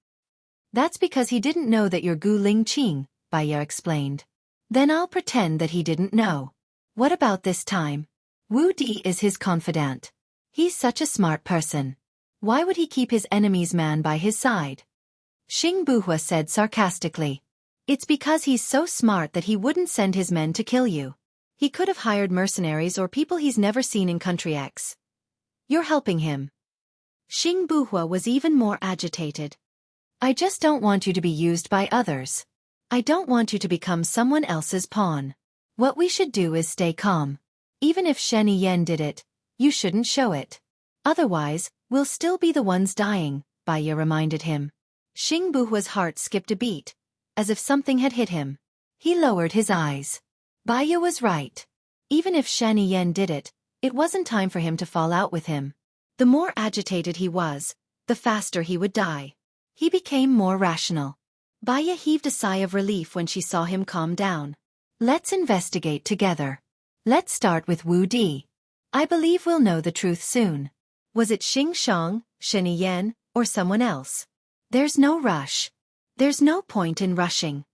That's because he didn't know that you're Gu Lingqing, Baiya explained. Then I'll pretend that he didn't know. What about this time? Wu Di is his confidant. He's such a smart person. Why would he keep his enemy's man by his side? Xing Buhua said sarcastically. It's because he's so smart that he wouldn't send his men to kill you. He could have hired mercenaries or people he's never seen in Country X. You're helping him. Xing Buhua was even more agitated. I just don't want you to be used by others. I don't want you to become someone else's pawn. What we should do is stay calm. Even if Shen Yan did it, you shouldn't show it. Otherwise, we'll still be the ones dying, Baiya reminded him. Xing Buhua's heart skipped a beat, as if something had hit him. He lowered his eyes. Baiya was right. Even if Shen Yan did it, it wasn't time for him to fall out with him. The more agitated he was, the faster he would die. He became more rational. Baiya heaved a sigh of relief when she saw him calm down. Let's investigate together. Let's start with Wu Di. I believe we'll know the truth soon. Was it Xing Shang, Shen Yan, or someone else? There's no rush. There's no point in rushing.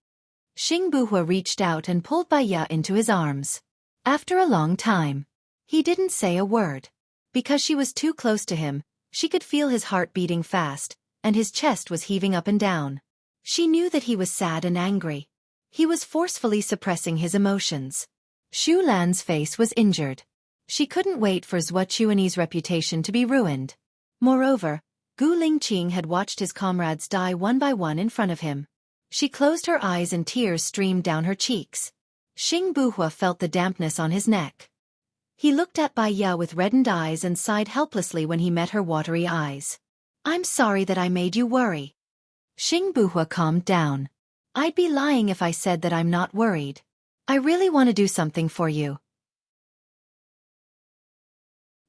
Xing Buhua reached out and pulled Baiya into his arms. After a long time, he didn't say a word. Because she was too close to him, she could feel his heart beating fast, and his chest was heaving up and down. She knew that he was sad and angry. He was forcefully suppressing his emotions. Xu Lan's face was injured. She couldn't wait for Zhuochuani's reputation to be ruined. Moreover, Gu Lingqing had watched his comrades die one by one in front of him. She closed her eyes and tears streamed down her cheeks. Xing Buhua felt the dampness on his neck. He looked at Baiya with reddened eyes and sighed helplessly when he met her watery eyes. I'm sorry that I made you worry. Xing Buhua calmed down. I'd be lying if I said that I'm not worried. I really want to do something for you.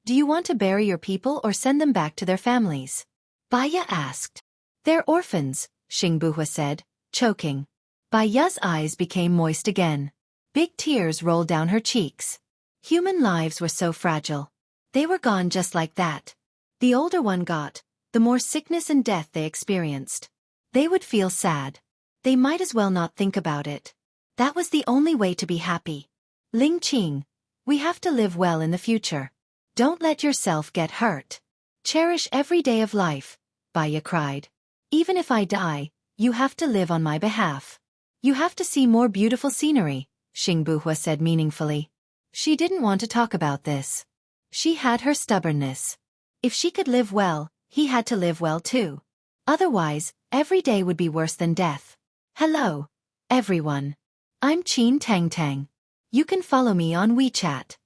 Do you want to bury your people or send them back to their families? Baiya asked. They're orphans, Xing Buhua said, choking. Baiya's eyes became moist again. Big tears rolled down her cheeks. Human lives were so fragile. They were gone just like that. The older one got, the more sickness and death they experienced. They would feel sad. They might as well not think about it. That was the only way to be happy. Ling Qing, we have to live well in the future. Don't let yourself get hurt. Cherish every day of life, Baiya cried. Even if I die, you have to live on my behalf. You have to see more beautiful scenery, Xingbuhua said meaningfully. She didn't want to talk about this. She had her stubbornness. If she could live well, he had to live well too. Otherwise, every day would be worse than death. Hello, everyone. I'm Qin Tang Tang. You can follow me on WeChat.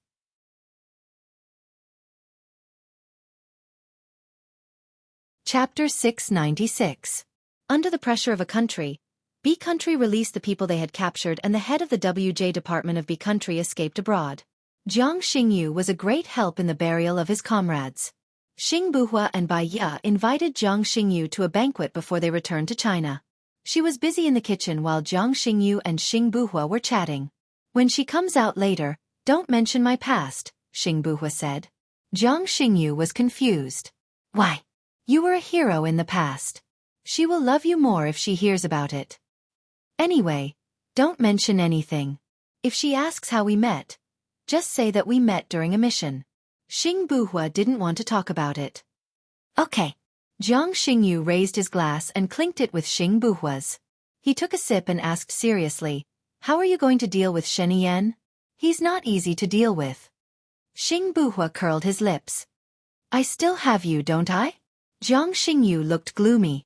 Chapter 696. Under the pressure of a country, B country released the people they had captured and the head of the WJ Department of B country escaped abroad. Jiang Xingyu was a great help in the burial of his comrades. Xingbuhua and Bai Ya invited Jiang Xingyu to a banquet before they returned to China. She was busy in the kitchen while Jiang Xingyu and Xingbuhua were chatting. When she comes out later, don't mention my past, Xingbuhua said. Jiang Xingyu was confused. Why? You were a hero in the past. She will love you more if she hears about it. Anyway, don't mention anything. If she asks how we met, just say that we met during a mission. Xingbuhua didn't want to talk about it. Okay. Jiang Xingyu raised his glass and clinked it with Xingbuhua's. He took a sip and asked seriously, how are you going to deal with Shen Yan? He's not easy to deal with. Xingbuhua curled his lips. I still have you, don't I? Jiang Xingyu looked gloomy.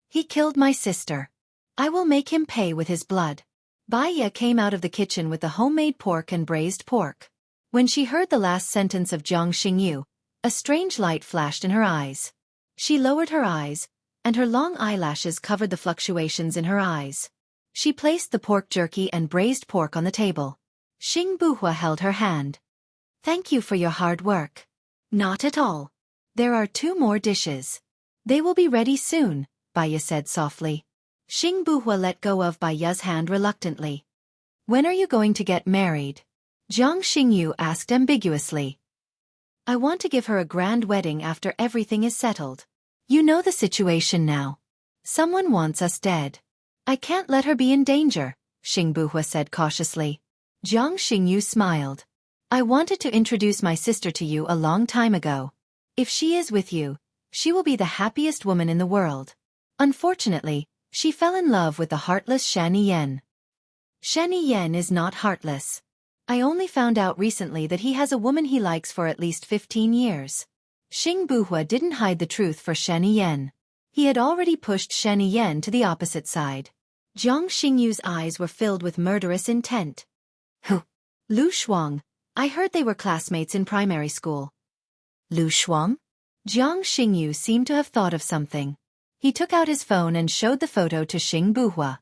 He killed my sister. I will make him pay with his blood. Baiya came out of the kitchen with the homemade pork and braised pork. When she heard the last sentence of Jiang Xingyu, a strange light flashed in her eyes. She lowered her eyes, and her long eyelashes covered the fluctuations in her eyes. She placed the pork jerky and braised pork on the table. Xingbuhua held her hand. Thank you for your hard work. Not at all. There are 2 more dishes. They will be ready soon, Baiya said softly. Xingbuhua let go of Baiya's hand reluctantly. When are you going to get married? Jiang Xingyu asked ambiguously. I want to give her a grand wedding after everything is settled. You know the situation now. Someone wants us dead. I can't let her be in danger, Xingbuhua said cautiously. Jiang Xingyu smiled. I wanted to introduce my sister to you a long time ago. If she is with you, she will be the happiest woman in the world. Unfortunately, she fell in love with the heartless Shen Yan. Shen Yan is not heartless. I only found out recently that he has a woman he likes for at least 15 years. Xingbuhua didn't hide the truth for Shen Yan. He had already pushed Shen Yan to the opposite side. Jiang Xingyu's eyes were filled with murderous intent. Who? Lu Shuang. I heard they were classmates in primary school. Lu Shuang? Jiang Xingyu seemed to have thought of something. He took out his phone and showed the photo to Xingbuhua.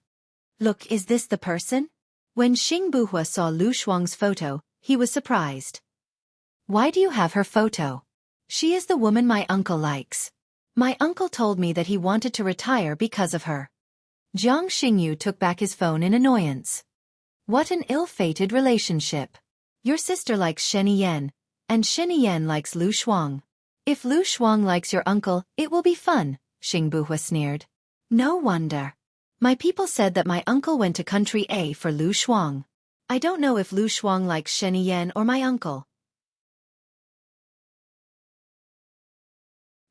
Look, is this the person? When Xingbuhua saw Lu Shuang's photo, he was surprised. Why do you have her photo? She is the woman my uncle likes. My uncle told me that he wanted to retire because of her. Jiang Xingyu took back his phone in annoyance. What an ill-fated relationship. Your sister likes Shen Yan, and Shen Yan likes Lu Shuang. If Lu Shuang likes your uncle, it will be fun, Xingbuhua sneered. No wonder. My people said that my uncle went to country A for Lu Shuang. I don't know if Lu Shuang likes Shen Yan or my uncle.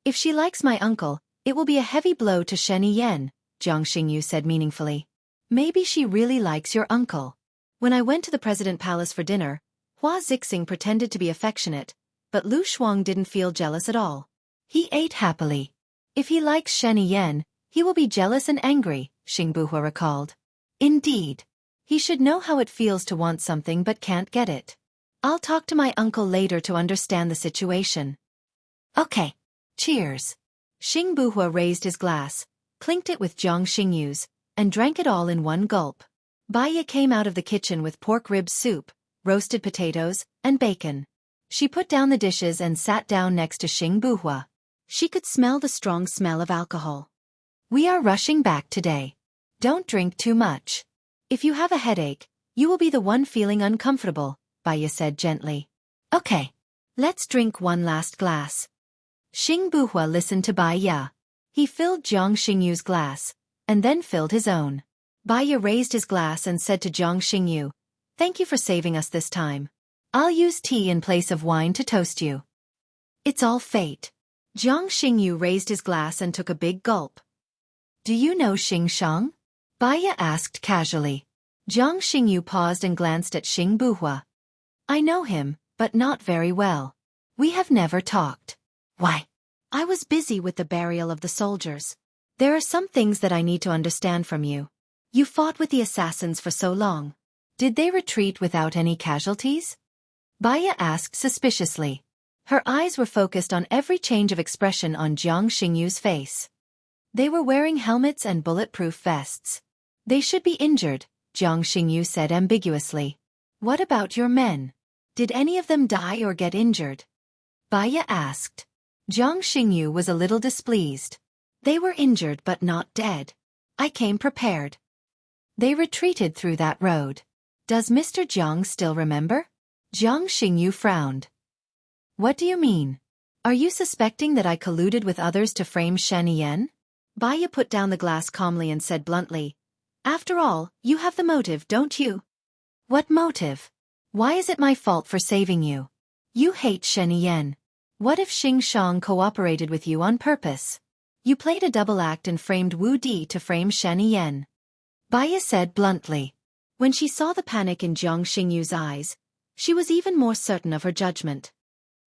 If she likes my uncle, it will be a heavy blow to Shen Yan, Jiang Xingyu said meaningfully. Maybe she really likes your uncle. When I went to the President Palace for dinner, Hua Zixing pretended to be affectionate, but Lu Shuang didn't feel jealous at all. He ate happily. If he likes Shen Yan, he will be jealous and angry, Xingbuhua recalled. Indeed. He should know how it feels to want something but can't get it. I'll talk to my uncle later to understand the situation. Okay. Cheers. Xingbuhua raised his glass, clinked it with Jiang Xingyu's, and drank it all in one gulp. Baiya came out of the kitchen with pork rib soup, roasted potatoes, and bacon. She put down the dishes and sat down next to Xingbuhua. She could smell the strong smell of alcohol. We are rushing back today. Don't drink too much. If you have a headache, You will be the one feeling uncomfortable, Baya said gently. Okay. Let's drink one last glass. Xing Buhua listened to Baya. He filled Jiang Xingyu's glass, and then filled his own. Baya raised his glass and said to Jiang Xingyu, "Thank you for saving us this time. I'll use tea in place of wine to toast you." It's all fate. Jiang Xingyu raised his glass and took a big gulp. Do you know Xing Shang? Baya asked casually. Jiang Xingyu paused and glanced at Xing Buhua. I know him, but not very well. We have never talked. Why? I was busy with the burial of the soldiers. There are some things that I need to understand from you. You fought with the assassins for so long. Did they retreat without any casualties? Baya asked suspiciously. Her eyes were focused on every change of expression on Jiang Xingyu's face. They were wearing helmets and bulletproof vests. They should be injured, Jiang Xingyu said ambiguously. What about your men? Did any of them die or get injured? Baya asked. Jiang Xingyu was a little displeased. They were injured but not dead. I came prepared. They retreated through that road. Does Mr. Jiang still remember? Jiang Xingyu frowned. What do you mean? Are you suspecting that I colluded with others to frame Shen Yan? Baya put down the glass calmly and said bluntly, After all, you have the motive, don't you? What motive? Why is it my fault for saving you? You hate Shen Yan. What if Xing Shang cooperated with you on purpose? You played a double act and framed Wu Di to frame Shen Yan. Baya said bluntly. When she saw the panic in Jiang Xingyu's eyes, she was even more certain of her judgment.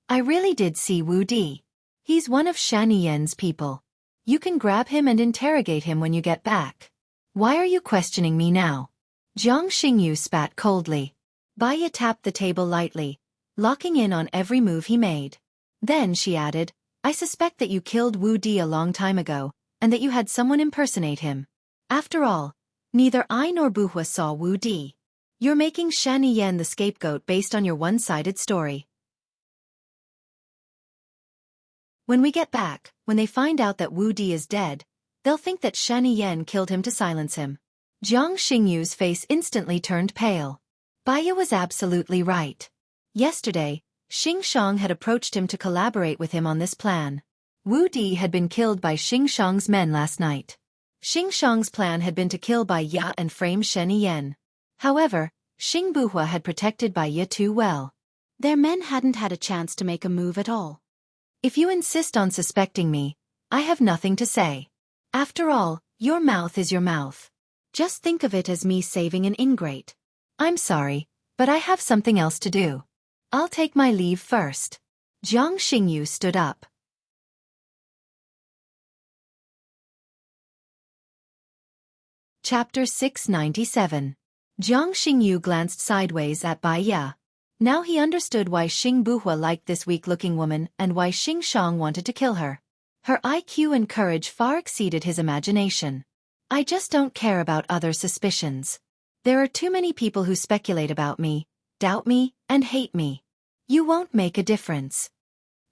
I really did see Wu Di. He's one of Shen Yan's people. You can grab him and interrogate him when you get back. Why are you questioning me now? Jiang Xingyu spat coldly. Baya tapped the table lightly, locking in on every move he made. Then she added, I suspect that you killed Wu Di a long time ago, and that you had someone impersonate him. After all, neither I nor Buhua saw Wu Di. You're making Shen Yan the scapegoat based on your one-sided story. When we get back, when they find out that Wu Di is dead, they'll think that Shen Yan killed him to silence him. Jiang Xingyu's face instantly turned pale. Baya was absolutely right. Yesterday, Xing Shang had approached him to collaborate with him on this plan. Wu Di had been killed by Xing Shang's men last night. Xing Shang's plan had been to kill Baya and frame Shen Yan. However, Xing Buhua had protected Baya too well. Their men hadn't had a chance to make a move at all. If you insist on suspecting me, I have nothing to say. After all, your mouth is your mouth. Just think of it as me saving an ingrate. I'm sorry, but I have something else to do. I'll take my leave first. Jiang Xingyu stood up. Chapter 697. Jiang Xingyu glanced sideways at Baya. Now he understood why Xing Buhua liked this weak-looking woman and why Xing Shang wanted to kill her. Her IQ and courage far exceeded his imagination. I just don't care about other suspicions. There are too many people who speculate about me, doubt me, and hate me. You won't make a difference.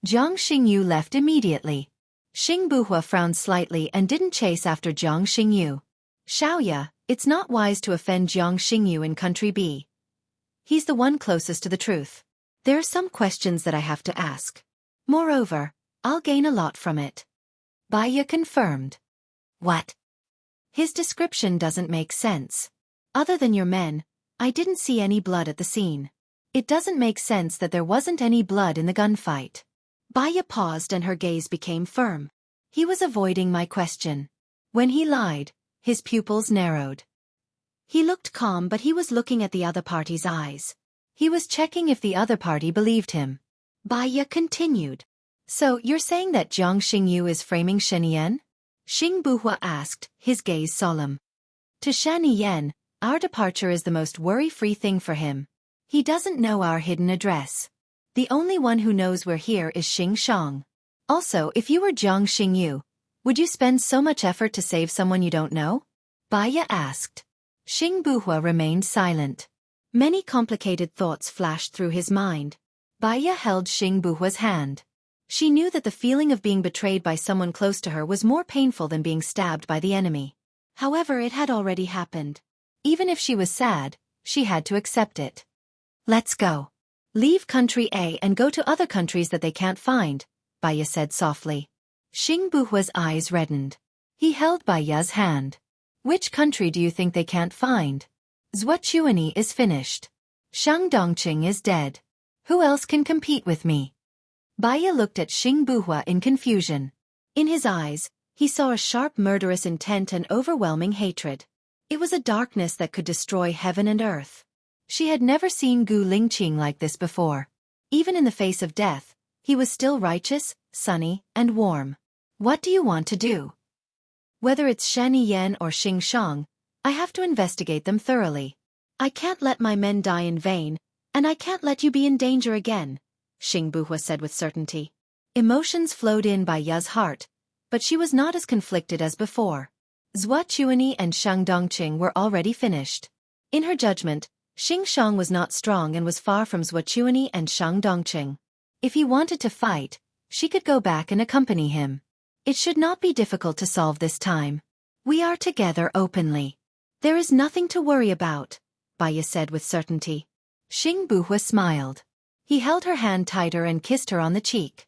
Jiang Xingyu left immediately. Xing Buhua frowned slightly and didn't chase after Jiang Xingyu. Xiaoya, it's not wise to offend Jiang Xingyu in Country B. He's the one closest to the truth. There are some questions that I have to ask. Moreover, I'll gain a lot from it. Baya confirmed. What? His description doesn't make sense. Other than your men, I didn't see any blood at the scene. It doesn't make sense that there wasn't any blood in the gunfight. Baya paused and her gaze became firm. He was avoiding my question. When he lied, his pupils narrowed. He looked calm, but he was looking at the other party's eyes. He was checking if the other party believed him. Baya continued. So you're saying that Jiang Xingyu is framing Shen Yan? Xing Buhua asked, his gaze solemn. To Shen Yan, our departure is the most worry-free thing for him. He doesn't know our hidden address. The only one who knows we're here is Xing Shang. Also, if you were Jiang Xingyu, would you spend so much effort to save someone you don't know? Baya asked. Xing Buhua remained silent. Many complicated thoughts flashed through his mind. Baya held Xing Buhua's hand. She knew that the feeling of being betrayed by someone close to her was more painful than being stabbed by the enemy. However, it had already happened. Even if she was sad, She had to accept it. Let's go. Leave country A and go to other countries that they can't find, Baya said softly. Xing Buhua's eyes reddened. He held Baya's hand. Which country do you think they can't find? Zhuochuani is finished. Shang Dongqing is dead. Who else can compete with me? Baya looked at Xing Buhua in confusion. In his eyes, he saw a sharp murderous intent and overwhelming hatred. It was a darkness that could destroy heaven and earth. She had never seen Gu Lingqing like this before. Even in the face of death, he was still righteous, sunny, and warm. What do you want to do? Whether it's Shani Yan or Xing Shang, I have to investigate them thoroughly. I can't let my men die in vain, and I can't let you be in danger again, Xing Buhua said with certainty. Emotions flowed in Baya's heart, but she was not as conflicted as before. Zhuochuani and Shang Dongqing were already finished. In her judgment, Xing Shang was not strong and was far from Zhuochuani and Shang Dongqing. If he wanted to fight, she could go back and accompany him. It should not be difficult to solve this time. We are together openly. There is nothing to worry about, Baya said with certainty. Xing Buhua smiled. He held her hand tighter and kissed her on the cheek.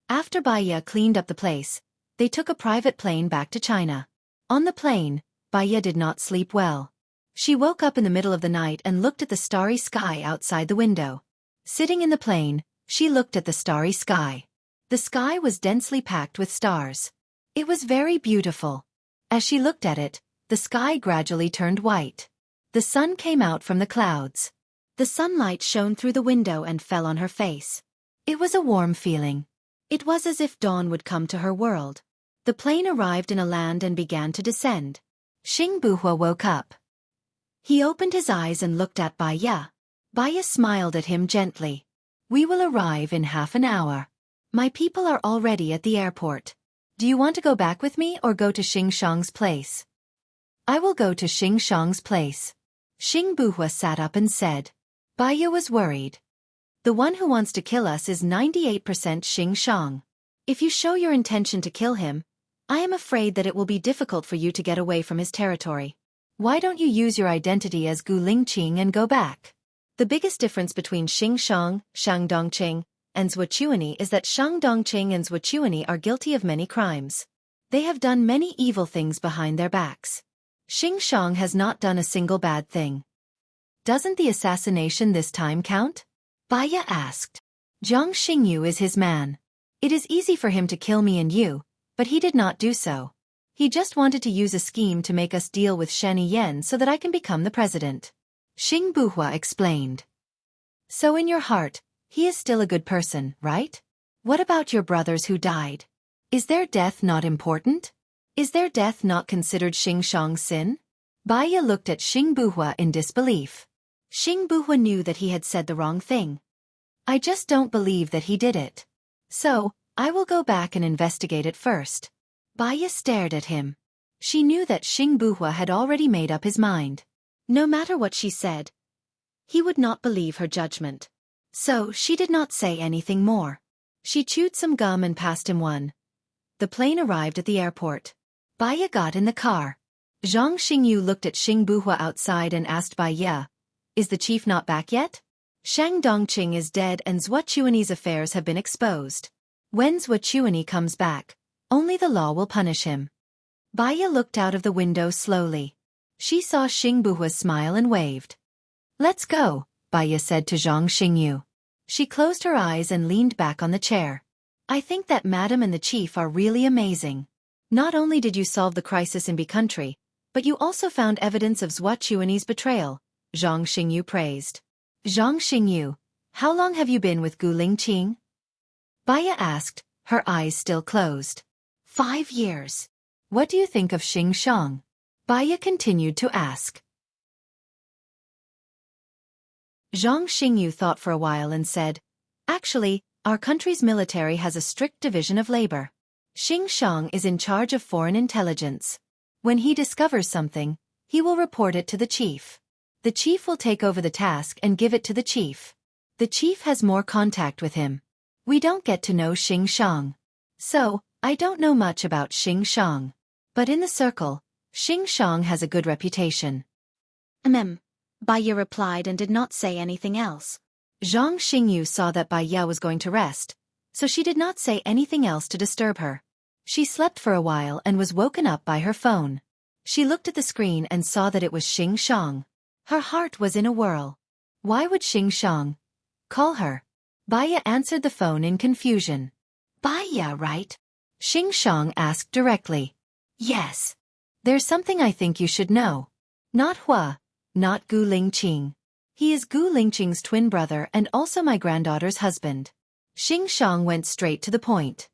After Baya cleaned up the place, they took a private plane back to China. On the plane, Baya did not sleep well. She woke up in the middle of the night and looked at the starry sky outside the window. Sitting in the plane, she looked at the starry sky. The sky was densely packed with stars. It was very beautiful. As she looked at it, the sky gradually turned white. The sun came out from the clouds. The sunlight shone through the window and fell on her face. It was a warm feeling. It was as if dawn would come to her world. The plane arrived in a land and began to descend. Xing Buhua woke up. He opened his eyes and looked at Baya. Baya smiled at him gently. We will arrive in half an hour. My people are already at the airport. Do you want to go back with me or go to Xing Shang's place? I will go to Xing Shang's place. Xing Buhua sat up and said. Baya was worried. The one who wants to kill us is 98% Xing Shang. If you show your intention to kill him, I am afraid that it will be difficult for you to get away from his territory. Why don't you use your identity as Gu Lingqing and go back? The biggest difference between Xing Shang, Shang Dongqing, and Zhuochuani is that Shang Dongqing and Zhuochuani are guilty of many crimes. They have done many evil things behind their backs. Xing Shang has not done a single bad thing. Doesn't the assassination this time count? Baya asked. Jiang Xingyu is his man. It is easy for him to kill me and you, but he did not do so. He just wanted to use a scheme to make us deal with Shani Yan so that I can become the president. Xing Buhua explained. So in your heart, he is still a good person, right? What about your brothers who died? Is their death not important? Is their death not considered Xing Shang's sin? Baya looked at Xing Buhua in disbelief. Xing Buhua knew that he had said the wrong thing. I just don't believe that he did it. So, I will go back and investigate it first. Baya stared at him. She knew that Xing Buhua had already made up his mind. No matter what she said, he would not believe her judgment. So she did not say anything more. She chewed some gum and passed him one. The plane arrived at the airport. Baya got in the car. Zhang Xingyu looked at Xing Buhua outside and asked Baya, is the chief not back yet? Shang Dongqing is dead and Zhuochuani's affairs have been exposed. When Zhuochuani comes back, only the law will punish him. Baya looked out of the window slowly. She saw Xing Buhua smile and waved. Let's go, Baya said to Zhang Xingyu. She closed her eyes and leaned back on the chair. I think that Madam and the chief are really amazing. Not only did you solve the crisis in B country, but you also found evidence of Zhuochuani's betrayal, Zhang Xingyu praised. Zhang Xingyu, how long have you been with Gu Lingqing? Baya asked, her eyes still closed. 5 years. What do you think of Xing Shang? Baya continued to ask. Zhang Xingyu thought for a while and said, actually, our country's military has a strict division of labor. Xing Shang is in charge of foreign intelligence. When he discovers something, he will report it to the chief. The chief will take over the task and give it to the chief. The chief has more contact with him. We don't get to know Xing Shang. So, I don't know much about Xing Shang. But in the circle, Xing Shang has a good reputation. Bai Ye replied and did not say anything else. Zhang Xingyu saw that Bai Ye was going to rest, so she did not say anything else to disturb her. She slept for a while and was woken up by her phone. She looked at the screen and saw that it was Xing Shang. Her heart was in a whirl. Why would Xing Shang call her? Bai Ye answered the phone in confusion. Bai Ye, right? Xing Shang asked directly. Yes. There's something I think you should know. Not Hua, not Gu Lingqing. He is Gu Lingqing's twin brother and also my granddaughter's husband. Xing Shang went straight to the point.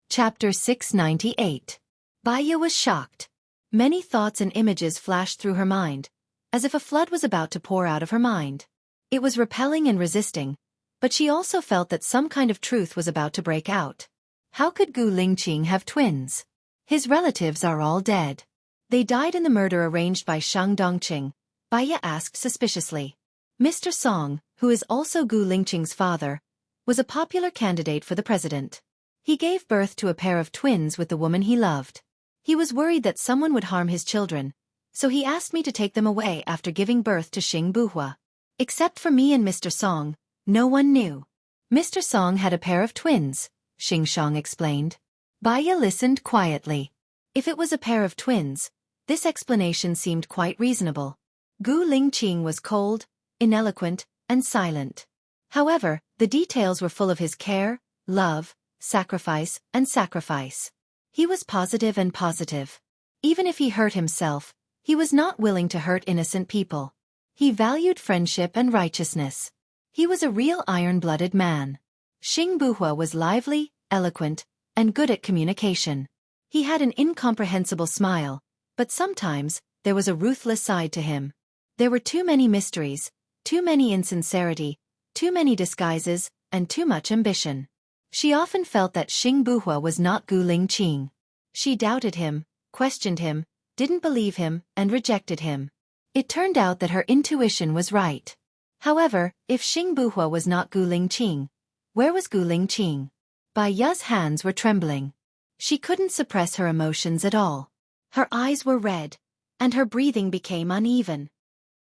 Chapter 698. Bai Ye was shocked. Many thoughts and images flashed through her mind, as if a flood was about to pour out of her mind. It was repelling and resisting, but she also felt that some kind of truth was about to break out. How could Gu Lingqing have twins? His relatives are all dead. They died in the murder arranged by Shang Dongqing, Bai Ye asked suspiciously. Mr. Song, who is also Gu Lingqing's father, was a popular candidate for the president. He gave birth to a pair of twins with the woman he loved. He was worried that someone would harm his children, so he asked me to take them away after giving birth to Xing Buhua. Except for me and Mr. Song, no one knew. Mr. Song had a pair of twins, Xing Shang explained. Bai Ye listened quietly. If it was a pair of twins, this explanation seemed quite reasonable. Gu Lingqing was cold, ineloquent, and silent. However, the details were full of his care, love, sacrifice, and sacrifice. He was positive and positive. Even if he hurt himself, he was not willing to hurt innocent people. He valued friendship and righteousness. He was a real iron-blooded man. Xing Buhua was lively, eloquent, and good at communication. He had an incomprehensible smile, but sometimes there was a ruthless side to him. There were too many mysteries, too many insincerity, too many disguises, and too much ambition. She often felt that Xing Buhua was not Gu Lingqing. She doubted him, questioned him, didn't believe him, and rejected him. It turned out that her intuition was right. However, if Xing Buhua was not Gu Lingqing, where was Gu Lingqing? Bai Ye's hands were trembling. She couldn't suppress her emotions at all. Her eyes were red, and her breathing became uneven.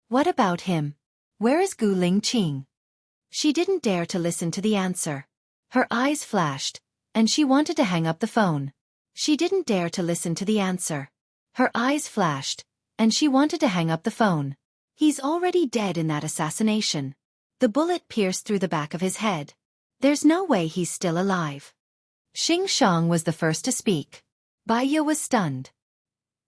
What about him? Where is Gu Lingqing? She didn't dare to listen to the answer. Her eyes flashed, and she wanted to hang up the phone. She didn't dare to listen to the answer. Her eyes flashed, and she wanted to hang up the phone. He's already dead in that assassination. The bullet pierced through the back of his head. There's no way he's still alive. Xing Shang was the first to speak. Bai Ye was stunned.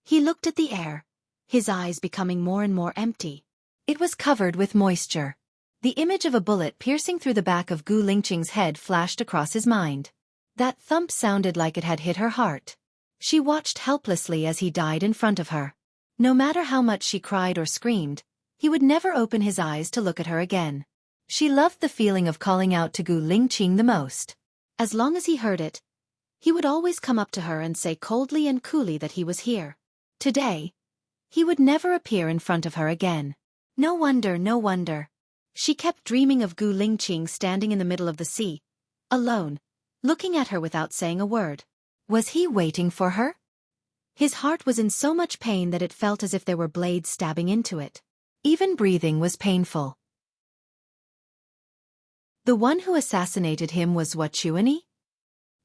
He looked at the air, his eyes becoming more and more empty. It was covered with moisture. The image of a bullet piercing through the back of Gu Lingqing's head flashed across his mind. That thump sounded like it had hit her heart. She watched helplessly as he died in front of her. No matter how much she cried or screamed, he would never open his eyes to look at her again. She loved the feeling of calling out to Gu Lingqing the most. As long as he heard it, he would always come up to her and say coldly and coolly that he was here. Today, he would never appear in front of her again. No wonder, no wonder. She kept dreaming of Gu Lingqing standing in the middle of the sea, alone, looking at her without saying a word. Was he waiting for her? His heart was in so much pain that it felt as if there were blades stabbing into it. Even breathing was painful. The one who assassinated him was Wuxia?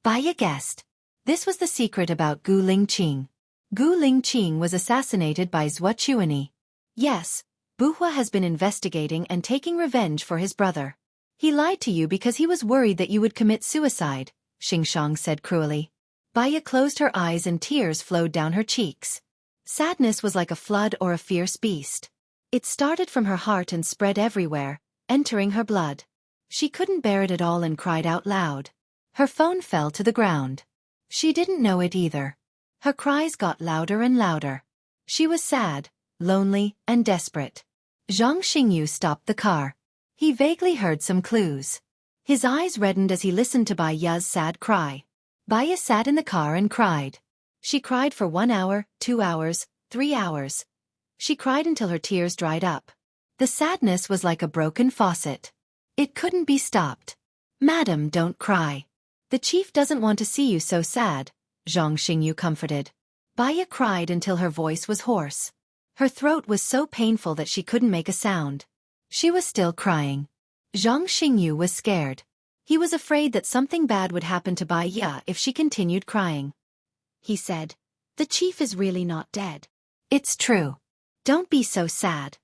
Bai Ye guessed. This was the secret about Gu Lingqing. Gu Lingqing was assassinated by Wuxia. Yes, Buhua has been investigating and taking revenge for his brother. He lied to you because he was worried that you would commit suicide, Xing Shang said cruelly. Bai Ye closed her eyes and tears flowed down her cheeks. Sadness was like a flood or a fierce beast. It started from her heart and spread everywhere, entering her blood. She couldn't bear it at all and cried out loud. Her phone fell to the ground. She didn't know it either. Her cries got louder and louder. She was sad, lonely, and desperate. Zhang Xingyu stopped the car. He vaguely heard some clues. His eyes reddened as he listened to Bai Ye's sad cry. Bai Ye sat in the car and cried. She cried for 1 hour, 2 hours, 3 hours. She cried until her tears dried up. The sadness was like a broken faucet. It couldn't be stopped. Madam, don't cry. The chief doesn't want to see you so sad, Zhang Xingyu comforted. Baya cried until her voice was hoarse. Her throat was so painful that she couldn't make a sound. She was still crying. Zhang Xingyu was scared. He was afraid that something bad would happen to Baya if she continued crying. He said, "The chief is really not dead." "It's true. Don't be so sad."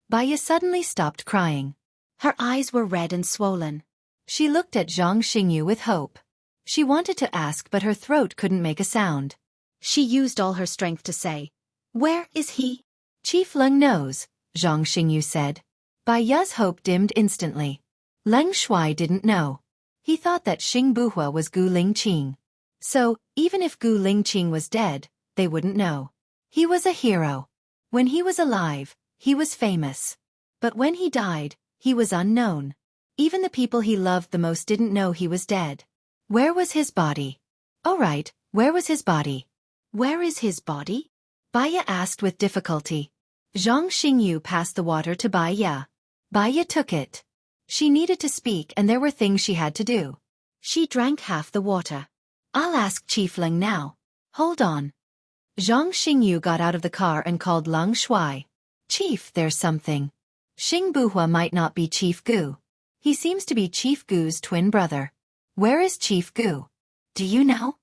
Baya suddenly stopped crying. Her eyes were red and swollen. She looked at Zhang Xingyu with hope. She wanted to ask but her throat couldn't make a sound. She used all her strength to say, "Where is he?" "Chief Leng knows," Zhang Xingyu said. Baya's hope dimmed instantly. Leng Shuai didn't know. He thought that Xing Buhua was Gu Lingqing. So, even if Gu Lingqing was dead, they wouldn't know. He was a hero. When he was alive, he was famous. But when he died, he was unknown. Even the people he loved the most didn't know he was dead. Where was his body? All right, where was his body? "Where is his body?" Baya asked with difficulty. Zhang Xingyu passed the water to Baya. Baya took it. She needed to speak and there were things she had to do. She drank half the water. "I'll ask Chief Leng now. Hold on." Zhang Xingyu got out of the car and called Leng Shuai. "Chief, there's something. Xing Buhua might not be Chief Gu. He seems to be Chief Gu's twin brother. Where is Chief Gu? Do you know?"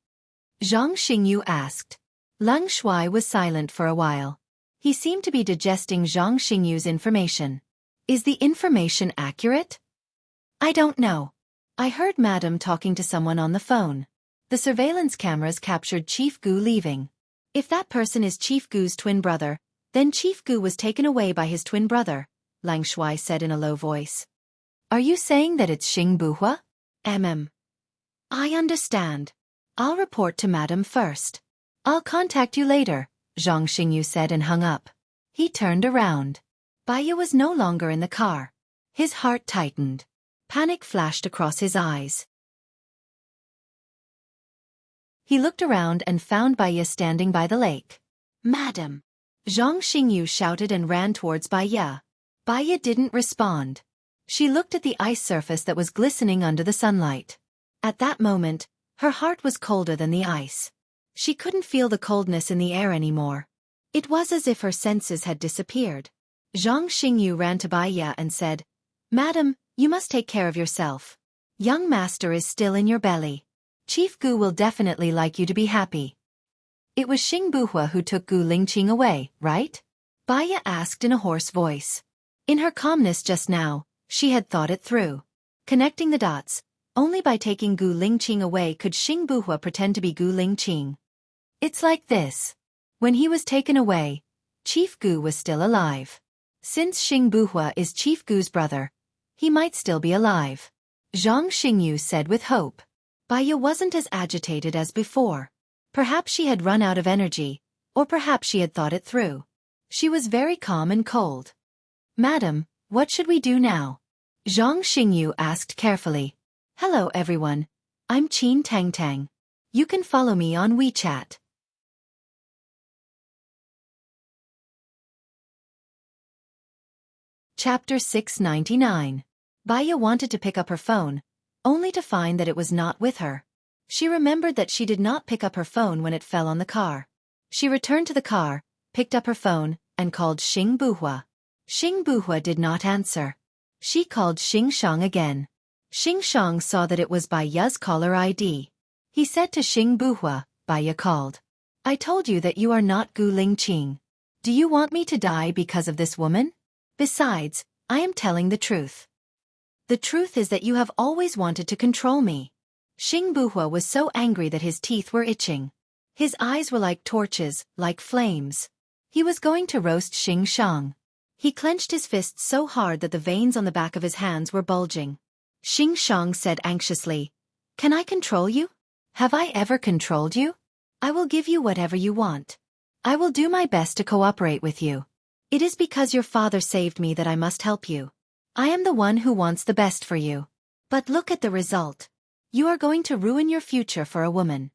Zhang Xingyu asked. Leng Shuai was silent for a while. He seemed to be digesting Zhang Xingyu's information. "Is the information accurate?" "I don't know. I heard Madam talking to someone on the phone. The surveillance cameras captured Chief Gu leaving. If that person is Chief Gu's twin brother, then Chief Gu was taken away by his twin brother," Leng Shuai said in a low voice. "Are you saying that it's Xing Buhua?" I understand. I'll report to Madam first. I'll contact you later," Zhang Xingyu said and hung up. He turned around. Baya was no longer in the car. His heart tightened. Panic flashed across his eyes. He looked around and found Baya standing by the lake. "Madam!" Zhang Xingyu shouted and ran towards Baya. Baya didn't respond. She looked at the ice surface that was glistening under the sunlight. At that moment, her heart was colder than the ice. She couldn't feel the coldness in the air anymore. It was as if her senses had disappeared. Zhang Xingyu ran to Baya and said, "Madam, you must take care of yourself. Young master is still in your belly. Chief Gu will definitely like you to be happy." "It was Xing Buhua who took Gu Lingqing away, right?" Baya asked in a hoarse voice. In her calmness just now, she had thought it through. Connecting the dots, only by taking Gu Lingqing away could Xing Buhua pretend to be Gu Lingqing. It's like this. When he was taken away, Chief Gu was still alive. Since Xing Buhua is Chief Gu's brother, he might still be alive. Zhang Xingyu said with hope. Baya wasn't as agitated as before. Perhaps she had run out of energy, or perhaps she had thought it through. She was very calm and cold. "Madam, what should we do now?" Zhang Xingyu asked carefully. "Hello everyone, I'm Qin Tang Tang. You can follow me on WeChat." Chapter 699. Baya wanted to pick up her phone, only to find that it was not with her. She remembered that she did not pick up her phone when it fell on the car. She returned to the car, picked up her phone, and called Xing Buhua. Xing Buhua did not answer. She called Xing Shang again. Xing Shang saw that it was Baya's caller ID. He said to Xing Buhua, "Baya called. I told you that you are not Gu Lingqing. Do you want me to die because of this woman? Besides, I am telling the truth. The truth is that you have always wanted to control me." Xing Buhua was so angry that his teeth were itching. His eyes were like torches, like flames. He was going to roast Xing Shang. He clenched his fists so hard that the veins on the back of his hands were bulging. Xing Shang said anxiously, "Can I control you? Have I ever controlled you? I will give you whatever you want. I will do my best to cooperate with you. It is because your father saved me that I must help you. I am the one who wants the best for you. But look at the result. You are going to ruin your future for a woman.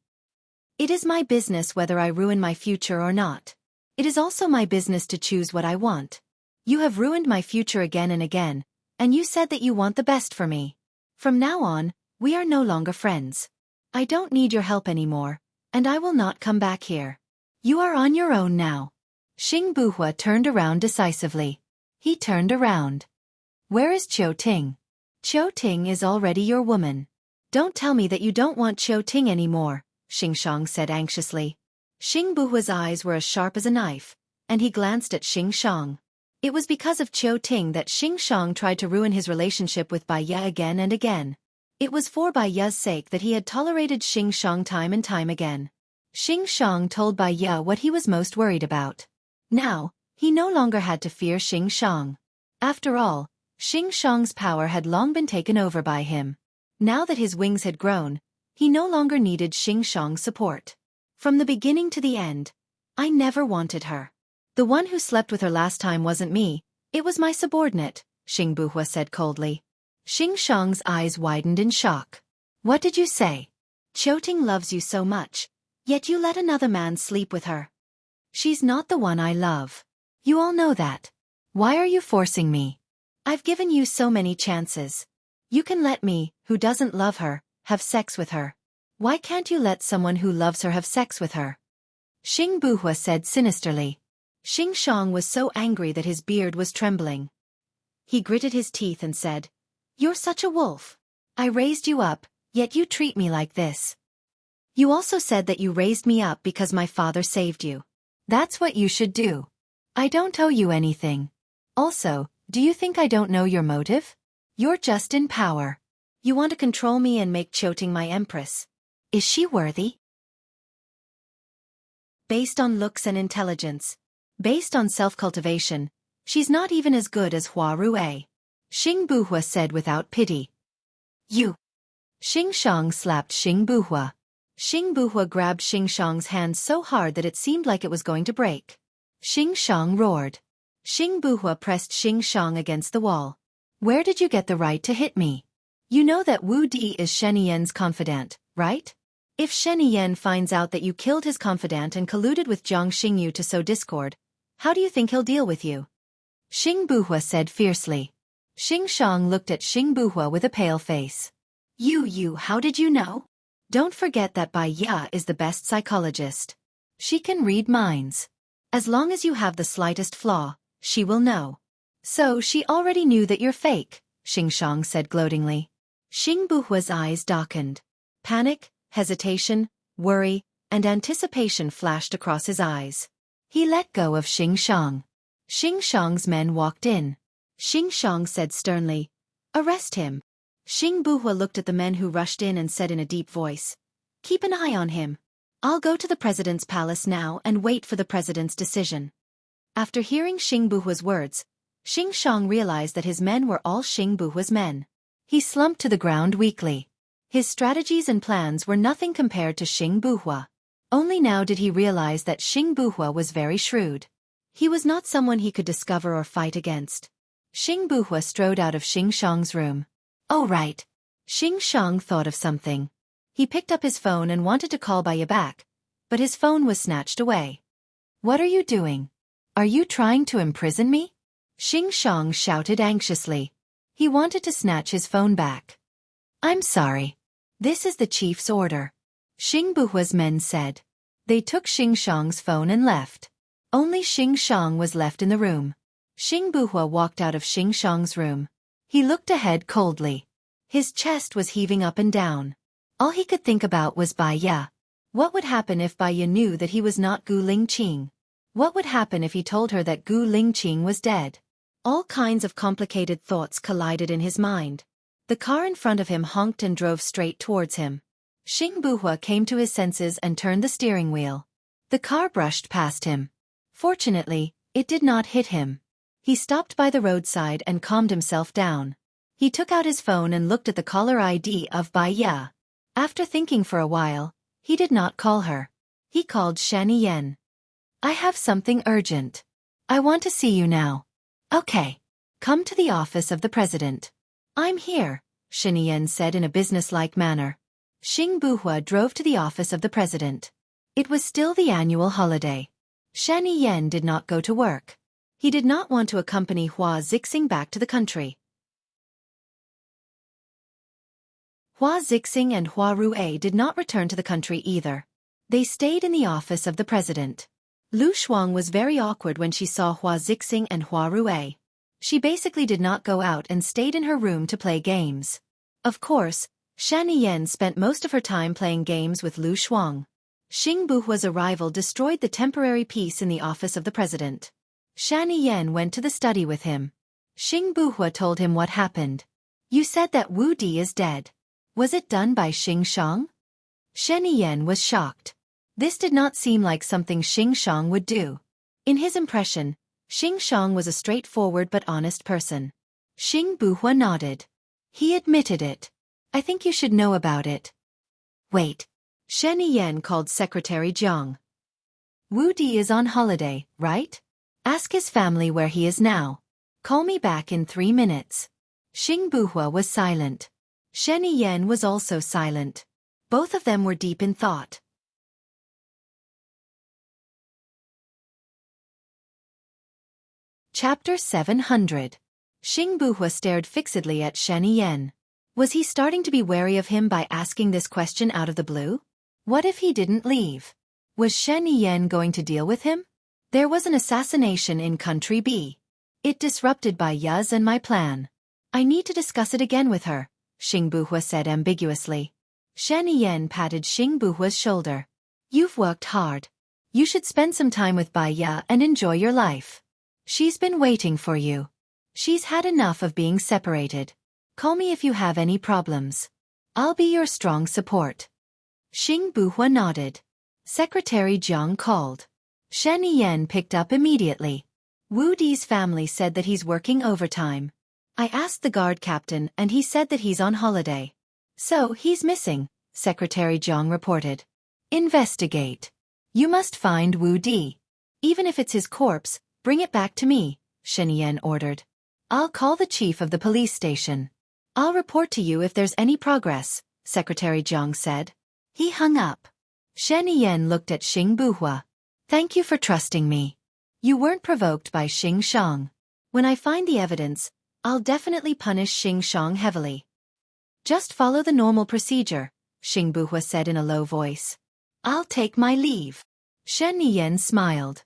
It is my business whether I ruin my future or not. It is also my business to choose what I want. You have ruined my future again and again, and you said that you want the best for me. From now on, we are no longer friends. I don't need your help anymore, and I will not come back here. You are on your own now. Xing Buhua turned around decisively. He turned around. Where is Qiu Ting? Qiu Ting is already your woman. Don't tell me that you don't want Qiu Ting anymore, Xing Shang said anxiously. Xing Buhua's eyes were as sharp as a knife, and he glanced at Xing Shang. It was because of Qiu Ting that Xing Shang tried to ruin his relationship with Bai Ye again and again. It was for Bai Ye's sake that he had tolerated Xing Shang time and time again. Xing Shang told Bai Ye what he was most worried about. Now, he no longer had to fear Xing Shang. After all, Xing Shang's power had long been taken over by him. Now that his wings had grown, he no longer needed Xing Shang's support. From the beginning to the end, I never wanted her. The one who slept with her last time wasn't me, it was my subordinate, Xing Buhua said coldly. Xing Shang's eyes widened in shock. What did you say? Qiu Ting loves you so much, yet you let another man sleep with her. She's not the one I love. You all know that. Why are you forcing me? I've given you so many chances. You can let me, who doesn't love her, have sex with her. Why can't you let someone who loves her have sex with her? Xing Buhua said sinisterly. Xing Shang was so angry that his beard was trembling. He gritted his teeth and said, You're such a wolf. I raised you up, yet you treat me like this. You also said that you raised me up because my father saved you. That's what you should do. I don't owe you anything. Also, do you think I don't know your motive? You're just in power. You want to control me and make Qiu Ting my empress. Is she worthy? Based on looks and intelligence. Based on self-cultivation, she's not even as good as Hua Rui. Xing Buhua said without pity. You. Xing Shang slapped Xing Buhua. Xing Buhua grabbed Xing Shang's hand so hard that it seemed like it was going to break. Xing Shang roared. Xing Buhua pressed Xing Shang against the wall. Where did you get the right to hit me? You know that Wu Di is Shen Yan's confidant, right? If Shen Yan finds out that you killed his confidant and colluded with Jiang Xingyu to sow discord, how do you think he'll deal with you? Xing Buhua said fiercely. Xing Shang looked at Xing Buhua with a pale face. How did you know? Don't forget that Bai Ya is the best psychologist. She can read minds. As long as you have the slightest flaw, she will know. So she already knew that you're fake, Xing Shang said gloatingly. Xing Buhua's eyes darkened. Panic, hesitation, worry, and anticipation flashed across his eyes. He let go of Xing Shang. Xing Shang's men walked in. Xing Shang said sternly, Arrest him. Xing Buhua looked at the men who rushed in and said in a deep voice, Keep an eye on him. I'll go to the president's palace now and wait for the president's decision. After hearing Xing Buhua's words, Xing Shang realized that his men were all Xing Buhua's men. He slumped to the ground weakly. His strategies and plans were nothing compared to Xing Buhua. Only now did he realize that Xing Buhua was very shrewd. He was not someone he could discover or fight against. Xing Buhua strode out of Xing Shang's room. Oh right. Xing Shang thought of something. He picked up his phone and wanted to call Bai Ye back, but his phone was snatched away. What are you doing? Are you trying to imprison me? Xing Shang shouted anxiously. He wanted to snatch his phone back. I'm sorry. This is the chief's order. Xing Buhua's men said. They took Xing Shang's phone and left. Only Xing Shang was left in the room. Xing Buhua walked out of Xing Shang's room. He looked ahead coldly. His chest was heaving up and down. All he could think about was Bai Ye. What would happen if Bai Ye knew that he was not Gu Lingqing? What would happen if he told her that Gu Lingqing was dead? All kinds of complicated thoughts collided in his mind. The car in front of him honked and drove straight towards him. Xing Buhua came to his senses and turned the steering wheel. The car brushed past him. Fortunately, it did not hit him. He stopped by the roadside and calmed himself down. He took out his phone and looked at the caller ID of Bai Ye. After thinking for a while, he did not call her. He called Shen Yan. I have something urgent. I want to see you now. Okay. Come to the office of the president. I'm here, Shen Yan said in a businesslike manner. Xing Buhua drove to the office of the president. It was still the annual holiday. Shen Yan did not go to work. He did not want to accompany Hua Zixing back to the country. Hua Zixing and Hua Rue did not return to the country either. They stayed in the office of the president. Lu Shuang was very awkward when she saw Hua Zixing and Hua Rue. She basically did not go out and stayed in her room to play games. Of course, Shan Yan spent most of her time playing games with Lu Shuang. Xing Buhua's arrival destroyed the temporary peace in the office of the president. Shan Yan went to the study with him. Xing Buhua told him what happened. You said that Wu Di is dead. Was it done by Xing Shang? Shan Yan was shocked. This did not seem like something Xing Shang would do. In his impression, Xing Shang was a straightforward but honest person. Xing Buhua nodded. He admitted it. I think you should know about it. Wait. Shen Yan called Secretary Jiang. Wu Di is on holiday, right? Ask his family where he is now. Call me back in 3 minutes. Xing Buhua was silent. Shen Yan was also silent. Both of them were deep in thought. Chapter 700. Xing Buhua stared fixedly at Shen Yan. Was he starting to be wary of him by asking this question out of the blue? What if he didn't leave? Was Shen Yan going to deal with him? There was an assassination in Country B. It disrupted Bai Yuz and my plan. I need to discuss it again with her, Xing Buhua said ambiguously. Shen Yan patted Xing Buhua's shoulder. You've worked hard. You should spend some time with Bai Ya and enjoy your life. She's been waiting for you. She's had enough of being separated. Call me if you have any problems. I'll be your strong support. Xing Buhua nodded. Secretary Jiang called. Shen Yan picked up immediately. Wu Di's family said that he's working overtime. I asked the guard captain and he said that he's on holiday. So he's missing, Secretary Jiang reported. Investigate. You must find Wu Di. Even if it's his corpse, bring it back to me, Shen Yan ordered. I'll call the chief of the police station. I'll report to you if there's any progress, Secretary Jiang said. He hung up. Shen Yan looked at Xing Buhua. Thank you for trusting me. You weren't provoked by Xing Shang. When I find the evidence, I'll definitely punish Xing Shang heavily. Just follow the normal procedure, Xing Buhua said in a low voice. I'll take my leave. Shen Yan smiled.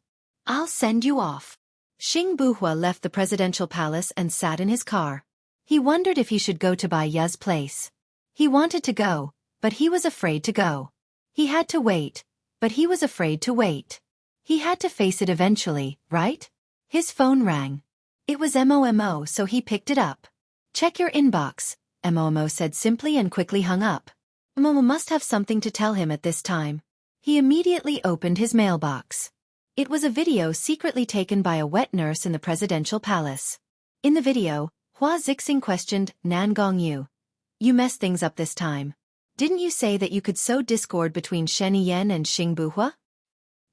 I'll send you off. Xing Buhua left the presidential palace and sat in his car. He wondered if he should go to Bai Ya's place. He wanted to go, but he was afraid to go. He had to wait, but he was afraid to wait. He had to face it eventually, right? His phone rang. It was Momo, so he picked it up. Check your inbox, Momo said simply and quickly hung up. Momo must have something to tell him at this time. He immediately opened his mailbox. It was a video secretly taken by a wet nurse in the presidential palace. In the video, Hua Zixing questioned Nan Gongyu. You messed things up this time. Didn't you say that you could sow discord between Shen Yan and Xing Buhua?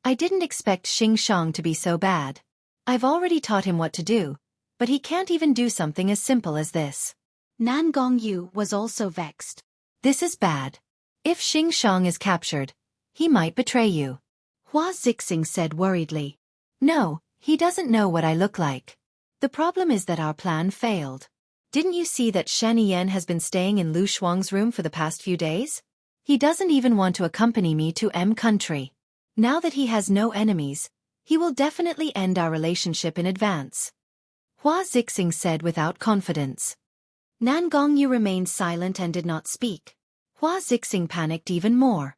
I didn't expect Xing Shang to be so bad. I've already taught him what to do, but he can't even do something as simple as this. Nan Gongyu was also vexed. This is bad. If Xing Shang is captured, he might betray you. Hua Zixing said worriedly. No, he doesn't know what I look like. The problem is that our plan failed. Didn't you see that Shen Yan has been staying in Lu Shuang's room for the past few days? He doesn't even want to accompany me to M country. Now that he has no enemies, he will definitely end our relationship in advance. Hua Zixing said without confidence. Nan Gongyu remained silent and did not speak. Hua Zixing panicked even more.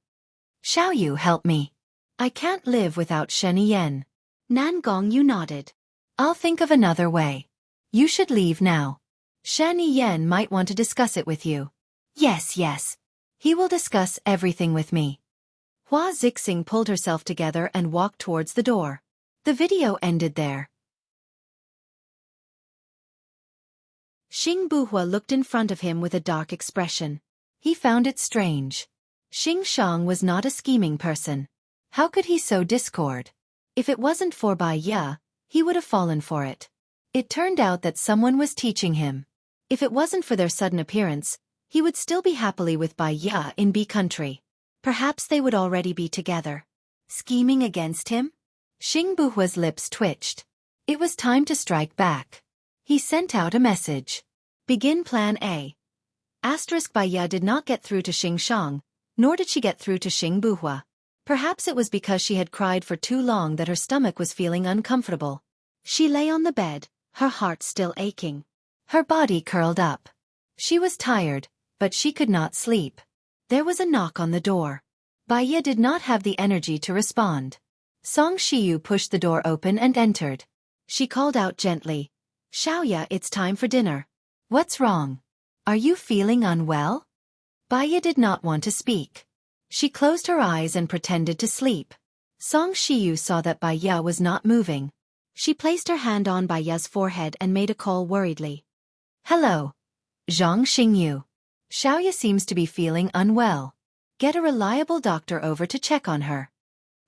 Shall you help me? I can't live without Shen Yan. Nan Gongyu nodded. I'll think of another way. You should leave now. Shen Yan might want to discuss it with you. Yes. He will discuss everything with me. Hua Zixing pulled herself together and walked towards the door. The video ended there. Xing Buhua looked in front of him with a dark expression. He found it strange. Xing Shang was not a scheming person. How could he sow discord? If it wasn't for Bai Ya, he would have fallen for it. It turned out that someone was teaching him. If it wasn't for their sudden appearance, he would still be happily with Bai Ya in B country. Perhaps they would already be together. Scheming against him? Xing Buhua's lips twitched. It was time to strike back. He sent out a message. Begin Plan A. Baiya did not get through to Xing Shang, nor did she get through to Xing Buhua. Perhaps it was because she had cried for too long that her stomach was feeling uncomfortable. She lay on the bed, her heart still aching. Her body curled up. She was tired, but she could not sleep. There was a knock on the door. Baiya did not have the energy to respond. Song Shiyu pushed the door open and entered. She called out gently, "Xiaoya, it's time for dinner." "What's wrong? Are you feeling unwell?" Baiya did not want to speak. She closed her eyes and pretended to sleep. Song Shiyu saw that Baiya was not moving. She placed her hand on Baiya's forehead and made a call worriedly. "Hello. Zhang Xingyu. Xiaoya seems to be feeling unwell. Get a reliable doctor over to check on her."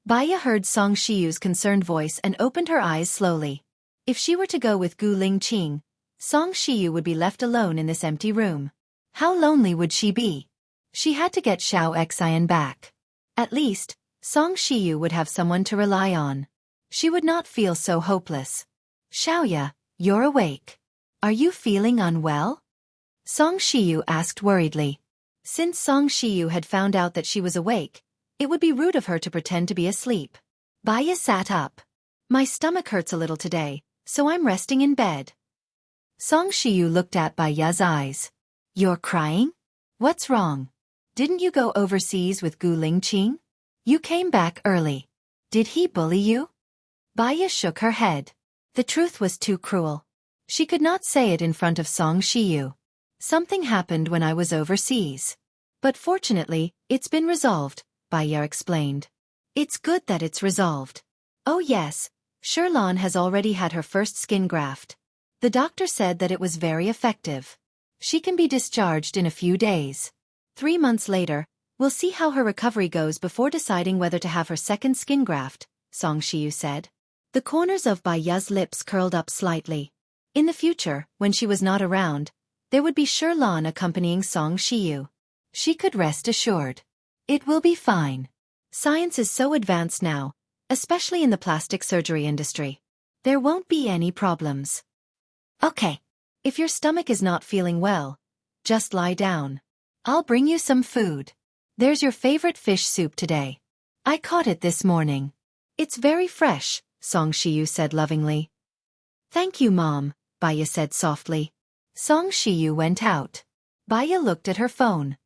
Baiya heard Song Shiyu's concerned voice and opened her eyes slowly. If she were to go with Gu Lingqing, Song Shiyu would be left alone in this empty room. How lonely would she be? She had to get Xiao Xian back. At least, Song Shiyu would have someone to rely on. She would not feel so hopeless. "Xiaoya, you're awake. Are you feeling unwell?" Song Shiyu asked worriedly. Since Song Shiyu had found out that she was awake, it would be rude of her to pretend to be asleep. Baiya sat up. "My stomach hurts a little today, so I'm resting in bed." Song Shiyu looked at Baiya's eyes. "You're crying? What's wrong? Didn't you go overseas with Gu Lingqing? You came back early. Did he bully you?" Baiya shook her head. The truth was too cruel. She could not say it in front of Song Shiyu. "Something happened when I was overseas. But fortunately, it's been resolved," Baiya explained. "It's good that it's resolved. Oh yes, Shirlan has already had her first skin graft. The doctor said that it was very effective. She can be discharged in a few days. 3 months later, we'll see how her recovery goes before deciding whether to have her second skin graft," Song Shiyu said. The corners of Baiya's lips curled up slightly. In the future, when she was not around, there would be Shirlan accompanying Song Shiyu. She could rest assured. It will be fine. Science is so advanced now, especially in the plastic surgery industry. There won't be any problems. Okay. If your stomach is not feeling well, just lie down. I'll bring you some food. There's your favorite fish soup today. I caught it this morning. It's very fresh," Song Shiyu said lovingly. "Thank you, Mom," Baiya said softly. Song Shiyu went out. Baiya looked at her phone.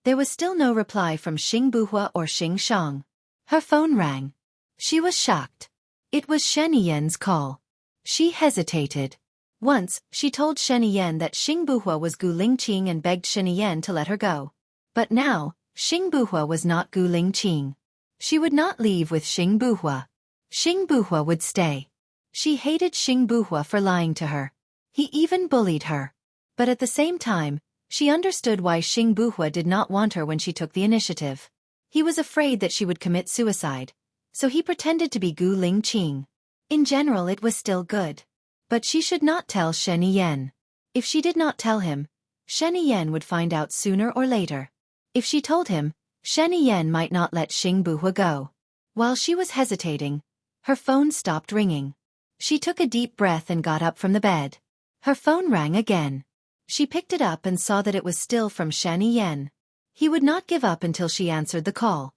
There was still no reply from Xing Buhua or Xing Shang. Her phone rang. She was shocked. It was Shen Yan's call. She hesitated. Once, she told Shen Yan that Xing Buhua was Gu Lingqing and begged Shen Yan to let her go. But now, Xing Buhua was not Gu Lingqing. She would not leave with Xing Buhua. Xing Buhua would stay. She hated Xing Buhua for lying to her. He even bullied her. But at the same time, she understood why Xing Buhua did not want her when she took the initiative. He was afraid that she would commit suicide, so he pretended to be Gu Lingqing. In general, it was still good. But she should not tell Shen Yan. If she did not tell him, Shen Yan would find out sooner or later. If she told him, Shen Yan might not let Xing Buhua go. While she was hesitating, her phone stopped ringing. She took a deep breath and got up from the bed. Her phone rang again. She picked it up and saw that it was still from Shen Yan. He would not give up until she answered the call.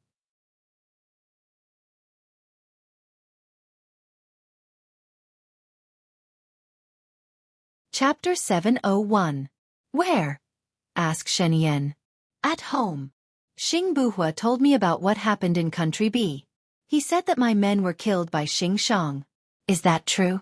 Chapter 701. Where? asked Shen Yan. At home. Xing Buhua told me about what happened in Country B. He said that my men were killed by Xing Shang. Is that true?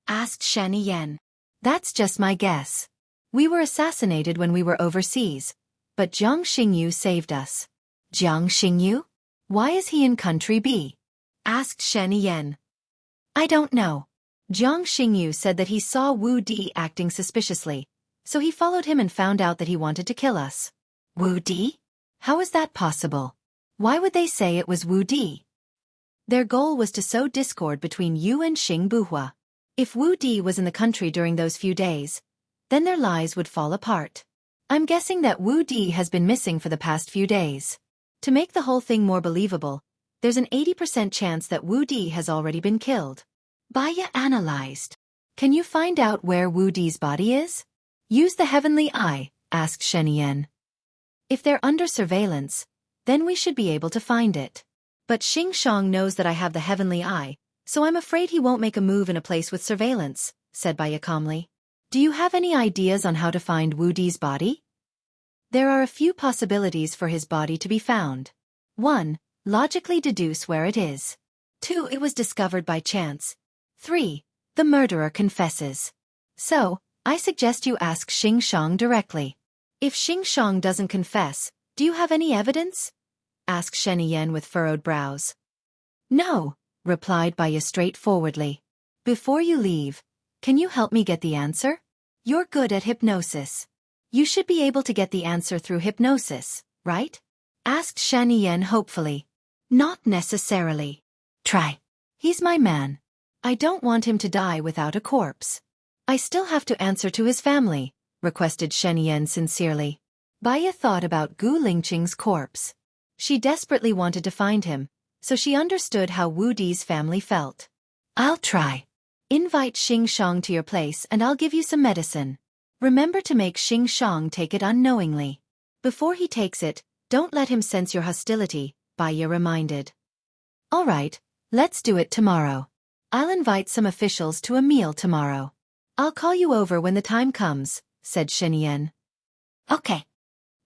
Asked Shen Yan. That's just my guess. We were assassinated when we were overseas, but Jiang Xingyu saved us. Jiang Xingyu? Why is he in Country B? Asked Shen Yan. I don't know. Jiang Xingyu said that he saw Wu Di acting suspiciously, so he followed him and found out that he wanted to kill us. Wu Di? How is that possible? Why would they say it was Wu Di? Their goal was to sow discord between you and Xing Buhua. If Wu Di was in the country during those few days, then their lies would fall apart. I'm guessing that Wu Di has been missing for the past few days. To make the whole thing more believable, there's an 80% chance that Wu Di has already been killed. Baiya analyzed. Can you find out where Wu Di's body is? Use the heavenly eye, asked Shen. If they're under surveillance, then we should be able to find it. But Xing Shang knows that I have the heavenly eye, so I'm afraid he won't make a move in a place with surveillance, said Baiya calmly. Do you have any ideas on how to find Wu Di's body? There are a few possibilities for his body to be found. 1. Logically deduce where it is. 2. It was discovered by chance. 3. The murderer confesses. So, I suggest you ask Xing Shang directly. If Xing Shang doesn't confess, do you have any evidence? Asked Shen Yen with furrowed brows. No, replied Baiya straightforwardly. Before you leave, can you help me get the answer? You're good at hypnosis. You should be able to get the answer through hypnosis, right? Asked Shen Yen hopefully. Not necessarily. Try. He's my man. I don't want him to die without a corpse. I still have to answer to his family, requested Shen Yen sincerely. Baiya thought about Gu Lingqing's corpse. She desperately wanted to find him, so she understood how Wu Di's family felt. I'll try. Invite Xing Shang to your place and I'll give you some medicine. Remember to make Xing Shang take it unknowingly. Before he takes it, don't let him sense your hostility, Baiya reminded. All right, let's do it tomorrow. I'll invite some officials to a meal tomorrow. I'll call you over when the time comes, said Shen Yen. Okay.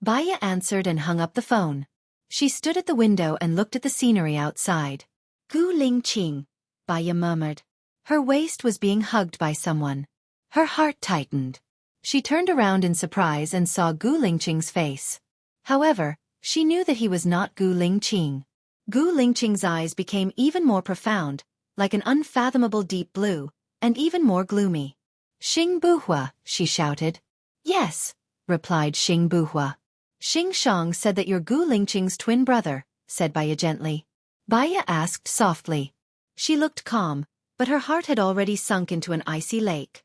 Baiya answered and hung up the phone. She stood at the window and looked at the scenery outside. Gu Lingqing, Baiya murmured. Her waist was being hugged by someone. Her heart tightened. She turned around in surprise and saw Gu Lingqing's face. However, she knew that he was not Gu Lingqing. Gu Lingqing's eyes became even more profound, like an unfathomable deep blue, and even more gloomy. Xing Buhua, she shouted. Yes, replied Xing Buhua. Xing Shang said that you're Gu Lingqing's twin brother, said Baiya gently. Baiya asked softly. She looked calm, but her heart had already sunk into an icy lake.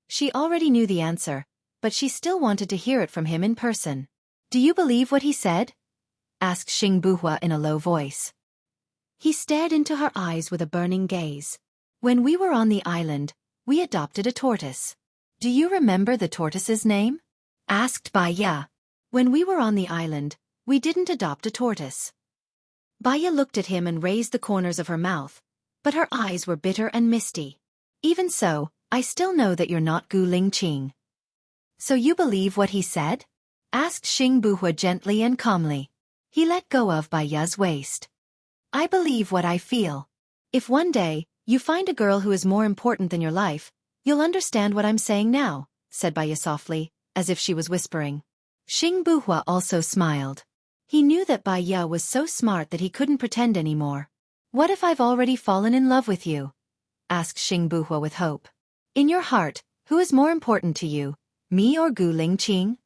She already knew the answer, but she still wanted to hear it from him in person. Do you believe what he said? Asked Xing Buhua in a low voice. He stared into her eyes with a burning gaze. When we were on the island, we adopted a tortoise. Do you remember the tortoise's name? Asked Baiya. When we were on the island, we didn't adopt a tortoise. Baiya looked at him and raised the corners of her mouth, but her eyes were bitter and misty. Even so, I still know that you're not Gu Lingqing. So you believe what he said? Asked Xing Buhua gently and calmly. He let go of Baiya's waist. I believe what I feel. If one day, you find a girl who is more important than your life, you'll understand what I'm saying now, said Baiya softly, as if she was whispering. Xing Buhua also smiled. He knew that Baiya was so smart that he couldn't pretend anymore. What if I've already fallen in love with you? Asked Xing Buhua with hope. In your heart, who is more important to you, me or Gu Lingqing?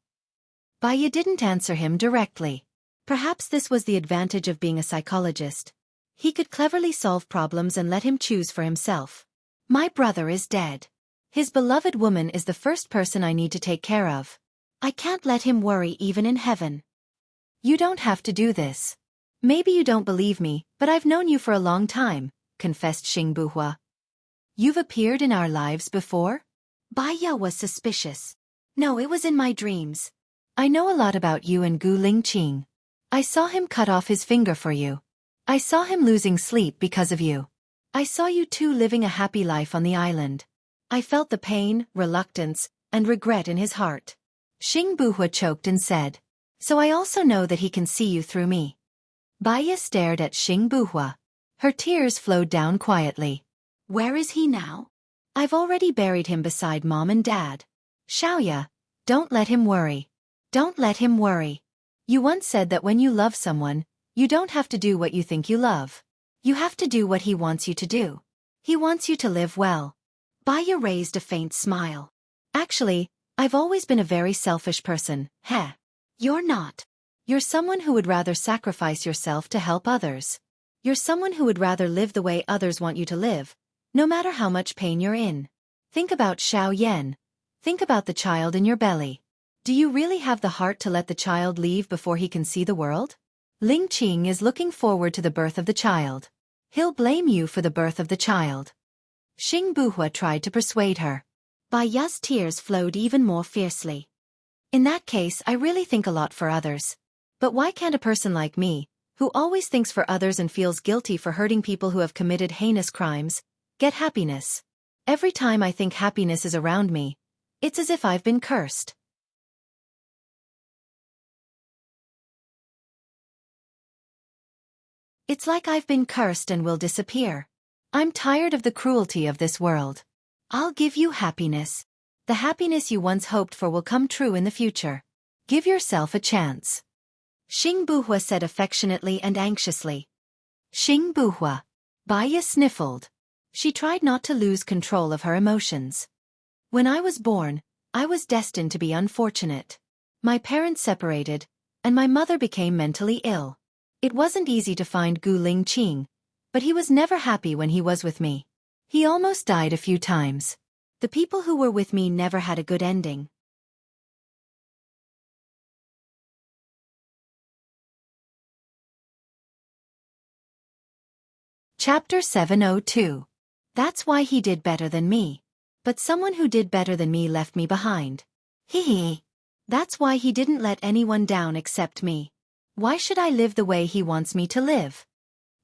Baiya didn't answer him directly. Perhaps this was the advantage of being a psychologist. He could cleverly solve problems and let him choose for himself. My brother is dead. His beloved woman is the first person I need to take care of. I can't let him worry even in heaven. You don't have to do this. Maybe you don't believe me, but I've known you for a long time, confessed Xing Buhua. You've appeared in our lives before? Baiya was suspicious. No, it was in my dreams. I know a lot about you and Gu Lingqing. I saw him cut off his finger for you. I saw him losing sleep because of you. I saw you two living a happy life on the island. I felt the pain, reluctance, and regret in his heart. Xing Buhua choked and said, So I also know that he can see you through me. Baiya stared at Xing Buhua. Her tears flowed down quietly. Where is he now? I've already buried him beside Mom and Dad. Xiaoya, don't let him worry. Don't let him worry. You once said that when you love someone, you don't have to do what you think you love. You have to do what he wants you to do. He wants you to live well. Baiya raised a faint smile. Actually, I've always been a very selfish person, heh? You're not. You're someone who would rather sacrifice yourself to help others. You're someone who would rather live the way others want you to live, no matter how much pain you're in. Think about Xiao Yan. Think about the child in your belly. Do you really have the heart to let the child leave before he can see the world? Ling Qing is looking forward to the birth of the child. He'll blame you for the birth of the child. Xing Buhua tried to persuade her. Bai Ya's tears flowed even more fiercely. In that case, I really think a lot for others. But why can't a person like me, who always thinks for others and feels guilty for hurting people who have committed heinous crimes, get happiness? Every time I think happiness is around me, it's as if I've been cursed. It's like I've been cursed and will disappear. I'm tired of the cruelty of this world. I'll give you happiness. The happiness you once hoped for will come true in the future. Give yourself a chance. Xing Buhua said affectionately and anxiously. Xing Buhua. Bai Ya sniffled. She tried not to lose control of her emotions. When I was born, I was destined to be unfortunate. My parents separated, and my mother became mentally ill. It wasn't easy to find Gu Lingqing, but he was never happy when he was with me. He almost died a few times. The people who were with me never had a good ending. Chapter 702. That's why he did better than me. But someone who did better than me left me behind. Hee hee. That's why he didn't let anyone down except me. Why should I live the way he wants me to live?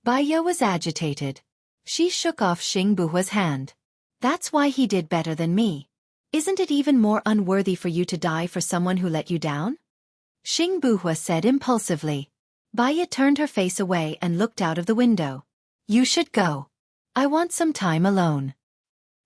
Bai Ya was agitated. She shook off Xing Buhua's hand. That's why he did better than me. Isn't it even more unworthy for you to die for someone who let you down? Xing Buhua said impulsively. Bai Ya turned her face away and looked out of the window. You should go. I want some time alone.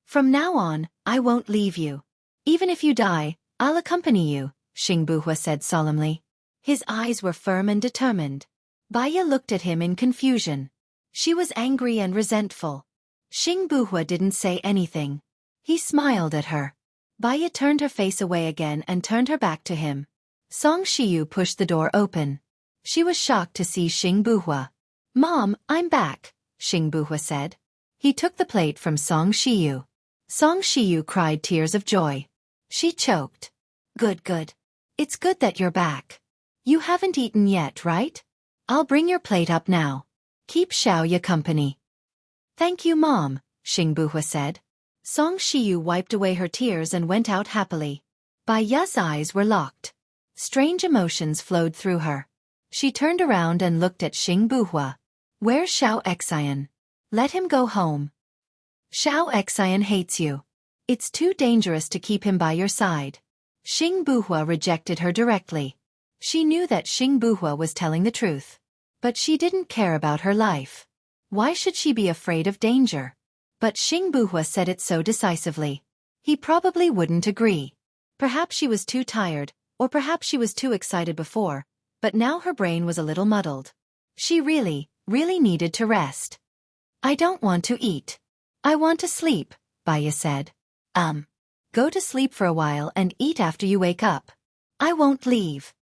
From now on, I won't leave you. Even if you die, I'll accompany you, Xing Buhua said solemnly. His eyes were firm and determined. Bai Ya looked at him in confusion. She was angry and resentful. Xing Buhua didn't say anything. He smiled at her. Bai Ya turned her face away again and turned her back to him. Song Shiyu pushed the door open. She was shocked to see Xing Buhua. Mom, I'm back, Xing Buhua said. He took the plate from Song Shiyu. Song Shiyu cried tears of joy. She choked. Good, good. It's good that you're back. You haven't eaten yet, right? I'll bring your plate up now. Keep Xiaoya company. Thank you, Mom, Xing Buhua said. Song Shiyu wiped away her tears and went out happily. Bai Ya's eyes were locked. Strange emotions flowed through her. She turned around and looked at Xing Buhua. Where's Xiao Xian? Let him go home. Xiao Xian hates you. It's too dangerous to keep him by your side. Xing Buhua rejected her directly. She knew that Xing Buhua was telling the truth. But she didn't care about her life. Why should she be afraid of danger? But Xing Buhua said it so decisively. He probably wouldn't agree. Perhaps she was too tired, or perhaps she was too excited before, but now her brain was a little muddled. She really needed to rest. I don't want to eat. I want to sleep, Bai Ya said. Go to sleep for a while and eat after you wake up. I won't leave.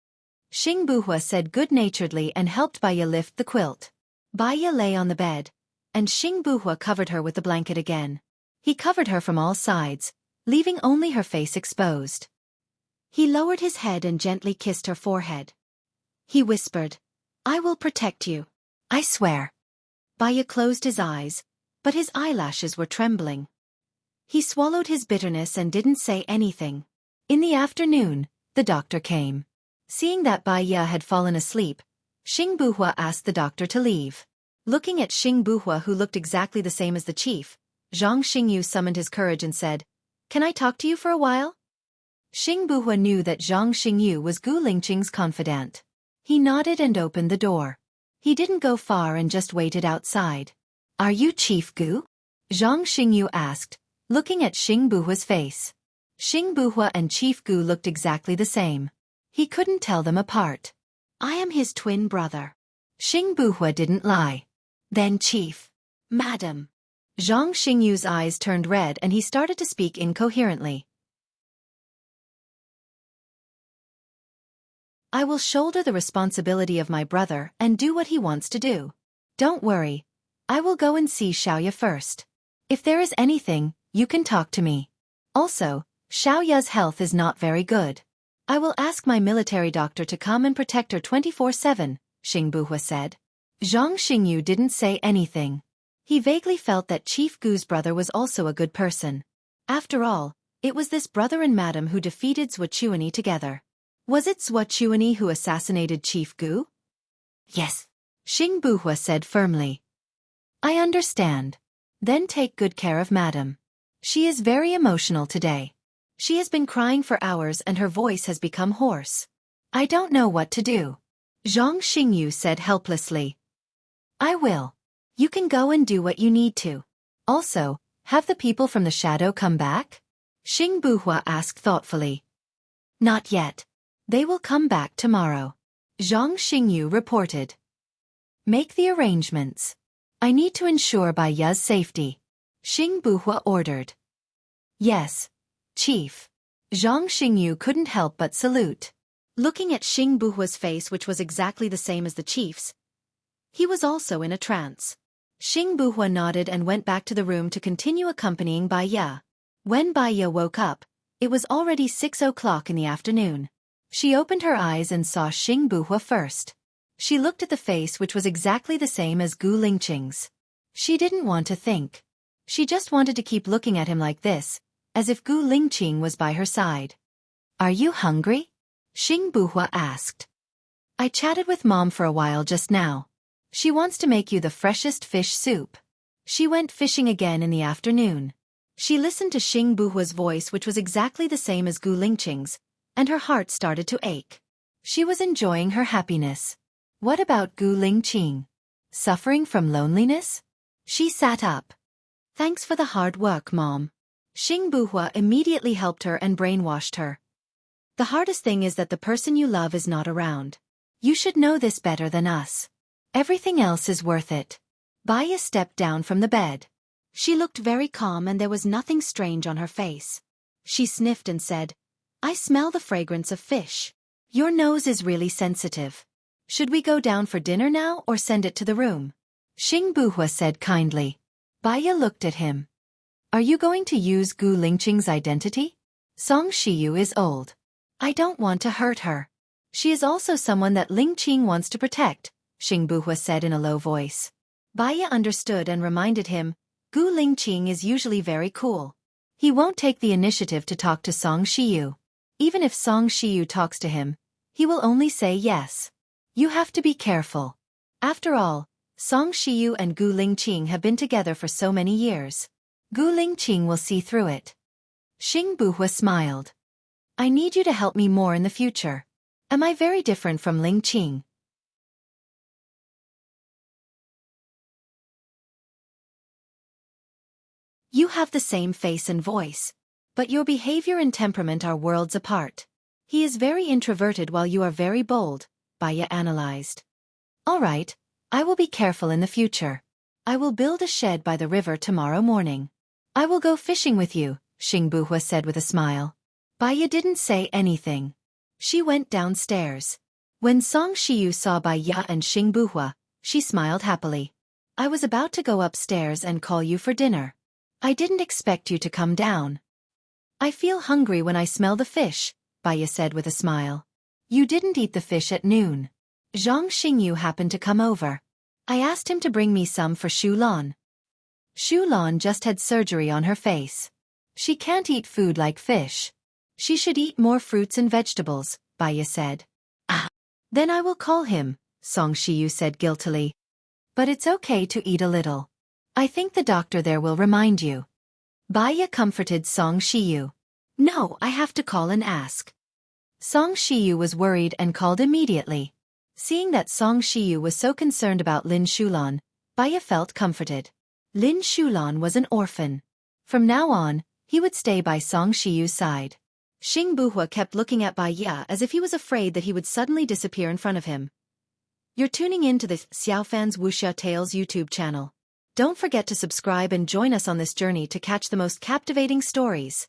Xing Buhua said good-naturedly and helped Bai Ya lift the quilt. Bai Ya lay on the bed, and Xing Buhua covered her with the blanket again. He covered her from all sides, leaving only her face exposed. He lowered his head and gently kissed her forehead. He whispered, I will protect you. I swear. Bai Ya closed his eyes, but his eyelashes were trembling. He swallowed his bitterness and didn't say anything. In the afternoon, the doctor came. Seeing that Bai Ya had fallen asleep, Xing Buhua asked the doctor to leave. Looking at Xing Buhua, who looked exactly the same as the chief, Zhang Xingyu summoned his courage and said, Can I talk to you for a while? Xing Buhua knew that Zhang Xingyu was Gu Lingqing's confidant. He nodded and opened the door. He didn't go far and just waited outside. Are you Chief Gu? Zhang Xingyu asked, looking at Xing Buhua's face. Xing Buhua and Chief Gu looked exactly the same. He couldn't tell them apart. I am his twin brother. Xing Buhua didn't lie. Then Chief. Madam. Zhang Xingyu's eyes turned red and he started to speak incoherently. I will shoulder the responsibility of my brother and do what he wants to do. Don't worry. I will go and see Xiaoya first. If there is anything, you can talk to me. Also, Xiaoya's health is not very good. I will ask my military doctor to come and protect her 24/7, Xing Buhua said. Zhang Xingyu didn't say anything. He vaguely felt that Chief Gu's brother was also a good person. After all, it was this brother and madam who defeated Zhuochuani together. Was it Zhuochuani who assassinated Chief Gu? Yes, Xing Buhua said firmly. I understand. Then take good care of madam. She is very emotional today. She has been crying for hours and her voice has become hoarse. I don't know what to do. Zhang Xingyu said helplessly. I will. You can go and do what you need to. Also, have the people from the shadow come back? Xing Buhua asked thoughtfully. Not yet. They will come back tomorrow. Zhang Xingyu reported. Make the arrangements. I need to ensure Bai Ya's safety. Xing Buhua ordered. Yes, Chief. Zhang Xingyu couldn't help but salute. Looking at Xing Buhua's face, which was exactly the same as the chief's, he was also in a trance. Xing Buhua nodded and went back to the room to continue accompanying Bai Ya. When Bai Ya woke up, it was already 6 o'clock in the afternoon. She opened her eyes and saw Xing Buhua first. She looked at the face which was exactly the same as Gu Lingqing's. She didn't want to think. She just wanted to keep looking at him like this, as if Gu Lingqing was by her side. Are you hungry? Xing Buhua asked. I chatted with Mom for a while just now. She wants to make you the freshest fish soup. She went fishing again in the afternoon. She listened to Xing Buhua's voice, which was exactly the same as Gu Lingqing's, and her heart started to ache. She was enjoying her happiness. What about Gu Lingqing? Suffering from loneliness? She sat up. Thanks for the hard work, Mom. Xing Buhua immediately helped her and brainwashed her. The hardest thing is that the person you love is not around. You should know this better than us. Everything else is worth it. Bai Ya stepped down from the bed. She looked very calm and there was nothing strange on her face. She sniffed and said, I smell the fragrance of fish. Your nose is really sensitive. Should we go down for dinner now or send it to the room? Xing Buhua said kindly. Bai Ya looked at him. Are you going to use Gu Lingqing's identity? Song Shiyu is old. I don't want to hurt her. She is also someone that Lingqing wants to protect, Xing Buhua said in a low voice. Bai Ya understood and reminded him, Gu Lingqing is usually very cool. He won't take the initiative to talk to Song Shiyu. Even if Song Shiyu talks to him, he will only say yes. You have to be careful. After all, Song Shiyu and Gu Lingqing have been together for so many years. Gu Lingqing will see through it. Xing Buhua smiled. I need you to help me more in the future. Am I very different from Lingqing? You have the same face and voice, but your behavior and temperament are worlds apart. He is very introverted while you are very bold, Bai Ya analyzed. All right, I will be careful in the future. I will build a shed by the river tomorrow morning. I will go fishing with you, Xing Buhua said with a smile. Bai Ya didn't say anything. She went downstairs. When Song Shiyu saw Bai Ya and Xing Buhua, she smiled happily. I was about to go upstairs and call you for dinner. I didn't expect you to come down. I feel hungry when I smell the fish, Bai Ya said with a smile. You didn't eat the fish at noon. Zhang Xingyu happened to come over. I asked him to bring me some for Shu Lan. Shu Lan just had surgery on her face. She can't eat food like fish. She should eat more fruits and vegetables, Bai Ya said. Ah. Then I will call him, Song Shiyu said guiltily. But it's okay to eat a little. I think the doctor there will remind you. Bai Ya comforted Song Shiyu. No, I have to call and ask. Song Shiyu was worried and called immediately. Seeing that Song Shiyu was so concerned about Lin Shulan, Bai Ya felt comforted. Lin Shulan was an orphan. From now on, he would stay by Song Shiyu's side. Xing Buhua kept looking at Bai Ya as if he was afraid that he would suddenly disappear in front of him. You're tuning in to the Xiaofan's Wuxia Tales YouTube channel. Don't forget to subscribe and join us on this journey to catch the most captivating stories.